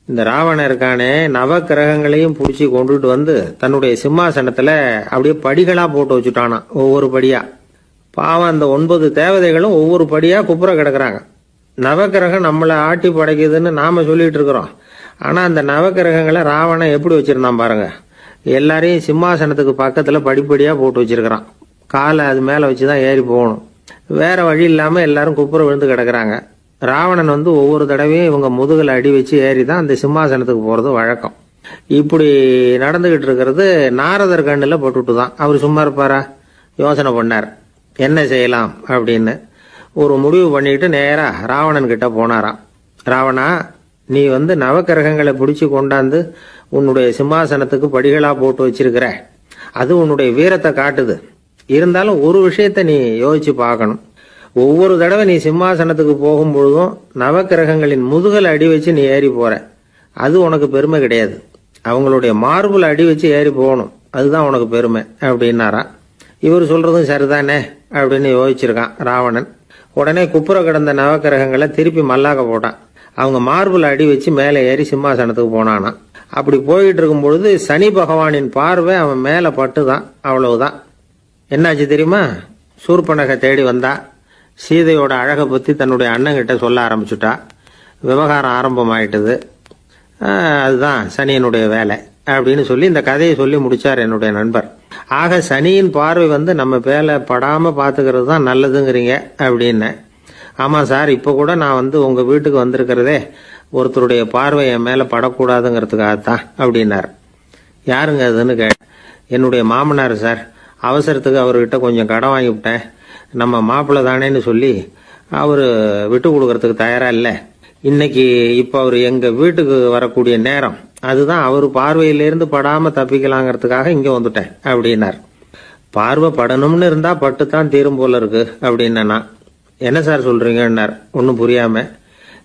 இந்த ராவணன் இருக்கானே நவ கிரகங்களையும் பிடிச்சி கொண்டுட்டு வந்து தன்னுடைய சிம்மாசனத்துல அப்படியே படிகளா போட்டு வச்சுட்டானா, ஒவ்வொரு படியா. பாவம் அந்த 9 தேவதைகளும் ஒவ்வொரு படியா குப்புற கிடக்குறாங்க. நவக்கிரகம் நம்மளை ஆட்டி படைக்குதுன்னு நாம சொல்லிட்டு இருக்கிறோம். ஆனா அந்த நவக்கிரகங்களை ராவணன் எப்படி வச்சிருந்தான் பாருங்க. எல்லாரையும் சிம்மாசனத்துக்கு பக்கத்துல படிப்படியா போட்டு வச்சிருக்கிறான். காலை அது மேல வச்சுதான் ஏறி போகணும். வேற வழி இல்லாம எல்லாரும் குப்புற விழுந்து கிடக்குறாங்க. ராவணன் ஒவ்வொரு தடவையும் இவங்க முதுகுல அடி வச்சு ஏறி தான் அந்த சிம்மாசனத்துக்கு போறது வழக்கம். இப்படி நடந்துகிட்டு இருக்கிறது நாரதர் கண்ணுல போட்டுட்டு தான். அவர் சும்மா இருப்பாரா? யோசனை பண்ணார் என்ன செய்யலாம் அப்படின்னு. ஒரு முடிவு பண்ணிட்டு நேரா ராவணன் கிட்ட போனாராம். ராவணா, நீ நவக்கிரகங்களை பிடிச்சு கொண்டாந்து உன்னுடைய சிம்மாசனத்துக்கு படிகளா போட்டு வச்சிருக்கிற, அது உன்னுடைய வீரத்தை காட்டுது. இருந்தாலும் ஒரு விஷயத்த நீ யோசிச்சு பார்க்கணும். ஒவ்வொரு தடவை நீ சிம்மாசனத்துக்கு போகும்பொழுதும் நவக்கிரகங்களின் முதுகல் அடி வச்சு நீ ஏறி போற, அது உனக்கு பெருமை கிடையாது. அவங்களுடைய மார்புல அடி வச்சு ஏறி போகணும், அதுதான் உனக்கு பெருமை அப்படின்னாரா. இவர் சொல்றதும் சரிதானே அப்படின்னு யோசிச்சிருக்கான் ராவணன். உடனே குப்புற கிடந்த நவக்கிரகங்களை திருப்பி மல்லாக்க போட்டான். அவங்க மார்புல அடி வச்சு மேலே ஏறி சிம்மாசனத்துக்கு போனானா. அப்படி போயிட்டு இருக்கும் பொழுது சனி பகவானின் பார்வை அவன் மேல பட்டுதான். அவ்வளவுதான். என்னாச்சு தெரியுமா? சூர்பனகை தேடி வந்தா. சீதையோட அழகை பத்தி தன்னுடைய அண்ணங்கிட்ட சொல்ல ஆரம்பிச்சுட்டா. விவகாரம் ஆரம்பமாயிட்டது. அதுதான் சனியனுடைய வேலை அப்படின்னு சொல்லி இந்த கதையை சொல்லி முடிச்சார் என்னுடைய நண்பர். ஆக சனியின் பார்வை நம்ம பேல படாம பாத்துக்கிறது தான் நல்லதுங்கிறீங்க அப்படின்னு. ஆமா சார், இப்ப கூட நான் உங்க வீட்டுக்கு வந்திருக்கிறதே ஒருத்தருடைய பார்வை என் மேல படக்கூடாதுங்கிறதுக்காகத்தான் அப்படின்னார். யாருங்க அதுன்னு என்னுடைய மாமனார் சார். அவசரத்துக்கு அவர்கிட்ட கொஞ்சம் கடன் வாங்கிவிட்டேன். நம்ம மாப்பிள்ளை தானேன்னு சொல்லி அவரு விட்டு கொடுக்கறதுக்கு தயாரா இல்லை. இன்னைக்கு இப்ப அவரு எங்க வீட்டுக்கு வரக்கூடிய நேரம், அதுதான் அவரு பார்வையிலிருந்து படாம தப்பிக்கலாங்கிறதுக்காக இங்க வந்துட்டேன் அப்படின்னார். பார்வை படணும்னு இருந்தா பட்டுத்தான் தீரும் போல இருக்கு அப்படின்னா. என்ன சார் சொல்றீங்கன்னார் ஒன்னும் புரியாம.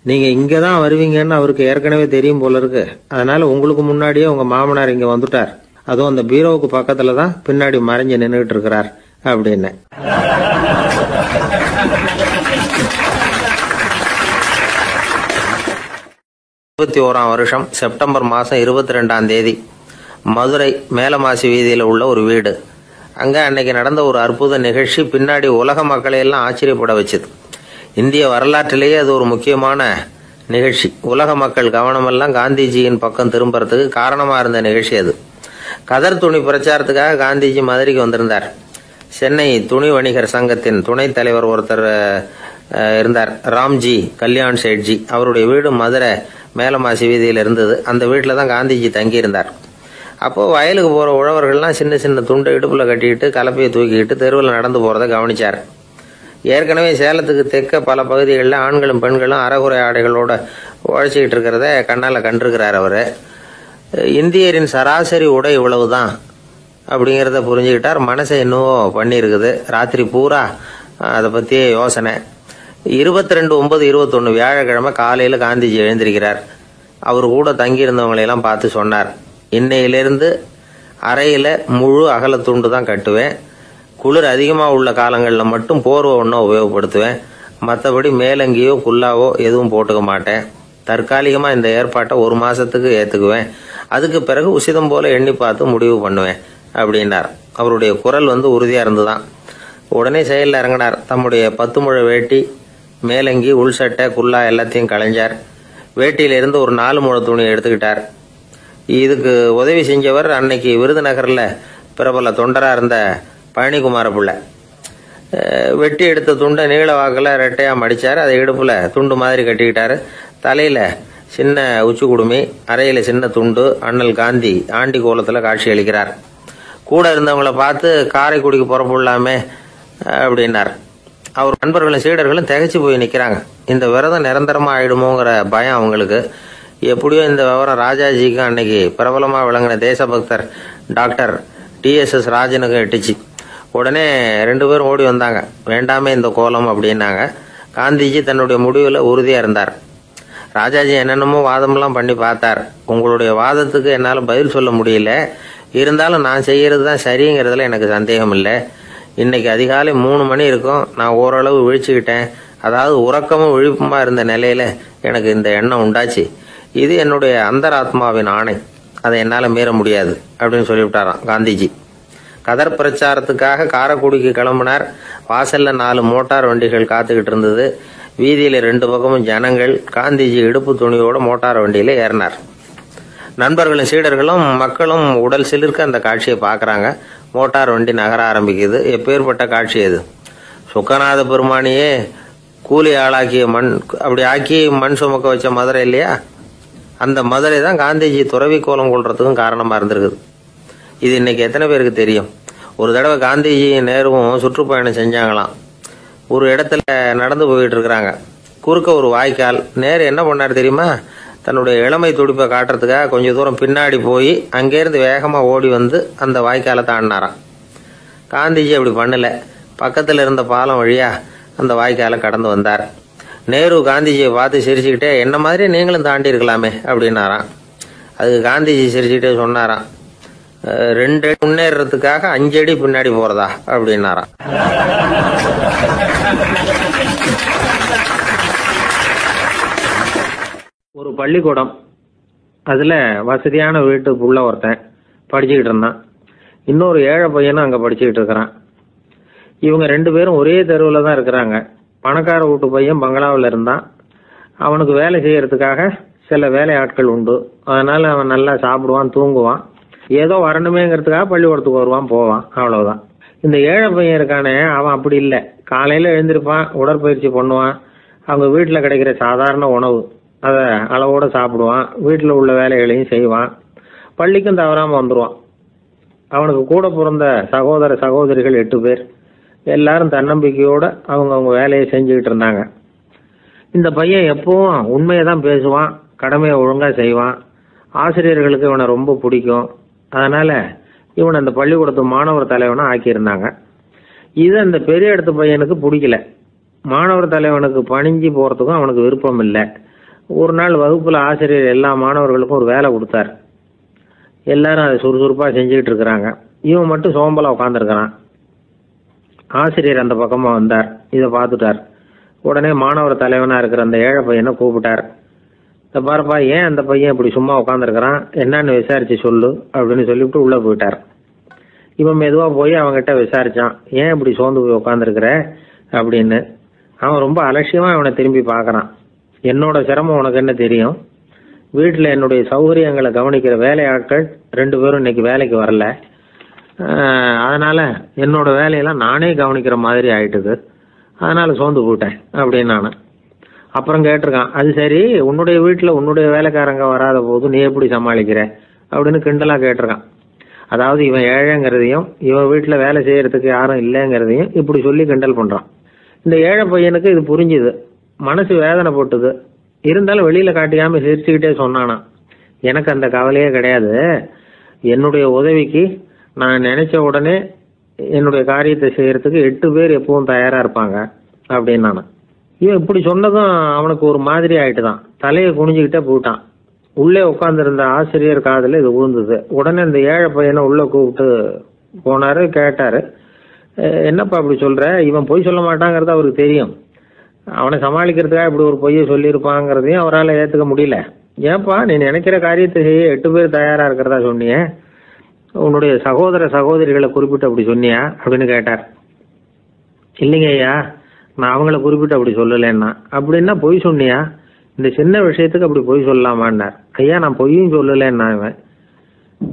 நீங்க இங்கதான் வருவீங்கன்னு அவருக்கு ஏற்கனவே தெரியும் போல இருக்கு. அதனால உங்களுக்கு முன்னாடியே உங்க மாமனார் இங்க வந்துட்டார். அதுவும் அந்த பீரோவுக்கு பக்கத்துல தான் பின்னாடி மறைஞ்சு நின்றுட்டு இருக்கிறார் அப்படின்னு. வருஷம் செப்டம்பர் மாசம் 22ஆம் தேதி மதுரை மேலமாசி வீதியில உள்ள ஒரு வீடு. அங்க அன்னைக்கு நடந்த ஒரு அற்புத நிகழ்ச்சி பின்னாடி உலக மக்களை எல்லாம் ஆச்சரியப்பட வச்சது. இந்திய வரலாற்றிலேயே அது ஒரு முக்கியமான நிகழ்ச்சி. உலக மக்கள் கவனமெல்லாம் காந்திஜியின் பக்கம் திரும்புறதுக்கு காரணமா இருந்த நிகழ்ச்சி அது. கதர் துணி பிரச்சாரத்துக்காக காந்திஜி மதுரைக்கு வந்திருந்தார். சென்னை துணி வணிகர் சங்கத்தின் துணைத் தலைவர் ஒருத்தர் இருந்தார், ராம்ஜி கல்யாண் சேட்ஜி. அவருடைய வீடு மதுரை மேலமாசி வீதியில் இருந்தது. அந்த வீட்டில் தான் காந்திஜி தங்கியிருந்தார். அப்போது வயலுக்கு போகிற உழவர்கள்லாம் சின்ன சின்ன துண்டை இடுப்பில் கட்டிக்கிட்டு கலப்பையை தூக்கிக்கிட்டு தெருவில் நடந்து போகிறத கவனிச்சார். ஏற்கனவே சேலத்துக்கு தெற்க பல பகுதிகளில் ஆண்களும் பெண்களும் அரைகுறை ஆடைகளோட உழைச்சிக்கிட்டு இருக்கிறத கண்ணால் கண்டிருக்கிறார் அவர். இந்தியரின் சராசரி உடை இவ்வளவுதான் அப்படிங்கிறத புரிஞ்சுக்கிட்டார். மனசை இன்னும் பண்ணியிருக்குது. ராத்திரி பூரா அதை பற்றியே யோசனை. 22/9/21 வியாழக்கிழமை காலையில் காந்திஜி எழுந்திருக்கிறார். அவர் கூட தங்கியிருந்தவங்களையெல்லாம் பார்த்து சொன்னார், இன்னையிலிருந்து அறையில் முழு அகலத்துண்டு தான் கட்டுவேன். குளிர் அதிகமாக உள்ள காலங்களில் மட்டும் போர்வை ஒன்றும் உபயோகப்படுத்துவேன். மற்றபடி மேலங்கியோ குல்லாவோ எதுவும் போட்டுக்க மாட்டேன். தற்காலிகமாக இந்த ஏற்பாட்டை 1 மாசத்துக்கு ஏற்றுக்குவேன். அதுக்கு பிறகு உசிதம் போல எண்ணி பார்த்து முடிவு பண்ணுவேன் அப்படின்னார். அவருடைய குரல் உறுதியாக இருந்துதான். உடனே செயலில் இறங்கினார். தம்முடைய 10 முழ வேட்டி, மேலங்கி, உள் சட்டை, குல்லா எல்லாத்தையும் களைஞ்சார். வேட்டியிலிருந்து ஒரு 4 முழ துணியை எடுத்துக்கிட்டார். இதுக்கு உதவி செஞ்சவர் அன்னைக்கு விருதுநகரில் பிரபல தொண்டராக இருந்த பழனிக்குமார பிள்ளை. வெட்டி எடுத்த துண்டை நீள வாக்கில் ரெட்டையாக மடித்தார். அதை இடுப்பில் துண்டு மாதிரி கட்டிக்கிட்டாரு. தலையில் சின்ன உச்சி குடுமி, அறையில் சின்ன துண்டு, அண்ணல் காந்தி ஆண்டி கோலத்தில் காட்சி அளிக்கிறார். கூட இருந்தவங்கள பார்த்து காரைக்குடிக்கு புறப்படலாமே அப்படின்னார். அவர் நண்பர்களும் சீடர்களும் திகைச்சு போய் நிற்கிறாங்க. இந்த விரதம் நிரந்தரமாக ஆயிடுமோங்கிற பயம் அவங்களுக்கு. எப்படியோ இந்த விவரம் ராஜாஜிக்கு அன்னைக்கு பிரபலமாக விளங்கின தேசபக்தர் டாக்டர் TSS ராஜனுக்கு எட்டுச்சு. உடனே 2 பேரும் ஓடி வந்தாங்க. வேண்டாமே இந்த கோலம் அப்படின்னாங்க. காந்திஜி தன்னுடைய முடிவில் உறுதியாக இருந்தார். ராஜாஜி என்னென்னமோ வாதமெல்லாம் பண்ணி பார்த்தார். உங்களுடைய வாதத்துக்கு என்னால் பதில் சொல்ல முடியல, இருந்தாலும் நான் செய்யறது தான் சரிங்கிறதுல எனக்கு சந்தேகம் இல்லை. இன்னைக்கு அதிகாலை 3 மணி இருக்கும். நான் ஓரளவு விழிச்சுக்கிட்டேன். அதாவது உறக்கமும் விழிப்புமா இருந்த நிலையில எனக்கு இந்த எண்ணம் உண்டாச்சு. இது என்னுடைய அந்தராத்மாவின் ஆணை, அதை என்னால் மீற முடியாது அப்படின்னு சொல்லிவிட்டாராம் காந்திஜி. கதர் பிரச்சாரத்துக்காக காரைக்குடிக்கு கிளம்பினார். வாசல்ல 4 மோட்டார் வண்டிகள் காத்துக்கிட்டு இருந்தது. வீதியில 2 பக்கமும் ஜனங்கள். காந்திஜி இடுப்பு துணியோட மோட்டார் வண்டியில ஏறினார். நண்பர்களும் சீடர்களும் மக்களும் உடல் சிலிர்க்க அந்த காட்சியை பார்க்கறாங்க. மோட்டார் வண்டி நகர ஆரம்பிக்குது. எப்பேற்பட்ட காட்சி அது! சுக்கநாத பெருமானியே கூலி ஆளாக்கிய மண், அப்படி ஆக்கி மண் சுமக்க வச்ச மதுரை இல்லையா, அந்த மதுரை தான் காந்திஜி துறவி கோலம் கொள்றதுக்கும் காரணமா இருந்திருக்குது. இது இன்னைக்கு எத்தனை பேருக்கு தெரியும்? ஒரு தடவை காந்திஜி நேருவும் சுற்றுப்பயணம் செஞ்சாங்களாம். ஒரு இடத்துல நடந்து போயிட்டு இருக்கிறாங்க. குறுக்க ஒரு வாய்க்கால். நேரு என்ன பண்ணார் தெரியுமா? தன்னுடைய இளமை துடிப்பை காட்டுறதுக்காக கொஞ்சம் தூரம் பின்னாடி போய் அங்கேருந்து வேகமாக ஓடி வந்து அந்த வாய்க்காலை தாண்டினாராம். காந்திஜி அப்படி பண்ணல. பக்கத்தில் இருந்த பாலம் வழியா அந்த வாய்க்காலை கடந்து வந்தார். நேரு காந்திஜியை பார்த்து சிரிச்சுக்கிட்டே, என்ன மாதிரி நீங்களும் தாண்டி இருக்கலாமே அப்படின்னாராம். அதுக்கு காந்திஜி சிரிச்சுக்கிட்டே சொன்னாராம், 2 அடி முன்னேறதுக்காக 5 அடி பின்னாடி போறதா அப்படின்னாராம். ஒரு பள்ளிக்கூடம். அதுல வசதியான வீட்டுக்குள்ள ஒருத்தன் படிச்சுக்கிட்டு இருந்தான். இன்னொரு ஏழை பையனும் அங்க படிச்சுக்கிட்டு இருக்கிறான். இவங்க 2 பேரும் ஒரே தெருவில் தான் இருக்கிறாங்க. பணக்கார வீட்டு பையன் பங்களாவில் இருந்தான். அவனுக்கு வேலை செய்யறதுக்காக சில வேலை ஆட்கள் உண்டு. அதனால அவன் நல்லா சாப்பிடுவான், தூங்குவான். ஏதோ வரணுமேங்கிறதுக்காக பள்ளிக்கூடத்துக்கு வருவான், போவான், அவ்வளவுதான். இந்த ஏழை பையன் இருக்கானே, அவன் அப்படி இல்லை. காலையில எழுந்திருப்பான், உடற்பயிற்சி பண்ணுவான், அவங்க வீட்டில் கிடைக்கிற சாதாரண உணவு அதை அளவோட சாப்பிடுவான், வீட்டில் உள்ள வேலைகளையும் செய்வான், பள்ளிக்கும் தவறாம வந்துடுவான். அவனுக்கு கூட பிறந்த சகோதர சகோதரிகள் 8 பேர். எல்லாரும் தன்னம்பிக்கையோட அவங்க வேலையை செஞ்சுக்கிட்டு இருந்தாங்க. இந்த பையன் எப்பவும் உண்மையை தான் பேசுவான், கடமையை ஒழுங்கா செய்வான். ஆசிரியர்களுக்கு இவனை ரொம்ப பிடிக்கும். அதனால இவனை அந்த பள்ளிக்கூடத்து மாணவர் தலைவனை ஆக்கியிருந்தாங்க. இது அந்த பெரிய இடத்து பையனுக்கு பிடிக்கல. மாணவர் தலைவனுக்கு பணிஞ்சு போறதுக்கும் அவனுக்கு விருப்பம் இல்லை. ஒரு நாள் வகுப்புல ஆசிரியர் எல்லா மாணவர்களுக்கும் ஒரு வேலை கொடுத்தார். எல்லாரும் அதை சுறுசுறுப்பா செஞ்சுக்கிட்டு இருக்கிறாங்க. இவன் மட்டும் சோம்பலா உட்காந்துருக்கிறான். ஆசிரியர் அந்த பக்கமா வந்தார். இதை பார்த்துட்டார். உடனே மாணவர் தலைவனா இருக்கிற அந்த ஏழை பையனை கூப்பிட்டார். பாருப்பா, ஏன் அந்த பையன் இப்படி சும்மா உட்காந்துருக்கிறான், என்னன்னு விசாரிச்சு சொல்லு அப்படின்னு சொல்லிவிட்டு உள்ள போயிட்டார். இவன் மெதுவா போய் அவன்கிட்ட விசாரிச்சான், ஏன் இப்படி சோர்ந்து போய் உட்காந்துருக்கிற அப்படின்னு. அவன் ரொம்ப அலட்சியமா அவனை திரும்பி பார்க்கறான். என்னோட சிரமம் உனக்கு என்ன தெரியும்? வீட்டுல என்னுடைய சௌகரியங்களை கவனிக்கிற வேலை ஆட்கள் 2 பேரும் இன்னைக்கு வேலைக்கு வரல. அதனால என்னோட வேலையெல்லாம் நானே கவனிக்கிற மாதிரி ஆயிட்டுது. அதனால சோர்ந்து போயிட்டேன் அப்படின்னு நானு. அப்புறம் கேட்டிருக்கான், அது சரி, உன்னுடைய வீட்டுல உன்னுடைய வேலைக்காரங்க வராத போது நீ எப்படி சமாளிக்கிற அப்படின்னு கிண்டலா கேட்டிருக்கான். அதாவது இவன் ஏழைங்கிறதையும் இவன் வீட்டுல வேலை செய்யறதுக்கு யாரும் இல்லைங்கிறதையும் இப்படி சொல்லி கிண்டல் பண்றான். இந்த ஏழை பையனுக்கு இது புரிஞ்சுது. மனசு வேதனை போட்டுது. இருந்தாலும் வெளியில காட்டிக்காம சிரிச்சுக்கிட்டே சொன்னானா, எனக்கு அந்த கவலையே கிடையாது. என்னுடைய உதவிக்கு நான் நினைச்ச உடனே என்னுடைய காரியத்தை செய்யறதுக்கு 8 பேர் எப்பவும் தயாரா இருப்பாங்க அப்படின்னு நானு. இவன் இப்படி சொன்னதும் அவனுக்கு ஒரு மாதிரி ஆயிட்டுதான். தலையை குனிஞ்சுக்கிட்டே போயிட்டான். உள்ளே உட்கார்ந்துருந்த ஆசிரியர் காதுல இது விழுந்தது. உடனே இந்த ஏழை பையனை உள்ள கூப்பிட்டு போனாரு. கேட்டாரு, என்னப்பா இப்படி சொல்ற? இவன் பொய் சொல்ல மாட்டாங்கிறது அவருக்கு தெரியும். அவனை சமாளிக்கிறதுக்காக இப்படி ஒரு பொய்யை சொல்லியிருப்பாங்கிறதையும் அவரால் ஏத்துக்க முடியல. ஏன்பா, நீ நினைக்கிற காரியத்தை செய்ய 8 பேர் தயாரா இருக்கிறதா சொன்னிய, உன்னுடைய சகோதர சகோதரிகளை குறிப்பிட்டு அப்படி சொன்னியா அப்படின்னு கேட்டார். இல்லைங்க ஐயா, நான் அவங்கள குறிப்பிட்டு அப்படி சொல்லலைன்னா. அப்படின்னா பொய் சொன்னியா? இந்த சின்ன விஷயத்துக்கு அப்படி பொய் சொல்லலாமான்னார். ஐயா, நான் பொய்யும் சொல்லலைன்னா. இவன்,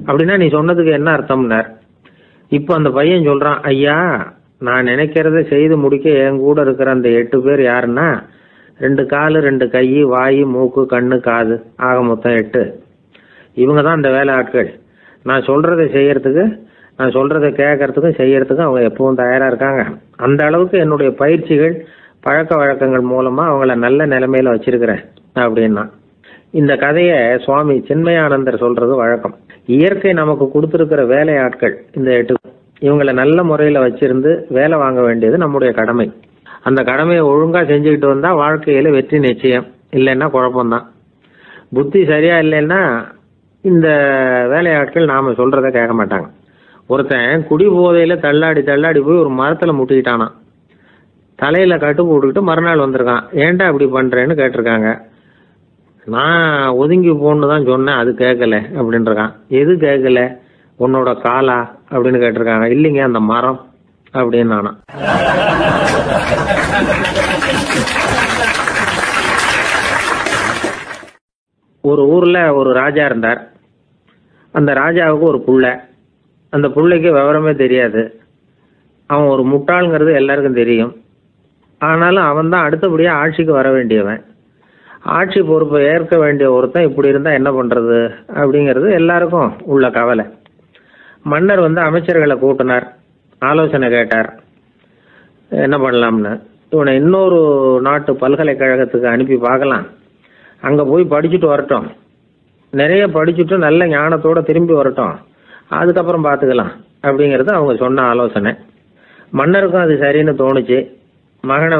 அப்படின்னா நீ சொன்னதுக்கு என்ன அர்த்தம்னார். இப்ப அந்த பையன் சொல்றான், ஐயா, நான் நினைக்கிறத செய்து முடிக்க என் கூட இருக்கிற அந்த 8 பேர் யாருன்னா 2 காலு 2 கை, வாய், மூக்கு, கண்ணு, காது, ஆக மொத்தம் 8. இவங்க தான் அந்த வேலை ஆட்கள். நான் சொல்றதை செய்யறதுக்கு, நான் சொல்றதை கேட்கறதுக்கும் செய்யறதுக்கும் அவங்க எப்பவும் தயாரா இருக்காங்க. அந்த அளவுக்கு என்னுடைய பயிற்சிகள், பழக்க வழக்கங்கள் மூலமா அவங்கள நல்ல நிலைமையில வச்சிருக்கிறேன் அப்படின்னா. இந்த கதையை சுவாமி சின்மயானந்தர் சொல்றது வழக்கம். இயற்கை நமக்கு கொடுத்திருக்கிற வேலை ஆட்கள் இந்த 8. இவங்களை நல்ல முறையில வச்சிருந்து வேலை வாங்க வேண்டியது நம்முடைய கடமை. அந்த கடமையை ஒழுங்கா செஞ்சுக்கிட்டு வந்தா வாழ்க்கையில வெற்றி நிச்சயம். இல்லைன்னா குழப்பம்தான். புத்தி சரியா இல்லைன்னா இந்த வேலையாட்கள் நாம சொல்றத கேட்க மாட்டாங்க. ஒருத்தன் குடி போதையில தள்ளாடி தள்ளாடி போய் ஒரு மரத்துல முட்டிக்கிட்டானா. தலையில கட்டு போட்டுக்கிட்டு மறுநாள் வந்திருக்கான். ஏன்டா இப்படி பண்றேன்னு கேட்டிருக்காங்க. நான் ஒதுங்கி போன்னு தான் சொன்னேன், அது கேட்கல அப்படின்றான். எது கேட்கல? உன்னோட காலா அப்படின்னு கேட்டிருக்காங்க. இல்லைங்க, அந்த மரம் அப்படின்னு நானா. ஒரு ஊர்ல ஒரு ராஜா இருந்தார். அந்த ராஜாவுக்கு ஒரு புள்ள. அந்த புள்ளைக்கு விவரமே தெரியாது. அவன் ஒரு முட்டாளுங்கிறது எல்லாருக்கும் தெரியும். ஆனாலும் அவன் தான் அடுத்தபடியா ஆட்சிக்கு வர வேண்டியவன். ஆட்சி பொறுப்பை ஏற்க வேண்டிய ஒருத்தன் இப்படி இருந்தா என்ன பண்றது அப்படிங்கிறது எல்லாருக்கும் உள்ள கவலை. மன்னர் அமைச்சர்களை கூட்டினார், ஆலோசனை கேட்டார் என்ன பண்ணலாம்னு. இவனை இன்னொரு நாட்டு பல்கலைக்கழகத்துக்கு அனுப்பி பார்க்கலாம், அங்க போய் படிச்சுட்டு வரட்டும், நிறைய படிச்சுட்டு நல்ல ஞானத்தோட திரும்பி வரட்டும், அதுக்கப்புறம் பார்த்துக்கலாம் அப்படிங்கிறது அவங்க சொன்ன ஆலோசனை. மன்னருக்கும் அது சரின்னு தோணுச்சு. மகனை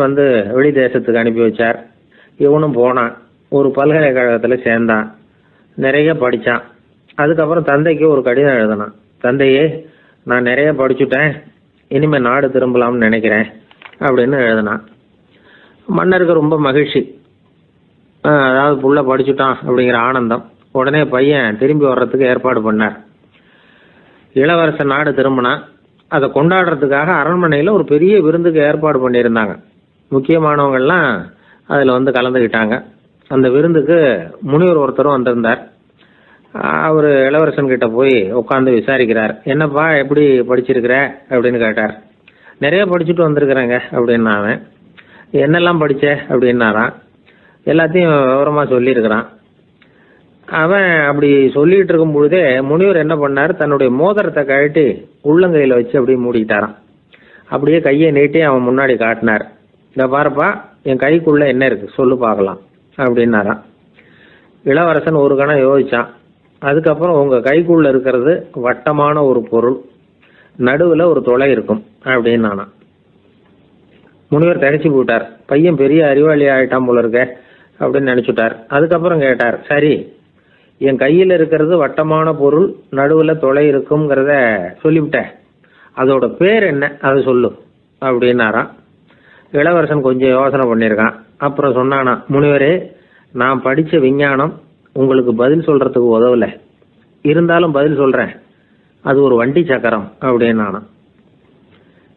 வெளி தேசத்துக்கு அனுப்பி வச்சார். இவனும் போனான், ஒரு பல்கலைக்கழகத்துல சேர்ந்தான், நிறைய படிச்சான். அதுக்கப்புறம் தந்தைக்கு ஒரு கடிதம் எழுதினான். தந்தையே, நான் நிறைய படிச்சுட்டேன், இனிமே நாடு திரும்பலாம்னு நினைக்கிறேன் அப்படின்னு எழுதினான். மன்னருக்கு ரொம்ப மகிழ்ச்சி. அதாவது புள்ள படிச்சுட்டான் அப்படிங்கிற ஆனந்தம். உடனே பையன் திரும்பி வர்றதுக்கு ஏற்பாடு பண்ணார். இளவரசன் நாடு திரும்பினான். அதை கொண்டாடுறதுக்காக அரண்மனையில் ஒரு பெரிய விருந்துக்கு ஏற்பாடு பண்ணியிருந்தாங்க. முக்கியமானவங்கள்லாம் அதில் கலந்துக்கிட்டாங்க. அந்த விருந்துக்கு முனிவர் ஒருத்தரும் வந்திருந்தார். அவர் இளவரசன் கிட்ட போய் உட்காந்து விசாரிக்கிறார். என்னப்பா, எப்படி படிச்சிருக்கிற அப்படின்னு கேட்டார். நிறைய படிச்சுட்டு வந்திருக்கிறேங்க அப்படின்னா. அவன் என்னெல்லாம் படிச்ச அப்படின்னாரான். எல்லாத்தையும் விவரமா சொல்லியிருக்கிறான். அவன் அப்படி சொல்லிட்டு இருக்கும் பொழுதே முனிவர் என்ன பண்ணார், தன்னுடைய மோதிரத்தை கழட்டி உள்ளங்கையில வச்சு அப்படியே மூடிக்கிட்டாரான். அப்படியே கையை நீட்டி அவன் முன்னாடி காட்டினார். இத பாருப்பா, என் கைக்குள்ள என்ன இருக்கு சொல்லு பார்க்கலாம் அப்படின்னாரான். இளவரசன் ஒரு கணம் யோசிச்சான். அதுக்கப்புறம் உங்க கைக்குள்ள இருக்கிறது வட்டமான ஒரு பொருள், நடுவுல ஒரு துளை இருக்கும் அப்படின்னு நானா. முனிவர் தகைச்சு போட்டார். பையன் பெரிய அறிவாளி ஆயிட்டான் போல இருக்க அப்படின்னு நினைச்சுட்டார். அதுக்கப்புறம் கேட்டார், சரி, என் கையில இருக்கிறது வட்டமான பொருள், நடுவுல துளை இருக்கும்ங்கிறத சொல்லிவிட்டேன், அதோட பேர் என்ன, அதை சொல்லு அப்படின்னாராம். இளவரசன் கொஞ்சம் யோசனை பண்ணியிருக்கான். அப்புறம் சொன்னானா, முனிவரே, நான் படிச்ச விஞ்ஞானம் உங்களுக்கு பதில் சொல்றதுக்கு உதவல, இருந்தாலும் பதில் சொல்றேன், அது ஒரு வண்டி சக்கரம் அப்படின்னானா.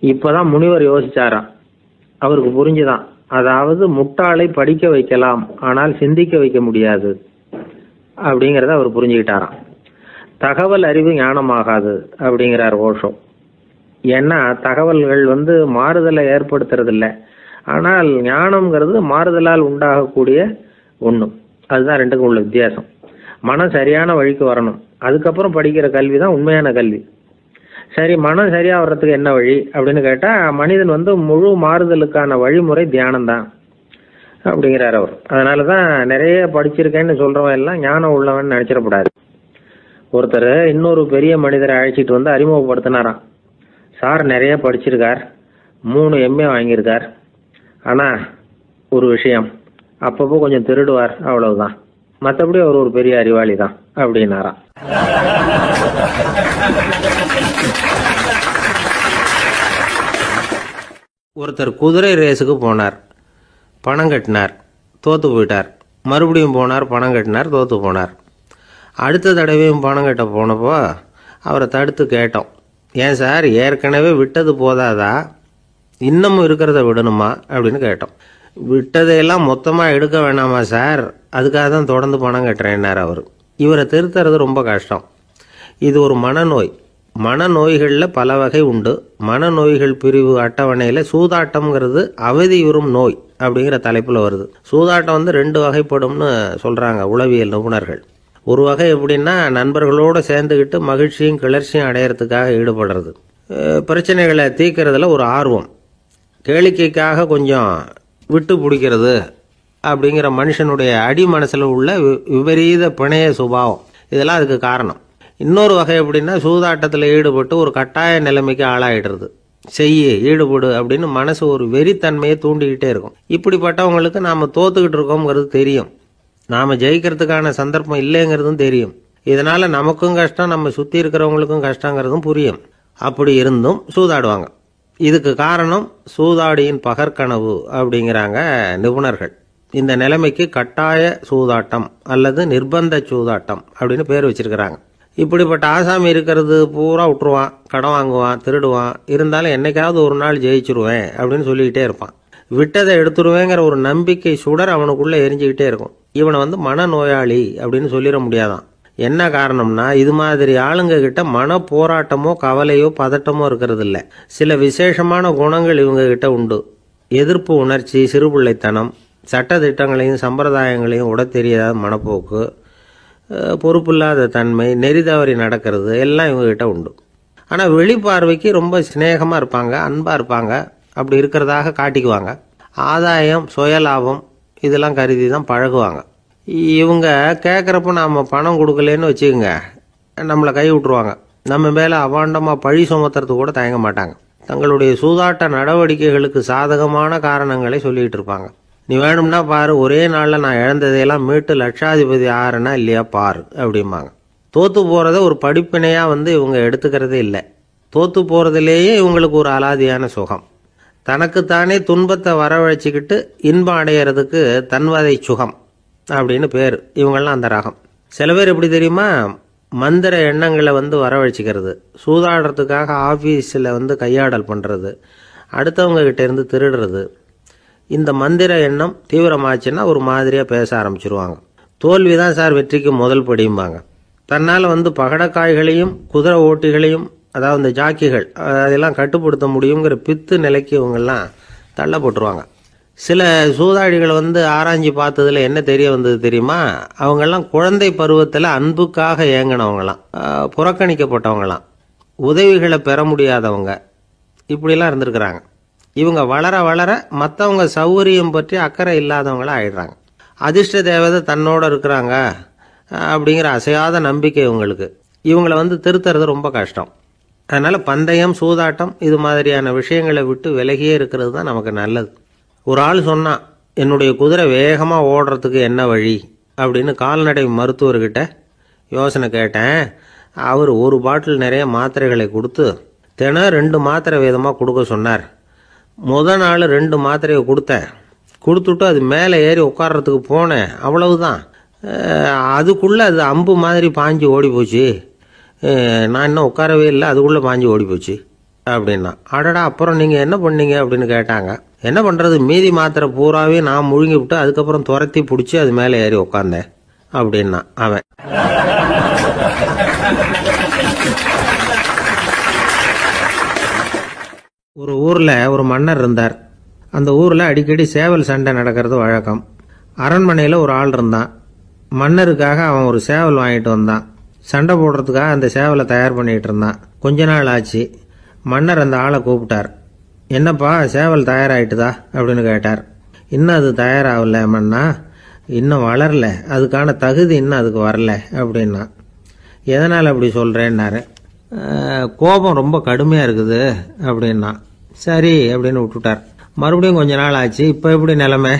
இப்பதான் முனிவர் யோசிச்சாராம். அவருக்கு புரிஞ்சுதான், அதாவது முட்டாளை படிக்க வைக்கலாம், ஆனால் சிந்திக்க வைக்க முடியாது அப்படிங்கறத அவர் புரிஞ்சுக்கிட்டாராம். தகவல் அறிவு ஞானமாகாது அப்படிங்கிறார் ஓஷோ. ஏன்னா தகவல்கள் மாறுதலை ஏற்படுத்துறது இல்லை, ஆனால் ஞானம்ங்கிறது மாறுதலால் உண்டாகக்கூடிய ஒண்ணு. அதுதான் ரெண்டுக்கும் உள்ள வித்தியாசம். மனம் சரியான வழிக்கு வரணும், அதுக்கப்புறம் படிக்கிற கல்வி தான் உண்மையான கல்வி. சரி, மனம் சரியா வர்றதுக்கு என்ன வழி அப்படின்னு கேட்டா, மனிதன் முழு மாறுதலுக்கான வழிமுறை தியானம் தான் அப்படிங்கிறார் அவர். அதனாலதான் நிறைய படிச்சிருக்கேன்னு சொல்றவன் எல்லாம் ஞானம் உள்ளவன் நினைச்சிடக்கூடாது. ஒருத்தர் இன்னொரு பெரிய மனிதரை அழைச்சிட்டு அறிமுகப்படுத்தினாராம். சார் நிறைய படிச்சிருக்கார், 3 MA வாங்கியிருக்கார், ஆனா ஒரு விஷயம், அப்பப்போ கொஞ்சம் திருடுவார், அவ்வளவுதான், மற்றபடி அவர் ஒரு பெரிய அறிவாளி தான் அப்படின்னாராம். ஒருத்தர் குதிரை ரேஸுக்கு போனார், பணம் கட்டினார், தோத்து போயிட்டார். மறுபடியும் போனார், பணம் கட்டினார், தோத்து போனார். அடுத்த தடவையும் பணம் கட்ட போனப்போ அவரை தடுத்து கேட்டோம், ஏன் சார், ஏற்கனவே விட்டது போதாதா, இன்னமும் இருக்கிறத விடணுமா அப்படின்னு கேட்டோம். விட்டதையெல்லாம் மொத்தமாக எடுக்க வேணாமா சார், அதுக்காக தான் தொடர்ந்து பணம் கட்டுறேன்னார் அவர். இவரை திருத்துறது ரொம்ப கஷ்டம், இது ஒரு மனநோய், மனநோய்களில் பல வகை உண்டு. மனநோய்கள் பிரிவு அட்டவணையில் சூதாட்டம்ங்கிறது அவதியுறும் நோய் அப்படிங்கிற தலைப்பில் வருது. சூதாட்டம் 2 வகைப்படும்னு சொல்கிறாங்க உளவியல் நிபுணர்கள். ஒரு வகை எப்படின்னா, நண்பர்களோடு சேர்ந்துக்கிட்டு மகிழ்ச்சியும் கிளர்ச்சியும் அடையிறதுக்காக ஈடுபடுறது. பிரச்சனைகளை தீர்க்கறதுல ஒரு ஆர்வம், கேளிக்கைக்காக கொஞ்சம் விட்டு பிடிக்கிறது அப்படிங்கிற மனுஷனுடைய அடி மனசில் உள்ள விபரீத பிணைய சுபாவம், இதெல்லாம் அதுக்கு காரணம். இன்னொரு வகை எப்படின்னா, சூதாட்டத்தில் ஈடுபட்டு ஒரு கட்டாய நிலைமைக்கு ஆளாயிடுறது. ஈடுபடு அப்படின்னு மனசு ஒரு வெறித்தன்மையை தூண்டிக்கிட்டே இருக்கும். இப்படிப்பட்டவங்களுக்கு நாம் தோத்துக்கிட்டு இருக்கோங்கிறது தெரியும், நாம் ஜெயிக்கிறதுக்கான சந்தர்ப்பம் இல்லைங்கிறதும் தெரியும். இதனால் நமக்கும் கஷ்டம், நம்ம சுற்றி இருக்கிறவங்களுக்கும் கஷ்டங்கிறதும் புரியும். அப்படி இருந்தும் சூதாடுவாங்க. இதுக்கு காரணம் சூதாடியின் பகற்கனவு அப்படிங்கிறாங்க நிபுணர்கள். இந்த நிலைமைக்கு கட்டாய சூதாட்டம் அல்லது நிர்பந்த சூதாட்டம் அப்படின்னு பேர் வச்சிருக்கிறாங்க. இப்படிப்பட்ட ஆசாமி இருக்கிறது பூரா விட்டுருவான், கடன் வாங்குவான், திருடுவான். இருந்தாலும் என்னைக்காவது ஒரு நாள் ஜெயிச்சிருவேன் அப்படின்னு சொல்லிக்கிட்டே இருப்பான். விட்டதை எடுத்துருவேங்கிற ஒரு நம்பிக்கை சுடர் அவனுக்குள்ளே எரிஞ்சுக்கிட்டே இருக்கும். இவனை மனநோயாளி அப்படின்னு சொல்லிட முடியாதான். என்ன காரணம்னா, இது மாதிரி ஆளுங்க கிட்ட மன போராட்டமோ கவலையோ பதட்டமோ இருக்கிறது இல்லை. சில விசேஷமான குணங்கள் இவங்க கிட்ட உண்டு. எதிர்ப்பு உணர்ச்சி, சிறுபிள்ளைத்தனம், சட்ட திட்டங்களையும் சம்பிரதாயங்களையும் உட தெரியாத மனப்போக்கு, பொறுப்பில்லாத தன்மை, நெறிதவறி நடக்கிறது எல்லாம் இவங்ககிட்ட உண்டு. ஆனால் வெளிப்பார்வைக்கு ரொம்ப சிநேகமாக இருப்பாங்க, அன்பாக இருப்பாங்க. அப்படி இருக்கிறதாக காட்டிக்குவாங்க. ஆதாயம், சுயலாபம் இதெல்லாம் கருதி தான் பழகுவாங்க. இவங்க கேட்குறப்ப நாம் பணம் கொடுக்கலன்னு வச்சுக்கோங்க, நம்மளை கை விட்டுருவாங்க. நம்ம மேலே அபாண்டமாக பழி சுமத்துறது கூட தயங்க மாட்டாங்க. தங்களுடைய சூதாட்ட நடவடிக்கைகளுக்கு சாதகமான காரணங்களை சொல்லிகிட்டு இருப்பாங்க. நீ வேணும்னா பாரு, ஒரே நாளில் நான் இழந்ததையெல்லாம் மீட்டு லட்சாதிபதி ஆறனா இல்லையா பாரு அப்படிம்பாங்க. தோற்று போகிறத ஒரு படிப்பினையாக இவங்க எடுத்துக்கிறதே இல்லை. தோற்று போகிறதுலேயே இவங்களுக்கு ஒரு அலாதியான சுகம். தனக்குத்தானே துன்பத்தை வரவழைச்சிக்கிட்டு இன்பம் அடையிறதுக்கு தன்வதை சுகம் அப்படின்னு பேர். இவங்கெல்லாம் அந்த ரகம். சில பேர் எப்படி தெரியுமா, மந்திர எண்ணங்களை வரவழைச்சிக்கிறது, சூதாடுறதுக்காக ஆஃபீஸில் கையாடல் பண்ணுறது, அடுத்தவங்க கிட்ட இருந்து திருடுறது. இந்த மந்திர எண்ணம் தீவிரமாச்சுன்னா ஒரு மாதிரியாக பேச ஆரம்பிச்சிருவாங்க. தோல்வி தான் சார் வெற்றிக்கு முதல் படியும்பாங்க. தன்னால் பகடக்காய்களையும் குதிரை ஓட்டிகளையும், அதாவது இந்த ஜாக்கிகள், அதெல்லாம் கட்டுப்படுத்த முடியுங்கிற பித்து நிலைக்கு இவங்கெல்லாம் தள்ளப்பட்டுருவாங்க. சில சூதாடிகளை ஆராய்ச்சி பார்த்ததில் என்ன தெரிய வந்தது தெரியுமா, அவங்கெல்லாம் குழந்தை பருவத்தில் அன்புக்காக ஏங்கினவங்களாம், புறக்கணிக்கப்பட்டவங்களாம், உதவிகளை பெற முடியாதவங்க, இப்படிலாம் இருந்திருக்கிறாங்க. இவங்க வளர வளர மற்றவங்க சௌகரியம் பற்றி அக்கறை இல்லாதவங்களாக ஆயிடுறாங்க. அதிர்ஷ்ட தேவதை தன்னோடு இருக்கிறாங்க அப்படிங்கிற அசையாத நம்பிக்கை இவங்களுக்கு. இவங்களை திருத்துறது ரொம்ப கஷ்டம். அதனால் பந்தயம், சூதாட்டம் இது மாதிரியான விஷயங்களை விட்டு விலகியே இருக்கிறது தான் நமக்கு நல்லது. ஒரு ஆள் சொன்னான், என்னுடைய குதிரை வேகமாக ஓடுறதுக்கு என்ன வழி அப்படின்னு கால்நடை மருத்துவர்கிட்ட யோசனை கேட்டேன். அவர் ஒரு பாட்டில் நிறைய மாத்திரைகளை கொடுத்து தினம் 2 மாத்திரை விதமாக கொடுக்க சொன்னார். முதல் நாள் 2 மாத்திரையை கொடுத்துட்டு அது மேலே ஏறி உட்கார்றதுக்கு போனேன். அவ்வளவுதான். அதுக்குள்ளே அது அம்பு மாதிரி பாஞ்சு ஓடி போச்சு. நான் இன்னும் உட்காரவே இல்லை, அதுக்குள்ளே பாஞ்சு ஓடி போச்சு அப்படின்னா. அடடா, அப்புறம் நீங்கள் என்ன பண்ணீங்க அப்படின்னு கேட்டாங்க. என்ன பண்ணுறது, மீதி மாத்திரை பூராவே நான் முழுங்கி விட்டு அதுக்கப்புறம் துரத்தி பிடிச்சி அது மேலே ஏறி உட்காந்தேன் அப்படின்னா அவன். ஒரு ஊரில் ஒரு மன்னர் இருந்தார். அந்த ஊரில் அடிக்கடி சேவல் சண்டை நடக்கிறது வழக்கம். அரண்மனையில் ஒரு ஆள் இருந்தான். மன்னருக்காக அவன் ஒரு சேவல் வாங்கிட்டு வந்தான். சண்டை போடுறதுக்காக அந்த சேவலை தயார் பண்ணிகிட்டு இருந்தான். கொஞ்ச நாள் ஆச்சு. மன்னர் அந்த ஆளை கூப்பிட்டார். என்னப்பா, சேவல் தயாராகிட்டுதா அப்படின்னு கேட்டார். இன்னும் அது தயாராகல மன்னா, இன்னும் வளரல, அதுக்கான தகுதி இன்னும் அதுக்கு வரல அப்படின்னா. எதனால் அப்படி சொல்கிறேன்னாரு. கோபம் ரொம்ப கடுமையாக இருக்குது அப்படின்னா. சரி அப்படின்னு விட்டுட்டார். மறுபடியும் கொஞ்ச நாள் ஆச்சு. இப்போ எப்படி நிலைமை,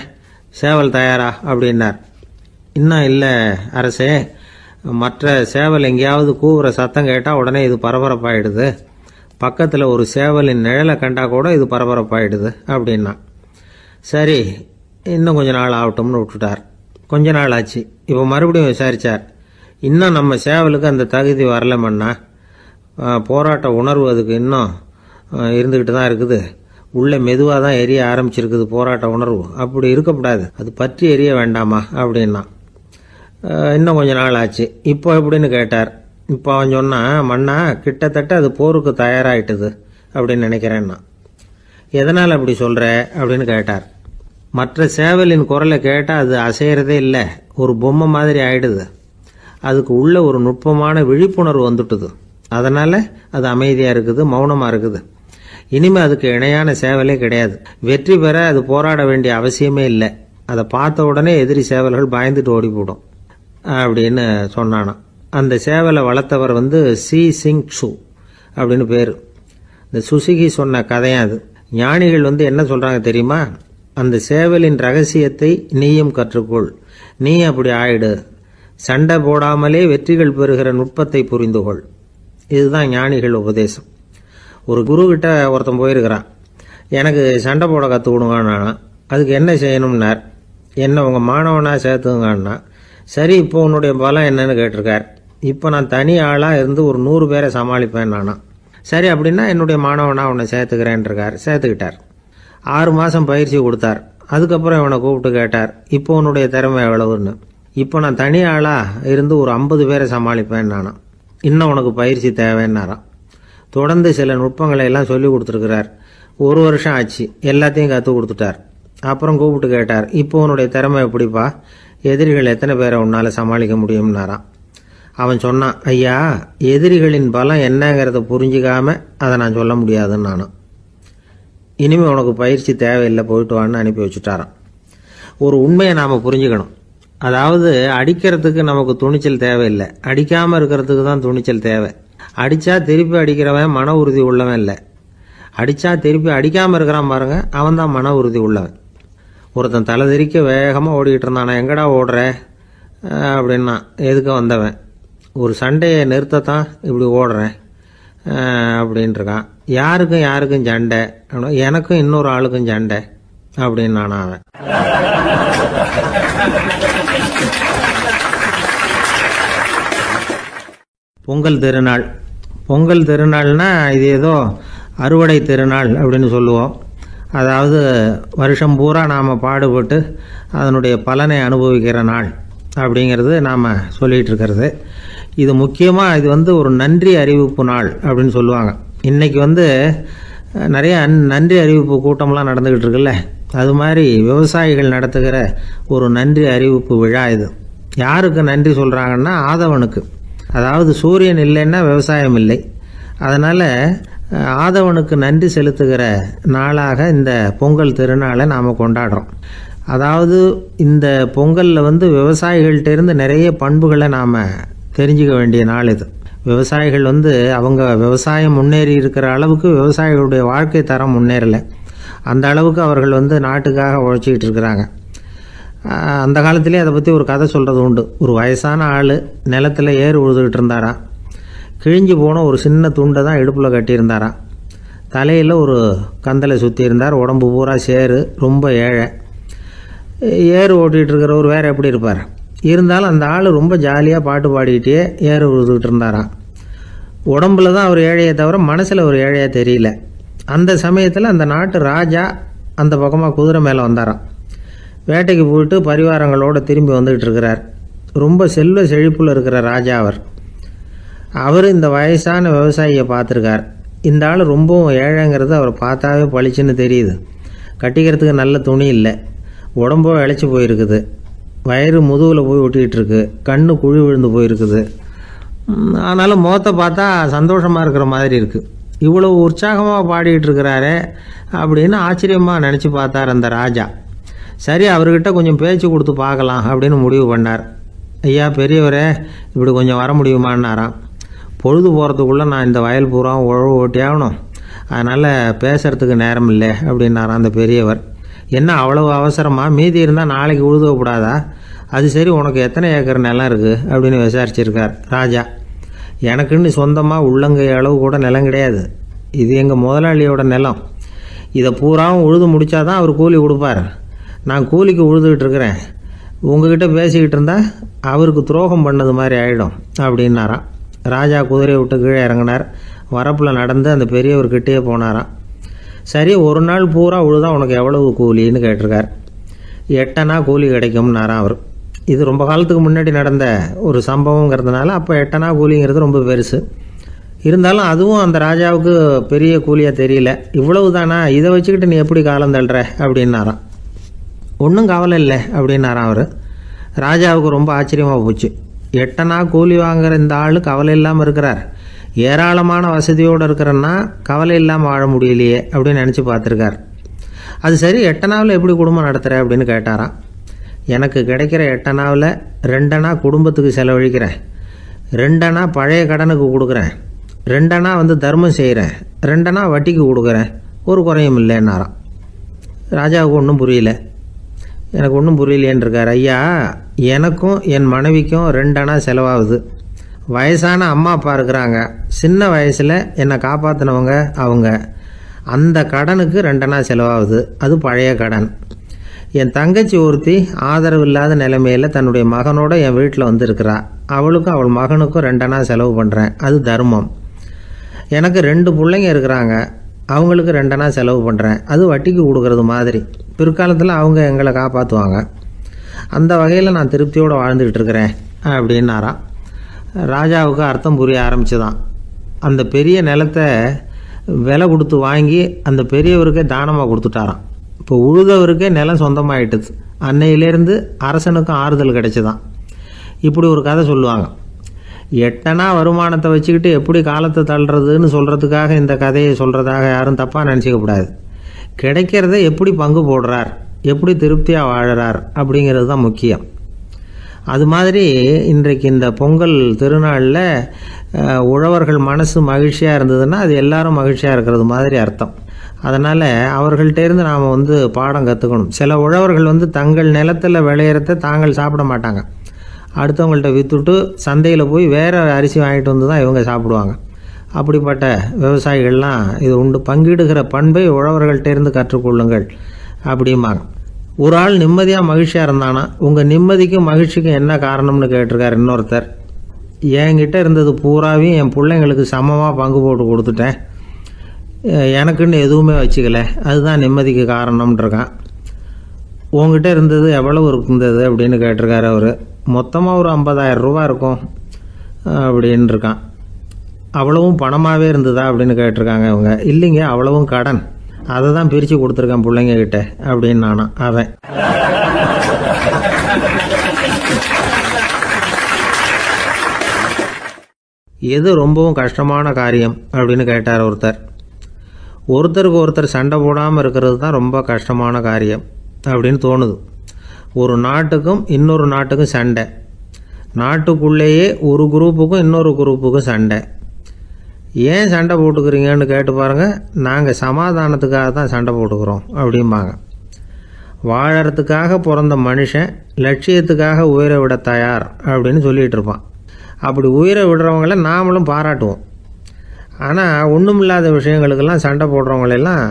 சேவல் தயாரா அப்படின்னார். இன்னும் இல்லை அரசே, மற்ற சேவல் எங்கேயாவது கூவுற சத்தம் கேட்டால் உடனே இது பரபரப்பாயிடுது. பக்கத்தில் ஒரு சேவலின் நிழலை கண்டா கூட இது பரபரப்பாயிடுது அப்படின்னா. சரி, இன்னும் கொஞ்ச நாள் ஆகட்டும்னு விட்டுட்டார். கொஞ்ச நாள் ஆச்சு. இப்போ மறுபடியும் விசாரித்தார். இன்னும் நம்ம சேவலுக்கு அந்த தகுதி வரலமன்னா, போராட்ட உணர்வு அதுக்கு இன்னும் இருந்துக்கிட்டு தான் இருக்குது. உள்ளே மெதுவாக தான் எரிய ஆரம்பிச்சிருக்குது போராட்ட உணர்வு. அப்படி இருக்கக்கூடாது, அது பற்றி எரிய வேண்டாமா அப்படின்னா. இன்னும் கொஞ்ச நாள் ஆச்சு. இப்போ எப்படின்னு கேட்டார். இப்போ அவன் சொன்னான், மன்னா கிட்டத்தட்ட அது போருக்கு தயாராகிட்டுது அப்படின்னு நினைக்கிறேன்னா. எதனால் அப்படி சொல்கிற அப்படின்னு கேட்டார். மற்ற சேவலின் குரலை கேட்டால் அது அசைகிறதே இல்லை, ஒரு பொம்மை மாதிரி ஆயிடுது. அதுக்கு உள்ள ஒரு நுட்பமான விழிப்புணர்வு வந்துட்டுது. அதனால் அது அமைதியாக இருக்குது, மௌனமாக இருக்குது. இனிமேல் அதுக்கு இணையான சேவலே கிடையாது. வெற்றி பெற அது போராட வேண்டிய அவசியமே இல்லை. அதை பார்த்த உடனே எதிரி சேவல்கள் பயந்துட்டு ஓடி போடும் அப்படின்னு சொன்னானான். அந்த சேவலை வளர்த்தவர் சி சிங் சு அப்படின்னு பேர். இந்த சுசுகி சொன்ன கதையும் அது. ஞானிகள் என்ன சொல்கிறாங்க தெரியுமா? அந்த சேவலின் ரகசியத்தை நீயும் கற்றுக்கொள், நீ அப்படி ஆயிடு, சண்டை போடாமலே வெற்றிகள் பெறுகிற நுட்பத்தை புரிந்துகொள். இதுதான் ஞானிகள் உபதேசம். ஒரு குரு கிட்ட ஒருத்தன் போயிருக்கிறான். எனக்கு சண்டை போட கற்றுக்கொடுங்கன்னா. அதுக்கு என்ன செய்யணும்னார். என்ன உங்கள் மாணவனாக சேர்த்துங்கண்ணா. சரி, இப்போ உன்னுடைய பலம் என்னன்னு கேட்டிருக்கார். இப்போ நான் தனி ஆளாக இருந்து ஒரு 100 பேரை சமாளிப்பேன் நானா. சரி, அப்படின்னா என்னுடைய மாணவனாக உன்னை சேர்த்துக்கிறேன்ருக்கார். சேர்த்துக்கிட்டார். 6 மாதம் பயிற்சி கொடுத்தார். அதுக்கப்புறம் இவனை கூப்பிட்டு கேட்டார், இப்போ உன்னுடைய திறமை எவ்வளவுன்னு. இப்போ நான் தனி ஆளாக இருந்து ஒரு 50 பேரை சமாளிப்பேன் நானா. இன்னும் உனக்கு பயிற்சி தேவைன்னாராம். தொடர்ந்து சில நுட்பங்களை எல்லாம் சொல்லி கொடுத்துருக்கிறார். 1 வருஷம் ஆச்சு, எல்லாத்தையும் கற்றுக் கொடுத்துட்டார். அப்புறம் கூப்பிட்டு கேட்டார், இப்போ உன்னுடைய திறமை எப்படிப்பா, எதிரிகள் எத்தனை பேரை உன்னால் சமாளிக்க முடியும்னாராம். அவன் சொன்னான், ஐயா, எதிரிகளின் பலம் என்னங்கிறத புரிஞ்சிக்காம அதை நான் சொல்ல முடியாதுன்னு நானும். இனிமேல் உனக்கு பயிற்சி தேவையில்லை, போயிட்டு வான்னு அனுப்பி வச்சுட்டாரான். ஒரு உண்மையை நாம் புரிஞ்சுக்கணும். அதாவது அடிக்கிறதுக்கு நமக்கு துணிச்சல் தேவையில்லை, அடிக்காமல் இருக்கிறதுக்கு தான் துணிச்சல் தேவை. அடித்தா திருப்பி அடிக்கிறவன் மன உறுதி உள்ளவன் இல்லை, அடித்தா திருப்பி அடிக்காமல் இருக்கிறான் பாருங்க, அவன் தான் மன உறுதி உள்ளவன். ஒருத்தன் தலை தெறிக்க வேகமாக ஓடிக்கிட்டு இருந்தான். நான் எங்கடா ஓடுற அப்படின்னா, எதுக்கு வந்தவன், ஒரு சண்டையை நிறுத்தத்தான் இப்படி ஓடுறேன் அப்படின்ட்டுருக்கான். யாருக்கும் சண்டை, எனக்கும் இன்னொரு ஆளுக்கும் சண்டை அப்படின்னு நான் அவன். பொங்கல் திருநாள். பொங்கல் திருநாள்னா இது ஏதோ அறுவடை திருநாள் அப்படின்னு சொல்லுவோம். அதாவது வருஷம் பூரா நாம் பாடுபட்டு அதனுடைய பலனை அனுபவிக்கிற நாள் அப்படிங்கிறது நாம் சொல்லிகிட்டு இருக்கிறது. இது முக்கியமாக இது ஒரு நன்றி அறிவிப்பு நாள் அப்படின்னு சொல்லுவாங்க. இன்றைக்கி நிறைய நன்றி அறிவிப்பு கூட்டம்லாம் நடந்துக்கிட்டு இருக்குல்ல, அது மாதிரி விவசாயிகள் நடத்துகிற ஒரு நன்றி அறிவிப்பு விழா இது. யாருக்கு நன்றி சொல்கிறாங்கன்னா, ஆதவனுக்கு. அதாவது சூரியன் இல்லைன்னா விவசாயம் இல்லை. அதனால் ஆதவனுக்கு நன்றி செலுத்துகிற நாளாக இந்த பொங்கல் திருநாளை நாம் கொண்டாடுறோம். அதாவது இந்த பொங்கலில் விவசாயிகள்கிட்டேருந்து நிறைய பண்புகளை நாம் தெரிஞ்சுக்க வேண்டிய நாள் இது. விவசாயிகள் அவங்க விவசாயம் முன்னேறி இருக்கிற அளவுக்கு விவசாயிகளுடைய வாழ்க்கை தரம் முன்னேறலை. அந்த அளவுக்கு அவர்கள் நாட்டுக்காக உழைச்சிக்கிட்டு இருக்கிறாங்க. அந்த காலத்திலே அதை பற்றி ஒரு கதை சொல்கிறது உண்டு. ஒரு வயசான ஆள் நிலத்தில் ஏறு உழுதுகிட்டு இருந்தாராம். கிழிஞ்சு போன ஒரு சின்ன துண்டை தான் இடுப்பில் கட்டியிருந்தாராம். தலையில் ஒரு கந்தலை சுற்றி இருந்தார். உடம்பு பூரா சேரு, ரொம்ப ஏழை. ஏறு ஓட்டிகிட்டு இருக்கிறவர் வேறு எப்படி இருப்பார்? இருந்தாலும் அந்த ஆள் ரொம்ப ஜாலியாக பாட்டு பாடிக்கிட்டே ஏறு உழுதுகிட்டு இருந்தாராம். உடம்புல தான் அவர் ஏழையை தவிர மனசில் ஒரு ஏழையாக தெரியல. அந்த சமயத்தில் அந்த நாட்டு ராஜா அந்த பக்கமாக குதிரை மேலே வந்தாராம். வேட்டைக்கு போயிட்டு பரிவாரங்களோடு திரும்பி வந்துக்கிட்டு இருக்கிறார். ரொம்ப செல்வ செழிப்பில் இருக்கிற ராஜா அவர் இந்த வயசான விவசாயியை பார்த்துருக்கார். இந்த ஆள் ரொம்பவும் ஏழைங்கிறது அவர் பார்த்தாவே பளிச்சுன்னு தெரியுது. கட்டிக்கிறதுக்கு நல்ல துணி இல்லை, உடம்போ இழைச்சி போயிருக்குது, வயிறு முதுகில் போய் ஒட்டிக்கிட்டு இருக்கு, கண்ணு குழி விழுந்து போயிருக்குது. ஆனாலும் முகத்தை பார்த்தா சந்தோஷமாக இருக்கிற மாதிரி இருக்குது. இவ்வளோ உற்சாகமாக பாடிக்கிட்டு இருக்கிறாரே அப்படின்னு ஆச்சரியமாக நினச்சி பார்த்தார் அந்த ராஜா. சரி, அவர்கிட்ட கொஞ்சம் பேச்சு கொடுத்து பார்க்கலாம் அப்படின்னு முடிவு பண்ணார். ஐயா பெரியவரே, இப்படி கொஞ்சம் வர முடியுமான்னாராம். பொழுது போகிறதுக்குள்ளே நான் இந்த வயல் பூரா உழவு ஓட்டி ஆகணும், அதனால் பேசுகிறதுக்கு நேரம் இல்லை அப்படின்னாராம் அந்த பெரியவர். என்ன அவ்வளவு அவசரமாக? மீதி இருந்தால் நாளைக்கு உழுதக்கூடாதா? அது சரி, உனக்கு எத்தனை ஏக்கர் நிலம் இருக்குது அப்படின்னு விசாரிச்சிருக்கார் ராஜா. எனக்குன்னு சொந்தமாக உள்ளங்கை அளவு கூட நிலம் கிடையாது. இது எங்கள் முதலாளியோட நிலம். இதை பூராவும் உழுது முடித்தாதான் அவர் கூலி கொடுப்பார். நான் கூலிக்கு உழுதுகிட்டு இருக்கிறேன். உங்ககிட்ட பேசிக்கிட்டு இருந்தால் அவருக்கு துரோகம் பண்ணது மாதிரி ஆகிடும் அப்படின்னாராம். ராஜா குதிரையை விட்டு கீழே இறங்கினார். வரப்பில் நடந்து அந்த பெரியவர்கிட்டே போனாராம். சரி, ஒரு நாள் பூரா உழுதா உனக்கு எவ்வளவு கூலின்னு கேட்டிருக்கார். 8 அணா கூலி கிடைக்கும்னாராம் அவர். இது ரொம்ப காலத்துக்கு முன்னாடி நடந்த ஒரு சம்பவங்கிறதுனால அப்போ 8 அணா கூலிங்கிறது ரொம்ப பெருசு. இருந்தாலும் அதுவும் அந்த ராஜாவுக்கு பெரிய கூலியாக தெரியல. இவ்வளவு தானா, இதை வச்சுக்கிட்டு நீ எப்படி காலம் தள்ளுற அப்படின்னாராம். ஒன்றும் கவலை இல்லை அப்படின்னாராம் அவர். ராஜாவுக்கு ரொம்ப ஆச்சரியமாக போச்சு. 8 அணா கூலி வாங்குற இந்த ஆள் கவலை இல்லாமல் இருக்கிறார், ஏராளமான வசதியோடு இருக்கிறன்னா கவலை இல்லாமல் வாழ முடியலையே அப்படின்னு நினச்சி பார்த்துருக்கார். அது சரி, 8 அணாவில் எப்படி குடும்பம் நடத்துகிற அப்படின்னு கேட்டாராம். எனக்கு கிடைக்கிற 8 அணாவில் 2 அணா குடும்பத்துக்கு செலவழிக்கிறேன், 2 அணா பழைய கடனுக்கு கொடுக்குறேன், 2 அணா தர்மம் செய்கிறேன், 2 அணா வட்டிக்கு கொடுக்குறேன், ஒரு குறையும் இல்லைன்னாராம். ராஜாவுக்கு ஒன்றும் புரியல. எனக்கு ஒன்றும் புரியலேன்னு இருக்கார். ஐயா, எனக்கும் என் மனைவிக்கும் 2 அணா செலவாகுது. வயசான அம்மா அப்பா இருக்கிறாங்க, சின்ன வயசில் என்னை காப்பாற்றினவங்க அவங்க. அந்த கடனுக்கு 2 அணா செலவாகுது, அது பழைய கடன். என் தங்கச்சி ஒருத்தி ஆதரவு இல்லாத நிலைமையில் தன்னுடைய மகனோட என் வீட்டில் இருக்கிறா. அவளுக்கும் அவள் மகனுக்கும் 2 அணா செலவு பண்ணுறேன், அது தர்மம். எனக்கு 2 பிள்ளைங்க இருக்கிறாங்க, அவங்களுக்கு 2 அணா செலவு பண்ணுறேன், அது வட்டிக்கு கொடுக்கறது மாதிரி. பிற்காலத்தில் அவங்க எங்களை காப்பாற்றுவாங்க. அந்த வகையில் நான் திருப்தியோடு வாழ்ந்துக்கிட்டு இருக்கிறேன் அப்படின்னாராம். ராஜாவுக்கு அர்த்தம் புரிய ஆரம்பிச்சுதான். அந்த பெரிய நிலத்தை விலை கொடுத்து வாங்கி அந்த பெரியவருக்கே தானமாக கொடுத்துட்டாராம். இப்போ உழுதவருக்கே நிலம் சொந்தமாயிட்டுது. அன்னையிலேருந்து அரசனுக்கும் ஆறுதல் கிடைச்சிதான். இப்படி ஒரு கதை சொல்லுவாங்க. 8 அணா வருமானத்தை வச்சுக்கிட்டு எப்படி காலத்தை தள்ளுறதுன்னு சொல்கிறதுக்காக இந்த கதையை சொல்கிறதாக யாரும் தப்பாக நினச்சிக்கக்கூடாது. கிடைக்கிறத எப்படி பங்கு போடுறார், எப்படி திருப்தியாக வாழறார் அப்படிங்கிறது தான் முக்கியம். அது மாதிரி இன்றைக்கு இந்த பொங்கல் திருநாளில் உழவர்கள் மனசு மகிழ்ச்சியாக இருந்ததுன்னா அது எல்லாரும் மகிழ்ச்சியாக இருக்கிறது மாதிரி அர்த்தம். அதனால் அவர்கள்ட்டேருந்து நாம் பாடம் கற்றுக்கணும். சில உழவர்கள் தங்கள் நிலத்தில் விளையிறத தாங்கள் சாப்பிட மாட்டாங்க, அடுத்தவங்கள்ட்ட விற்றுட்டு சந்தையில் போய் வேறு அரிசி வாங்கிட்டு தான் இவங்க சாப்பிடுவாங்க. அப்படிப்பட்ட விவசாயிகள்லாம் இது உண்டு. பங்கிடுகிற பண்பை உழவர்கள்ட்டேருந்து கற்றுக்கொள்ளுங்கள் அப்படிம்பாங்க. ஒரு ஆள் நிம்மதியாக மகிழ்ச்சியாக இருந்தானா, உங்கள் நிம்மதிக்கும் மகிழ்ச்சிக்கும் என்ன காரணம்னு கேட்டிருக்கார் இன்னொருத்தர். என்கிட்ட இருந்தது பூராவையும் என் பிள்ளைங்களுக்கு சமமாக பங்கு போட்டு கொடுத்துட்டேன், எனக்குன்னு எதுவுமே வச்சுக்கல, அதுதான் நிம்மதிக்கு காரணம்ன்றிருக்கான். உங்ககிட்ட இருந்தது எவ்வளவு இருந்தது அப்படின்னு கேட்டிருக்காரு அவர். மொத்தமாக ஒரு 50,000 ரூபா இருக்கும் அப்படின்னு இருக்கான். அவ்வளவும் பணமாகவே இருந்ததா அப்படின்னு கேட்டிருக்காங்க அவங்க. இல்லைங்க, அவ்வளவும் கடன், அதை தான் பிரித்து கொடுத்துருக்கேன் பிள்ளைங்க கிட்ட அப்படின்னு நானா அவன். எது ரொம்பவும் கஷ்டமான காரியம் அப்படின்னு கேட்டார் ஒருத்தர். ஒருத்தருக்கு ஒருத்தர் சண்டை போடாமல் இருக்கிறது தான் ரொம்ப கஷ்டமான காரியம் அப்படின்னு தோணுது. ஒரு நாட்டுக்கும் இன்னொரு நாட்டுக்கும் சண்டை, நாட்டுக்குள்ளேயே ஒரு குரூப்புக்கும் இன்னொரு குரூப்புக்கும் சண்டை. ஏன் சண்டை போட்டுக்கிறீங்கன்னு கேட்டு பாருங்கள். நாங்கள் சமாதானத்துக்காக தான் சண்டை போட்டுக்கிறோம் அப்படிம்பாங்க. வாழறதுக்காக பிறந்த மனுஷன் லட்சியத்துக்காக உயிரை விட தயார் அப்படின்னு சொல்லிகிட்டு இருப்பான். அப்படி உயிரை விடுறவங்கள நாமளும் பாராட்டுவோம். ஆனால் ஒன்றுமில்லாத விஷயங்களுக்கெல்லாம் சண்டை போடுறவங்களெல்லாம்,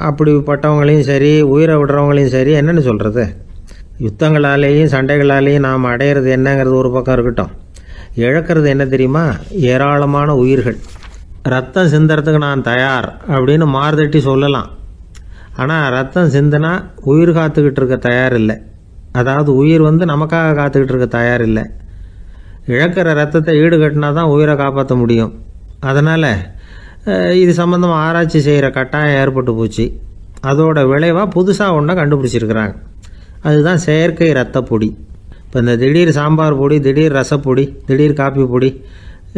அப்படிப்பட்டவங்களையும் சரி உயிரை விடுறவங்களையும் சரி என்னென்னு சொல்கிறது. யுத்தங்களாலேயும் சண்டைகளாலேயும் நாம் அடையிறது என்னங்கிறது ஒரு பக்கம் இருக்கட்டும், இழக்கிறது என்ன தெரியுமா? ஏராளமான உயிர்கள். ரத்தம் சிந்துறதுக்கு நான் தயார் அப்படின்னு மார்தட்டி சொல்லலாம். ஆனால் ரத்தம் சிந்தினா உயிர் காத்துக்கிட்டு இருக்க தயார் இல்லை. அதாவது உயிர் நமக்காக காத்துக்கிட்டு இருக்க தயார் இல்லை. இழக்கிற ரத்தத்தை ஈடுகட்டினா தான் உயிரை காப்பாற்ற முடியும். அதனால் இது சம்பந்தமாக ஆராய்ச்சி செய்கிற கட்டாயம் ஏற்பட்டு போச்சு. அதோட விளைவாக புதுசாக ஒன்றை கண்டுபிடிச்சிருக்கிறாங்க. அதுதான் செயற்கை ரத்த பொடி. இப்போ இந்த திடீர் சாம்பார் பொடி, திடீர் ரசப்பொடி, திடீர் காப்பி பொடி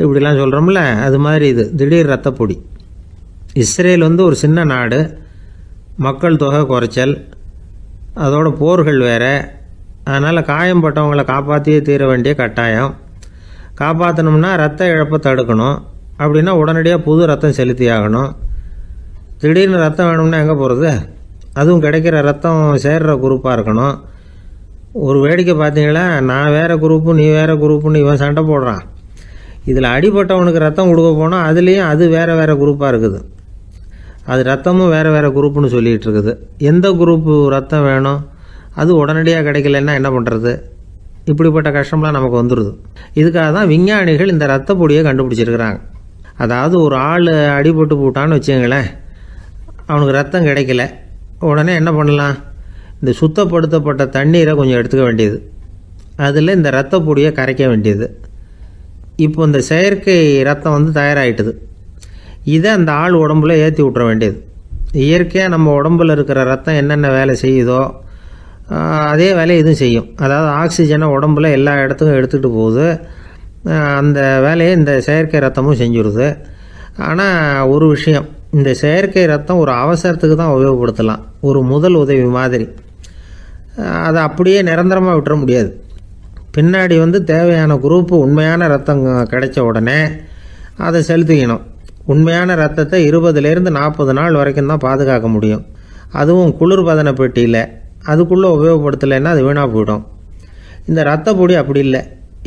இப்படிலாம் சொல்கிறோம்ல, அது மாதிரி இது திடீர் ரத்த பொடி. இஸ்ரேல் ஒரு சின்ன நாடு, மக்கள் தொகை குறைச்சல், அதோட போர்கள் வேறு. அதனால் காயம்பட்டவங்களை காப்பாற்றியே தீர வேண்டிய கட்டாயம். காப்பாற்றணும்னா ரத்த இழப்பை தடுக்கணும். அப்படின்னா உடனடியாக புது ரத்தம் செலுத்தி ஆகணும். திடீர்னு ரத்தம் வேணும்னா எங்கே போகிறது? அதுவும் கிடைக்கிற ரத்தம் சேர்கிற குரூப்பாக இருக்கணும். ஒரு வேடிக்கை பார்த்தீங்களா, நான் வேறு குரூப்பு நீ வேறு குரூப்புன்னு இவன் சண்டை போடுறான். இதில் அடிபட்டவனுக்கு ரத்தம் கொடுக்க போனால் அதுலேயும் அது வேறு வேறு குரூப்பாக இருக்குது. அது ரத்தமும் வேறு வேறு குரூப்புன்னு சொல்லிகிட்டு இருக்குது. எந்த குரூப்பு ரத்தம் வேணும், அது உடனடியாக கிடைக்கலன்னா என்ன பண்ணுறது? இப்படிப்பட்ட கஷ்டம்லாம் நமக்கு வந்துடுது. இதுக்காக தான் விஞ்ஞானிகள் இந்த ரத்த பொடியை கண்டுபிடிச்சிருக்கிறாங்க. அதாவது ஒரு ஆள் அடிபட்டு போட்டான்னு வச்சுங்களேன், அவனுக்கு ரத்தம் கிடைக்கல, உடனே என்ன பண்ணலாம்? இந்த சுத்தப்படுத்தப்பட்ட தண்ணீரை கொஞ்சம் எடுத்துக்க வேண்டியது. அதில் இந்த இரத்த பொடியை கரைக்க வேண்டியது. இப்போ இந்த செயற்கை ரத்தம் வந்து தயாராகிட்டுது. இதை அந்த ஆள் உடம்புல ஏற்றி விட்டுற வேண்டியது. இயற்கையாக நம்ம உடம்புல இருக்கிற ரத்தம் என்னென்ன வேலை செய்யுதோ அதே வேலையை இதுவும் செய்யும். அதாவது ஆக்சிஜனை உடம்புல எல்லா இடத்துக்கும் எடுத்துகிட்டு போகுது. அந்த வேலையை இந்த செயற்கை ரத்தமும் செஞ்சுருது. ஆனால் ஒரு விஷயம், இந்த செயற்கை ரத்தம் ஒரு அவசரத்துக்கு தான் உபயோகப்படுத்தலாம், ஒரு முதல் உதவி மாதிரி. அதை அப்படியே நிரந்தரமாக விட்டுற முடியாது. பின்னாடி வந்து தேவையான குரூப்பு உண்மையான ரத்தம் கிடைச்ச உடனே அதை செலுத்திக்கணும். உண்மையான ரத்தத்தை 20லேருந்து 40 நாள் வரைக்கும் தான் பாதுகாக்க முடியும். அதுவும் குளிர்பதன பெட்டியில். அதுக்குள்ளே உபயோகப்படுத்தலைன்னா அது வீணாக போயிடும். இந்த ரத்த பொடி அப்படி இல்லை,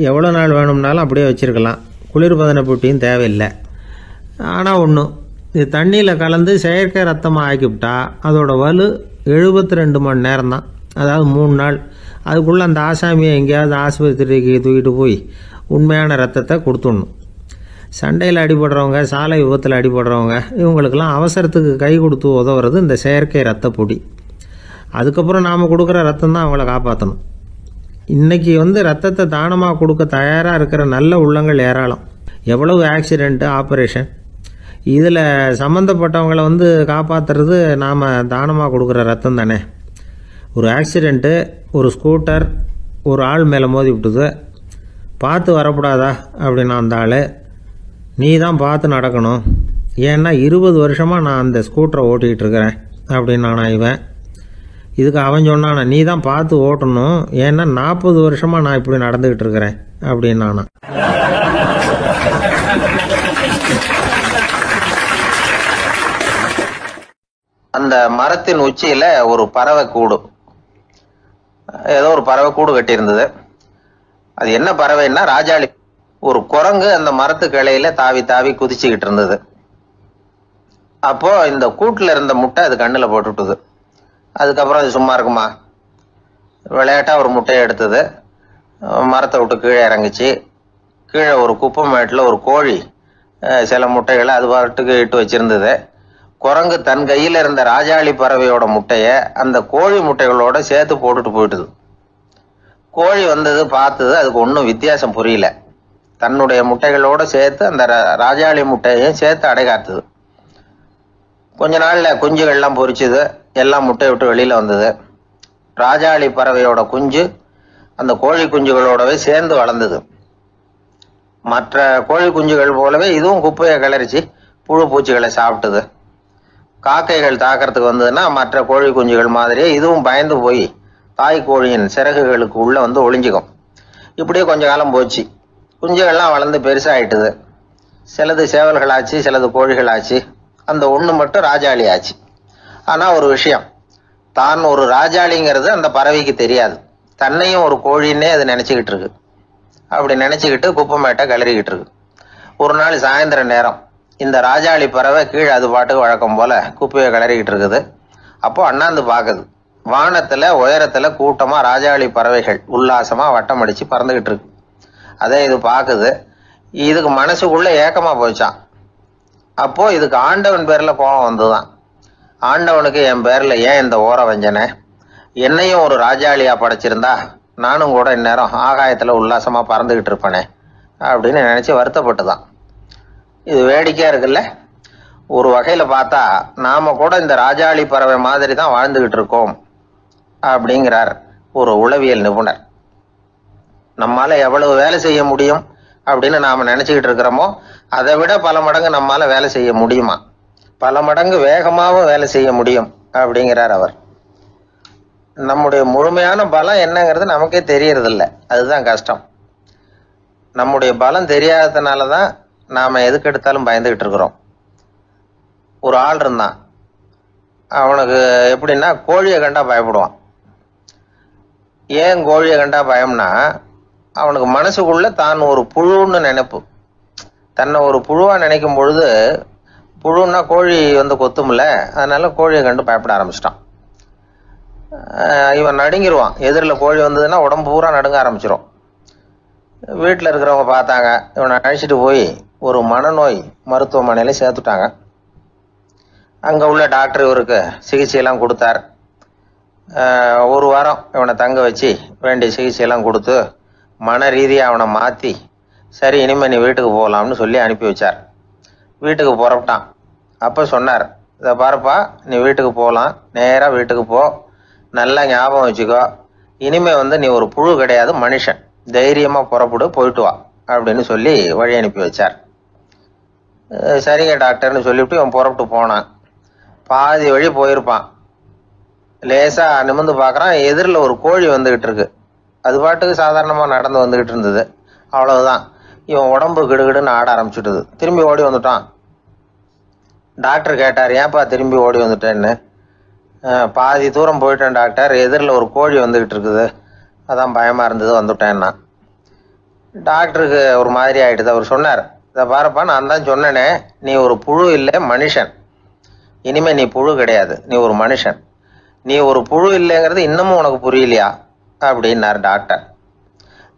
எவ்வளோ நாள் வேணும்னாலும் அப்படியே வச்சுருக்கலாம். குளிர்பதன பெட்டியும் தேவையில்லை. ஆனால் ஒன்று, இது தண்ணியில் கலந்து செயற்கை ரத்தமாக ஆக்கிவிட்டா அதோட வலு 72 மணி நேரம் தான், அதாவது 3 நாள். அதுக்குள்ளே அந்த ஆசாமியை எங்கேயாவது ஆஸ்பத்திரிக்கு தூக்கிட்டு போய் உண்மையான ரத்தத்தை கொடுத்துடணும். சண்டையில் அடிபடுறவங்க, சாலை விபத்தில் அடிபடுறவங்க, இவங்களுக்கெல்லாம் அவசரத்துக்கு கை கொடுத்து உதவுறது இந்த செயற்கை ரத்த பொடி. அதுக்கப்புறம் நாம் கொடுக்குற ரத்தம் தான் அவங்கள காப்பாற்றணும். இன்றைக்கி வந்து ரத்தத்தை தானமாக கொடுக்க தயாராக இருக்கிற நல்ல உள்ளங்கள் ஏராளம். எவ்வளவு ஆக்சிடெண்ட்டு, ஆப்ரேஷன், இதில் சம்மந்தப்பட்டவங்களை வந்து காப்பாற்றுறது நாம் தானமாக கொடுக்குற ரத்தம் தானே. ஒரு ஆக்சிடெண்ட்டு, ஒரு ஸ்கூட்டர் ஒரு ஆள் மேலே மோதி விட்டுது, பார்த்து வரக்கூடாதா அப்படின்னா அந்த ஆள், நீ தான் பார்த்து நடக்கணும், ஏன்னா 20 வருஷமாக நான் அந்த ஸ்கூட்டரை ஓட்டிக்கிட்டு இருக்கிறேன் அப்படின்னானா இவன். இதுக்கு அவன் சொன்னானா, நீ தான் பார்த்து ஓட்டணும், ஏன்னா 40 வருஷமாக நான் இப்படி நடந்துக்கிட்டு இருக்கிறேன் அப்படின்னானா. அந்த மரத்தின் உச்சியில ஒரு பறவை கூடு, ஏதோ ஒரு பறவை கூடு கட்டியிருந்தது. அது என்ன பறவைன்னா ராஜாளி. ஒரு குரங்கு அந்த மரத்து கிளையில தாவி தாவி குதிச்சுக்கிட்டு இருந்தது. அப்போ இந்த கூட்டுல இருந்த முட்டை அது கண்ணுல போட்டுட்டுது. அதுக்கப்புறம் அது சும்மா இருக்குமா, விளையாட்டா ஒரு முட்டையை எடுத்தது, மரத்தை விட்டு கீழே இறங்குச்சு. கீழே ஒரு குப்பை மேட்டில் ஒரு கோழி சில முட்டைகளை அது பாட்டுக்கு இட்டு வச்சிருந்தது. குரங்கு தன் கையில் இருந்த ராஜாளி பறவையோட முட்டையை அந்த கோழி முட்டைகளோட சேர்த்து போட்டுட்டு போயிட்டுது. கோழி வந்தது, பார்த்தது, அதுக்கு ஒன்றும் வித்தியாசம் புரியல. தன்னுடைய முட்டைகளோட சேர்த்து அந்த ராஜாளி முட்டையையும் சேர்த்து அடைகாத்துது. கொஞ்ச நாள்ல குஞ்சுகள்லாம் பொரிச்சுது, எல்லாம் முட்டை விட்டு வெளியில வந்தது. ராஜாளி பறவையோட குஞ்சு அந்த கோழி குஞ்சுகளோடவே சேர்ந்து வளர்ந்தது. மற்ற கோழி குஞ்சுகள் போலவே இதுவும் குப்பையை கிளறிச்சு புழு பூச்சிகளை சாப்பிட்டுது. காக்கைகள் தாக்கிறதுக்கு வந்ததுன்னா மற்ற கோழி குஞ்சுகள் மாதிரியே இதுவும் பயந்து போய் தாய் கோழியின் சிறகுகளுக்கு உள்ள வந்து ஒளிஞ்சிக்கும். இப்படியே கொஞ்ச காலம் போச்சு. குஞ்சுகள்லாம் வளர்ந்து பெருசாயிட்டுது. சிலது சேவல்கள் ஆச்சு, சிலது கோழிகள் ஆச்சு. அந்த ஒண்ணு மட்டும் ராஜாளி ஆச்சு. ஆனா ஒரு விஷயம், தான் ஒரு ராஜாளிங்கிறது அந்த பறவைக்கு தெரியாது. தன்னையும் ஒரு கோழின்னே அது நினைச்சுக்கிட்டு இருக்கு. அப்படி நினைச்சுக்கிட்டு குப்பை மேட்டை கிளறிக்கிட்டு இருக்கு. ஒரு நாள் சாயந்தர நேரம் இந்த ராஜாளி பறவை கீழே அது பாட்டுக்கு வழக்கம் போல குப்பையை கிளறிக்கிட்டு இருக்குது. அப்போ அண்ணாந்து பாக்குது. வானத்துல உயரத்துல கூட்டமா ராஜாளி பறவைகள் உல்லாசமா வட்டம் அடிச்சு பறந்துகிட்டு இருக்கு. அதை இது பாக்குது. இதுக்கு மனசுக்குள்ள ஏக்கமா போச்சான். அப்போ இதுக்கு ஆண்டவன் பேர்ல கோபம் வந்துதான். ஆண்டவனுக்கு என் பேர்ல ஏன் இந்த ஓர வஞ்சனை, என்னையும் ஒரு ராஜாளியா படைச்சிருந்தா நானும் கூட இந்நேரம் ஆகாயத்துல உல்லாசமா பறந்துகிட்டு இருப்பேனே அப்படின்னு நினைச்சு வருத்தப்பட்டுதான். இது வேடிக்கையா இருக்குல்ல. ஒரு வகையில பார்த்தா நாம கூட இந்த ராஜாளி பறவை மாதிரி தான் வாழ்ந்துகிட்டு இருக்கோம் அப்படிங்கிறார் ஒரு உளவியல் நிபுணர். நம்மால எவ்வளவு வேலை செய்ய முடியும் அப்படின்னு நாம நினைச்சுக்கிட்டு இருக்கிறோமோ அதை விட பல மடங்கு நம்மால வேலை செய்ய முடியுமா, பல மடங்கு வேகமாகவும் வேலை செய்ய முடியும் அப்படிங்கிறார் அவர். நம்முடைய முழுமையான பலம் என்னங்கிறது நமக்கே தெரியறது இல்லை, அதுதான் கஷ்டம். நம்முடைய பலம் தெரியாததுனாலதான் நாம எதுக்கு எடுத்தாலும் பயந்துகிட்டு இருக்கிறோம். ஒரு ஆள் இருந்தான், அவனுக்கு எப்படின்னா கோழியை கண்டா பயப்படுவான். ஏன் கோழியை கண்டா பயம்னா, அவனுக்கு மனசுக்குள்ள தான் ஒரு புழுன்னு நினைப்பு. தன்னை ஒரு புழுவா நினைக்கும் பொழுது, புழுன்னா கோழி வந்து கொத்தும்ல, அதனால கோழியை கண்டு பயப்பட ஆரம்பிச்சிட்டான். இவன் நடுங்கிருவான். எதிரில் கோழி வந்ததுன்னா உடம்பு பூரா நடுங்க ஆரம்பிச்சிடும். வீட்டில் இருக்கிறவங்க பார்த்தாங்க. இவனை அழைச்சிட்டு போய் ஒரு மனநோய் மருத்துவமனையில சேர்த்துட்டாங்க. அங்க உள்ள டாக்டர் இவருக்கு சிகிச்சையெல்லாம் கொடுத்தார். ஒரு வாரம் இவனை தங்க வச்சு வேண்டிய சிகிச்சையெல்லாம் கொடுத்து மன ரீதியாக அவனை மாற்றி சரி இனிமேல் நீ வீட்டுக்கு போகலாம்னு சொல்லி அனுப்பி வச்சார். வீட்டுக்கு புறப்பட்டான். அப்போ சொன்னார், இதை பாருப்பா, நீ வீட்டுக்கு போகலாம், நேராக வீட்டுக்கு போ, நல்லா ஞாபகம் வச்சுக்கோ, இனிமே நீ ஒரு புழு கிடையாது, மனுஷன், தைரியமாக புறப்படு, போயிட்டு வா அப்படின்னு சொல்லி வழி அனுப்பி வச்சார். சரிங்க டாக்டர்னு சொல்லிவிட்டு இவன் புறப்பட்டு போனான். பாதி வழி போயிருப்பான். லேசா நிமிர்ந்து பார்க்குறான், எதிரில் ஒரு கோழி வந்துகிட்டு இருக்கு. அது பாட்டுக்கு சாதாரணமாக நடந்து வந்துகிட்டு இருந்தது. அவ்வளவுதான், இவன் உடம்பு கிடுகிடுன்னு ஆட ஆரம்பிச்சுட்டுது. திரும்பி ஓடி வந்துட்டான். டாக்டர் கேட்டார், ஏன்பா திரும்பி ஓடி வந்துட்டேன்னு. பாதி தூரம் போயிட்டேன் டாக்டர், எதிரில் ஒரு கோழி வந்துகிட்டு இருக்குது, அதான் பயமாக இருந்தது, வந்துட்டேன்னா. டாக்டருக்கு ஒரு மாதிரி ஆகிடுது. அவர் சொன்னார், இதை பாருப்பா, நான் தான் சொன்னேனே, நீ ஒரு புழு இல்லை, மனுஷன். இனிமே நீ புழு கிடையாது, நீ ஒரு மனுஷன். நீ ஒரு புழு இல்லைங்கிறது இன்னமும் உனக்கு புரியலையா அப்படின்னார் டாக்டர்.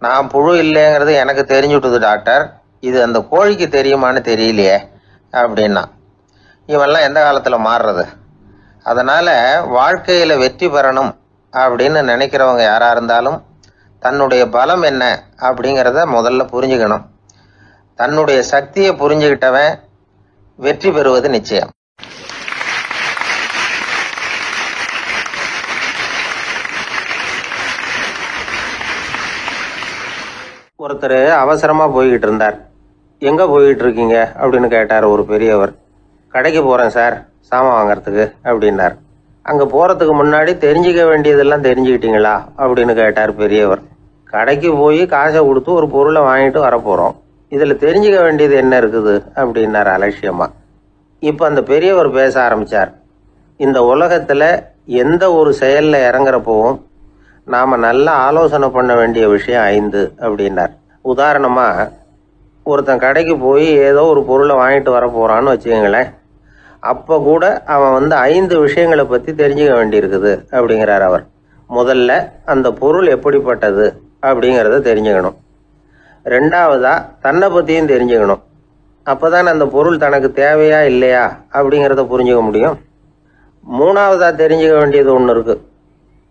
நான் புழு இல்லைங்கிறது எனக்கு தெரிஞ்சுட்டுது டாக்டர், இது அந்த கோழிக்கு தெரியுமான்னு தெரியலையே அப்படின்னா. இவெல்லாம் எந்த காலத்தில் மாறுறது? அதனால வாழ்க்கையில் வெற்றி பெறணும் அப்படின்னு நினைக்கிறவங்க யாரா இருந்தாலும் தன்னுடைய பலம் என்ன அப்படிங்கிறத முதல்ல புரிஞ்சுக்கணும். தன்னுடைய சக்தியை புரிஞ்சுக்கிட்டவன் வெற்றி பெறுவது நிச்சயம். ஒருத்தர் அவசரமாக போய்கிட்டு இருந்தார். எங்கே போய்கிட்டு இருக்கீங்க அப்படின்னு கேட்டார் ஒரு பெரியவர். கடைக்கு போகிறேன் சார், சாமான் வாங்கறதுக்கு அப்படின்னார். அங்கே போகிறதுக்கு முன்னாடி தெரிஞ்சிக்க வேண்டியதெல்லாம் தெரிஞ்சுக்கிட்டீங்களா அப்படின்னு கேட்டார் பெரியவர். கடைக்கு போய் காசை கொடுத்து ஒரு பொருளை வாங்கிட்டு வரப்போகிறோம், இதில் தெரிஞ்சிக்க வேண்டியது என்ன இருக்குது அப்படின்னார் அலட்சியமாக. இப்போ அந்த பெரியவர் பேச ஆரம்பித்தார். இந்த உலகத்தில் எந்த ஒரு செயலில் இறங்குறப்பவும் நாம் நல்லா ஆலோசனை பண்ண வேண்டிய விஷயம் 5 அப்படின்னார். உதாரணமாக, ஒருத்தன் கடைக்கு போய் ஏதோ ஒரு பொருளை வாங்கிட்டு வர போகிறான்னு வச்சுக்கோங்களேன். அப்போ கூட அவன் 5 விஷயங்களை பற்றி தெரிஞ்சுக்க வேண்டியிருக்குது அப்படிங்கிறார் அவர். முதல்ல அந்த பொருள் எப்படிப்பட்டது அப்படிங்கிறத தெரிஞ்சுக்கணும். ரெண்டாவதாக தன்னை பற்றியும் தெரிஞ்சுக்கணும். அப்போ தான் அந்த பொருள் தனக்கு தேவையா இல்லையா அப்படிங்கிறத புரிஞ்சுக்க முடியும். மூணாவதாக தெரிஞ்சுக்க வேண்டியது ஒன்று இருக்குது.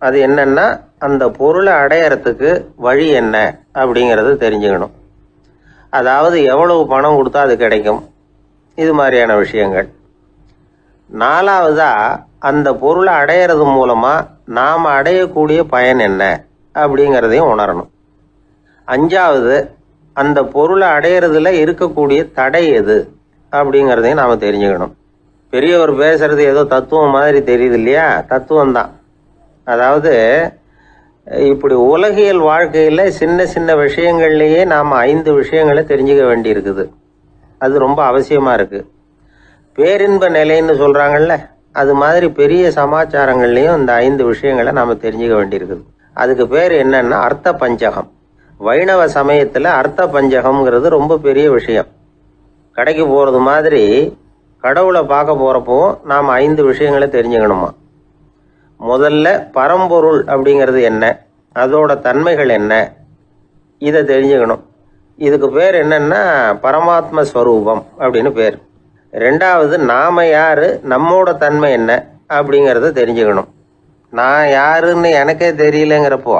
அது என்னன்னா, அந்த பொருளை அடையறதுக்கு வழி என்ன அப்படிங்கிறது தெரிஞ்சுக்கணும். அதாவது எவ்வளவு பணம் கொடுத்தா அது கிடைக்கும், இது மாதிரியான விஷயங்கள். நாலாவதா, அந்த பொருளை அடையிறது மூலமா நாம் அடையக்கூடிய பயன் என்ன அப்படிங்கிறதையும் உணரணும். அஞ்சாவது, அந்த பொருளை அடையிறதுல இருக்கக்கூடிய தடை எது அப்படிங்கிறதையும் நாம் தெரிஞ்சுக்கணும். பெரியவர் பேசுறது ஏதோ தத்துவம் மாதிரி தெரியுது இல்லையா? தத்துவம் தான். அதாவது இப்படி உலகியல் வாழ்க்கையில் சின்ன சின்ன விஷயங்கள்லேயே நாம் 5 விஷயங்களை தெரிஞ்சுக்க வேண்டி இருக்குது. அது ரொம்ப அவசியமாக இருக்குது. பேரின்ப நிலைன்னு சொல்கிறாங்கல்ல, அது மாதிரி பெரிய சமாச்சாரங்கள்லேயும் இந்த 5 விஷயங்களை நாம் தெரிஞ்சுக்க வேண்டியிருக்குது. அதுக்கு பேர் என்னன்னா அர்த்த பஞ்சகம். வைணவ சமயத்தில் அர்த்த பஞ்சகம்ங்கிறது ரொம்ப பெரிய விஷயம். கடைக்கு போகிறது மாதிரி கடவுளை பார்க்க போகிறப்போ நாம் 5 விஷயங்களை தெரிஞ்சுக்கணுமா. முதல்ல பரம்பொருள் அப்படிங்கிறது என்ன, அதோட தன்மைகள் என்ன, இதை தெரிஞ்சுக்கணும். இதுக்கு பேர் என்னன்னா பரமாத்ம ஸ்வரூபம் அப்படின்னு பேர். ரெண்டாவது, நாம யாரு, நம்மோட தன்மை என்ன அப்படிங்கிறத தெரிஞ்சுக்கணும். நான் யாருன்னு எனக்கே தெரியலங்கிறப்போ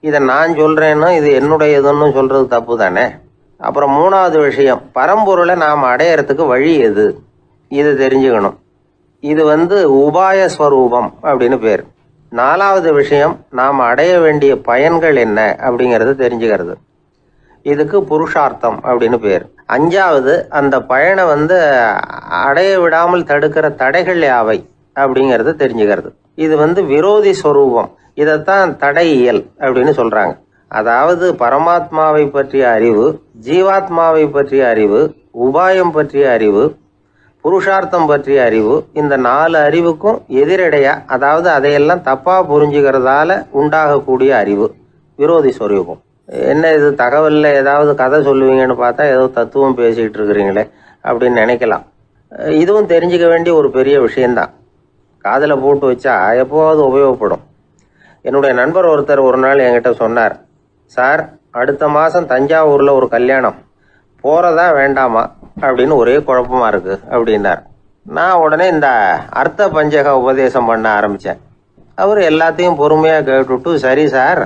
இதை நான் சொல்றேன்னா இது என்னுடையதுன்னு சொல்றது தப்பு தானே. அப்புறம் மூணாவது விஷயம், பரம்பொருளை நாம் அடையறதுக்கு வழி எது, இதை தெரிஞ்சுக்கணும். இது உபாய ஸ்வரூபம் அப்படின்னு பேர். நாலாவது விஷயம், நாம் அடைய வேண்டிய பயன்கள் என்ன அப்படிங்கிறது தெரிஞ்சுக்கிறது. இதுக்கு புருஷார்த்தம் அப்படின்னு பேர். அஞ்சாவது, அந்த பயனை அடைய விடாமல் தடுக்கிற தடைகள் யாவை அப்படிங்கிறது தெரிஞ்சுக்கிறது. இது விரோதி ஸ்வரூபம். இதைத்தான் தடையியல் அப்படின்னு சொல்றாங்க. அதாவது பரமாத்மாவை பற்றிய அறிவு, ஜீவாத்மாவை பற்றிய அறிவு, உபாயம் பற்றிய அறிவு, புருஷார்த்தம் பற்றிய அறிவு, இந்த 4 அறிவுக்கும் எதிரடையா, அதாவது அதையெல்லாம் தப்பா புரிஞ்சுக்கிறதால உண்டாகக்கூடிய அறிவு விரோதி ஸ்வரூபம். என்ன இது தகவல்ல ஏதாவது கதை சொல்லுவீங்கன்னு பார்த்தா ஏதோ தத்துவம் பேசிக்கிட்டு இருக்கிறீங்களே அப்படின்னு நினைக்கலாம். இதுவும் தெரிஞ்சுக்க வேண்டிய ஒரு பெரிய விஷயம்தான். காதில் போட்டு வச்சா எப்போவாவது உபயோகப்படும். என்னுடைய நண்பர் ஒருத்தர் ஒரு நாள் என்கிட்ட சொன்னார், சார், அடுத்த மாதம் தஞ்சாவூரில் ஒரு கல்யாணம், போகிறதா வேண்டாமா அப்படின்னு ஒரே குழப்பமா இருக்கு அப்படின்னார். நான் உடனே இந்த அர்த்த பஞ்சக உபதேசம் பண்ண ஆரம்பித்தேன். அவர் எல்லாத்தையும் பொறுமையாக கேட்டுவிட்டு, சரி சார்,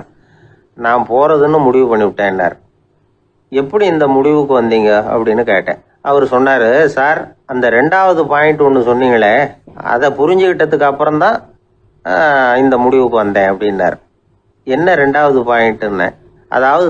நான் போகிறதுன்னு முடிவு பண்ணிவிட்டேன்னார். எப்படி இந்த முடிவுக்கு வந்தீங்க அப்படின்னு கேட்டேன். அவர் சொன்னார், சார், அந்த 2வது பாயிண்ட் ஒன்று சொன்னீங்களே, அதை புரிஞ்சுக்கிட்டதுக்கு அப்புறம்தான் இந்த முடிவுக்கு வந்தேன் அப்படின்னார். என்ன 2வது பாயிண்ட்டுன்னு? அதாவது